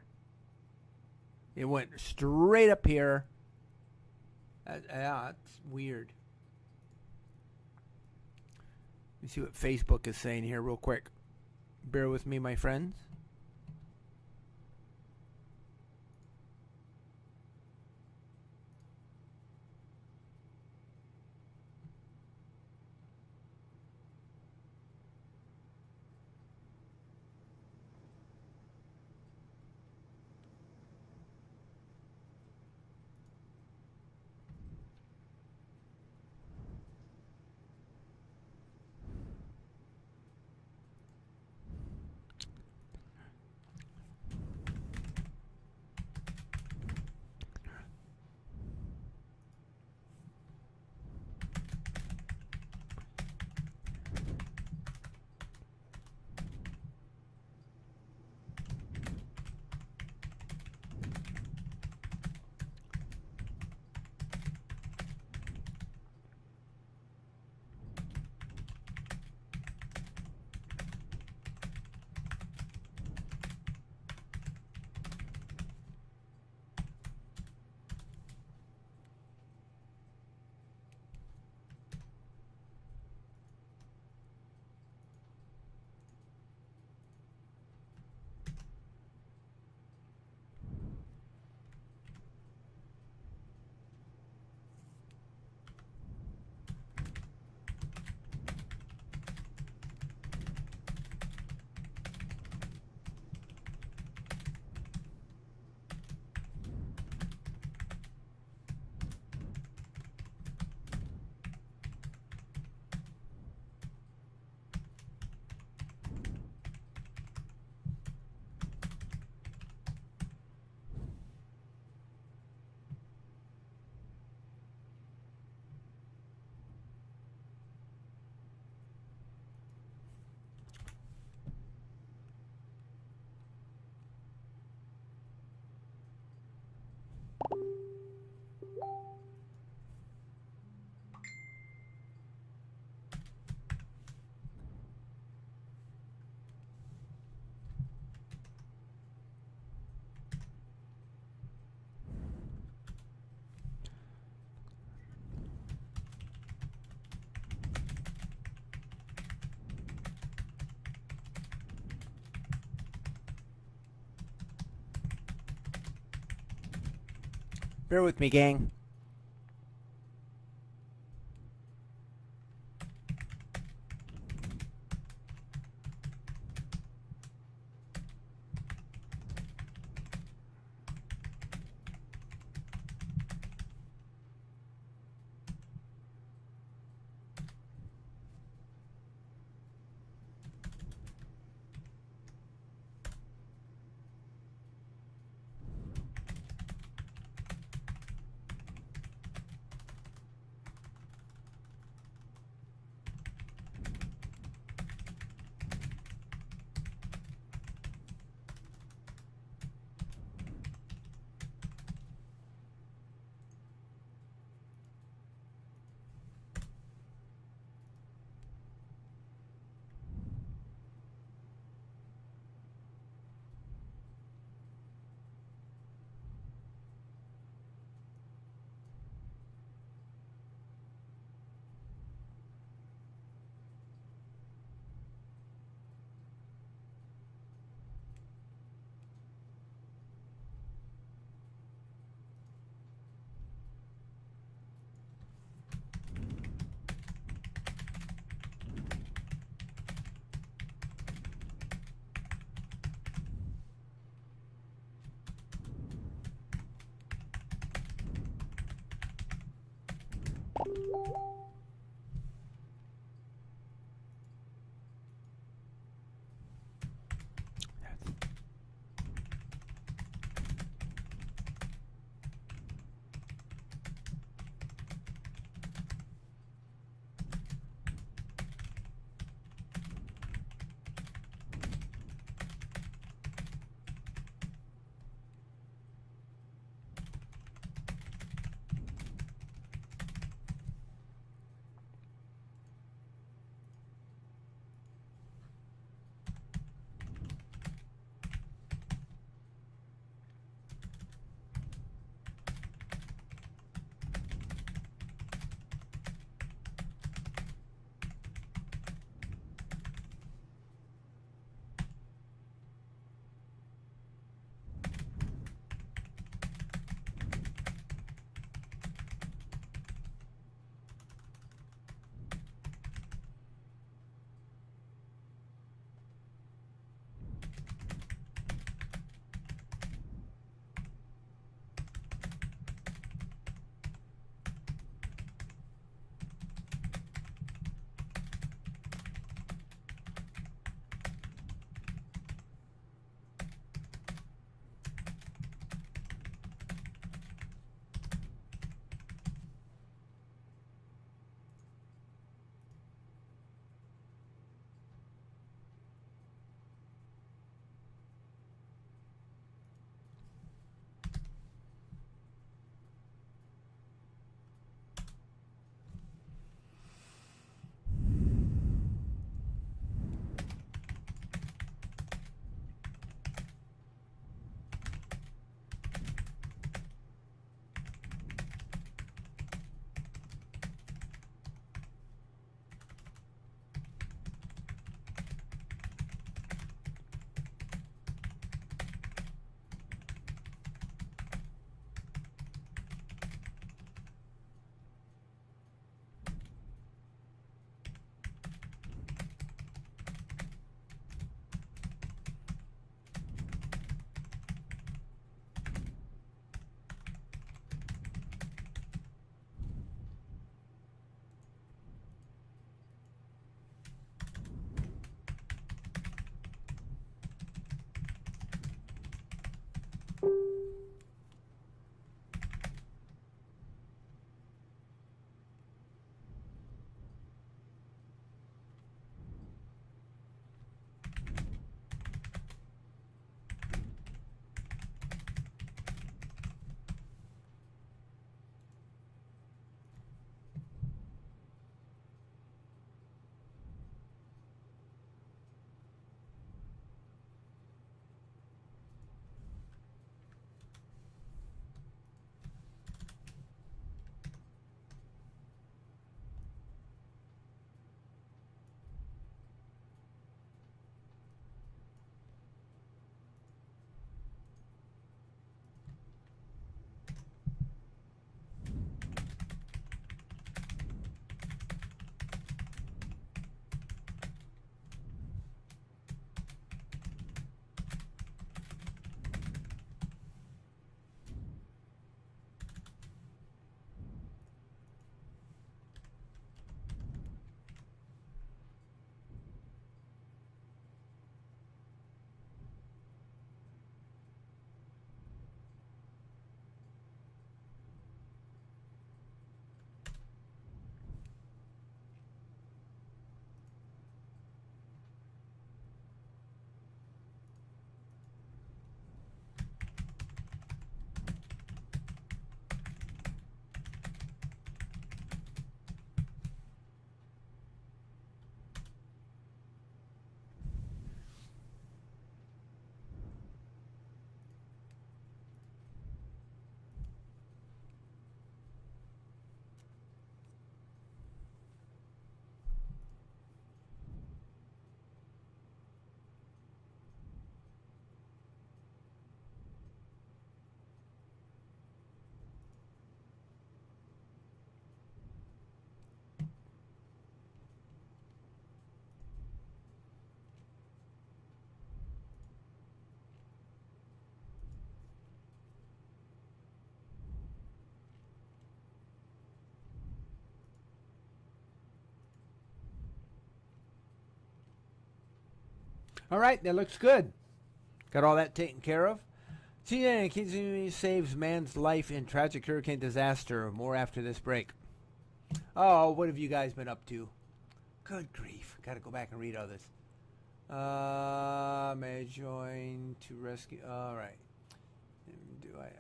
It went straight up here. Yeah, it's weird. Let me see what Facebook is saying here real quick. Bear with me, my friends. Bear with me, gang. All right, that looks good. Got all that taken care of. CNN saves man's life in tragic hurricane disaster. More after this break. Oh, what have you guys been up to? Good grief. Got to go back and read all this. May join to rescue. All right.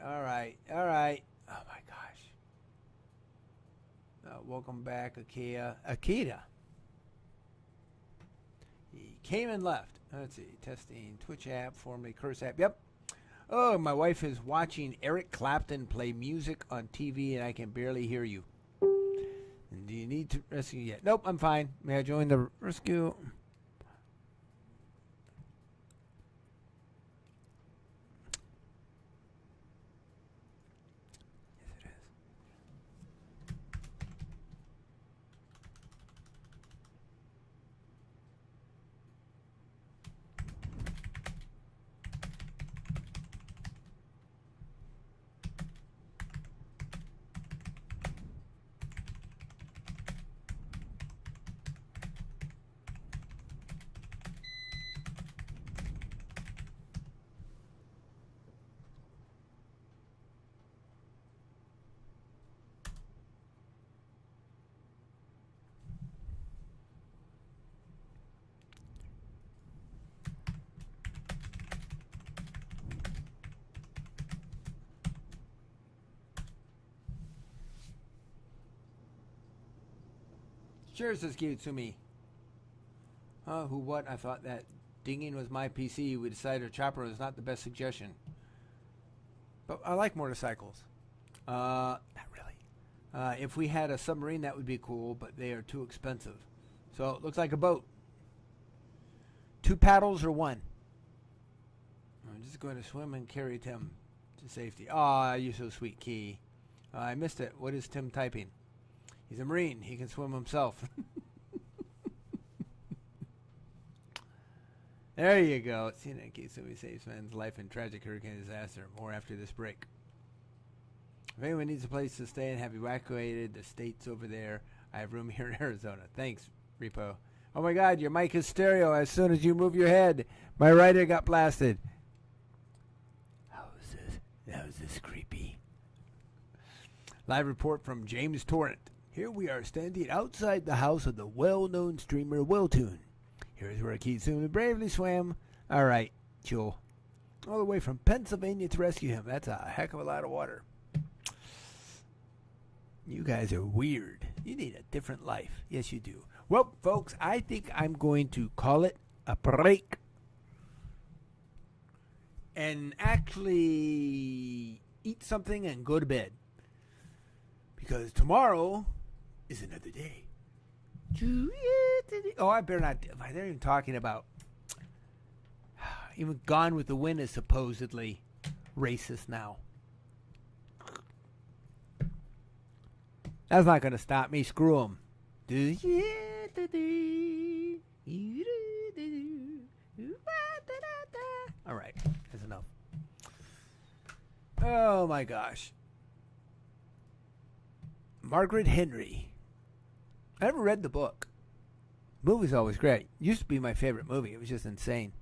All right. Oh, my gosh. Welcome back, Akita. He came and left. Let's see. Testing Twitch app, formerly Curse app. Yep. Oh, my wife is watching Eric Clapton play music on TV, and I can barely hear you. And do you need to rescue yet? Nope, I'm fine. May I join the rescue? Sure, says Kiyutsumi. Who what? I thought that dinging was my PC. We decided a chopper was not the best suggestion. But I like motorcycles. Not really. If we had a submarine, that would be cool, but they are too expensive. So it looks like a boat. 2 paddles or 1? I'm just going to swim and carry Tim to safety. Aw, you're so sweet, Key. I missed it. What is Tim typing? He's a Marine. He can swim himself. There you go. CNN saves man's life in tragic hurricane disaster. More after this break. If anyone needs a place to stay and have evacuated the states over there, I have room here in Arizona. Thanks, Repo. Oh my God, your mic is stereo as soon as you move your head. My right ear got blasted. How is this creepy? Live report from James Torrent. Here we are standing outside the house of the well-known streamer Willtoon. Here's where Kitsune bravely swam. All right, Jewel. All the way from Pennsylvania to rescue him. That's a heck of a lot of water. You guys are weird. You need a different life. Yes, you do. Well, folks, I think I'm going to call it a break. And actually eat something and go to bed. Because tomorrow is another day. Oh, I better not. They're even talking about. Even Gone with the Wind is supposedly racist now. That's not going to stop me. Screw them. All right. That's enough. Oh, my gosh. Margaret Henry. I never read the book. Movie's always great. Used to be my favorite movie. It was just insane.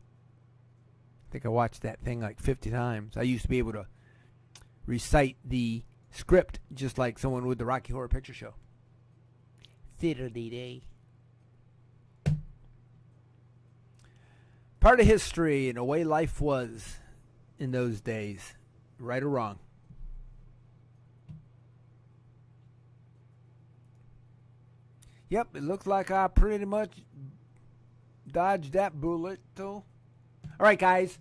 I think I watched that thing like 50 times. I used to be able to recite the script just like someone would the Rocky Horror Picture Show. Fiddly-day. Part of history and the way life was in those days. Right or wrong. Yep, it looks like I pretty much dodged that bullet. All right, guys.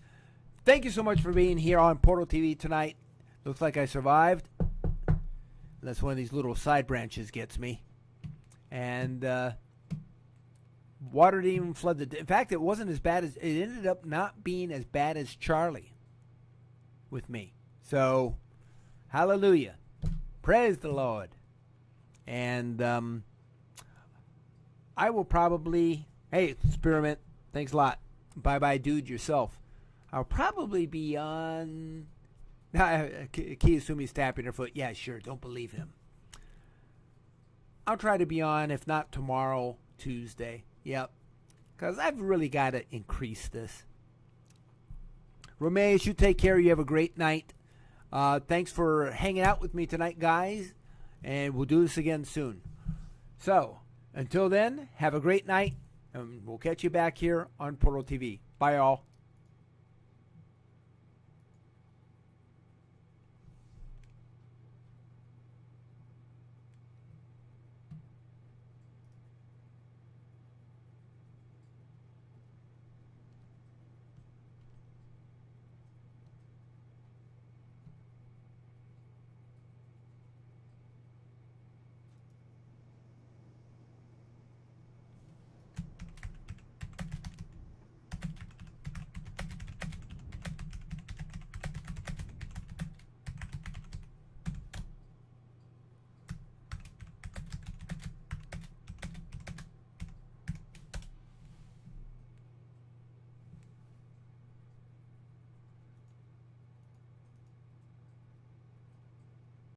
Thank you so much for being here on Portal TV tonight. Looks like I survived. Unless one of these little side branches gets me. And water didn't even flood the... In fact, it wasn't as bad as... It ended up not being as bad as Charlie with me. So, hallelujah. Praise the Lord. And... I will probably, hey, Experiment, thanks a lot. Bye-bye, dude, yourself. I'll probably be on, Kiyasumi's tapping her foot. Yeah, sure, don't believe him. I'll try to be on, if not tomorrow, Tuesday. Yep. because I've really got to increase this. Romeus, you take care. You have a great night. Thanks for hanging out with me tonight, guys, and we'll do this again soon. So, until then, have a great night, and we'll catch you back here on Portal TV. Bye, all.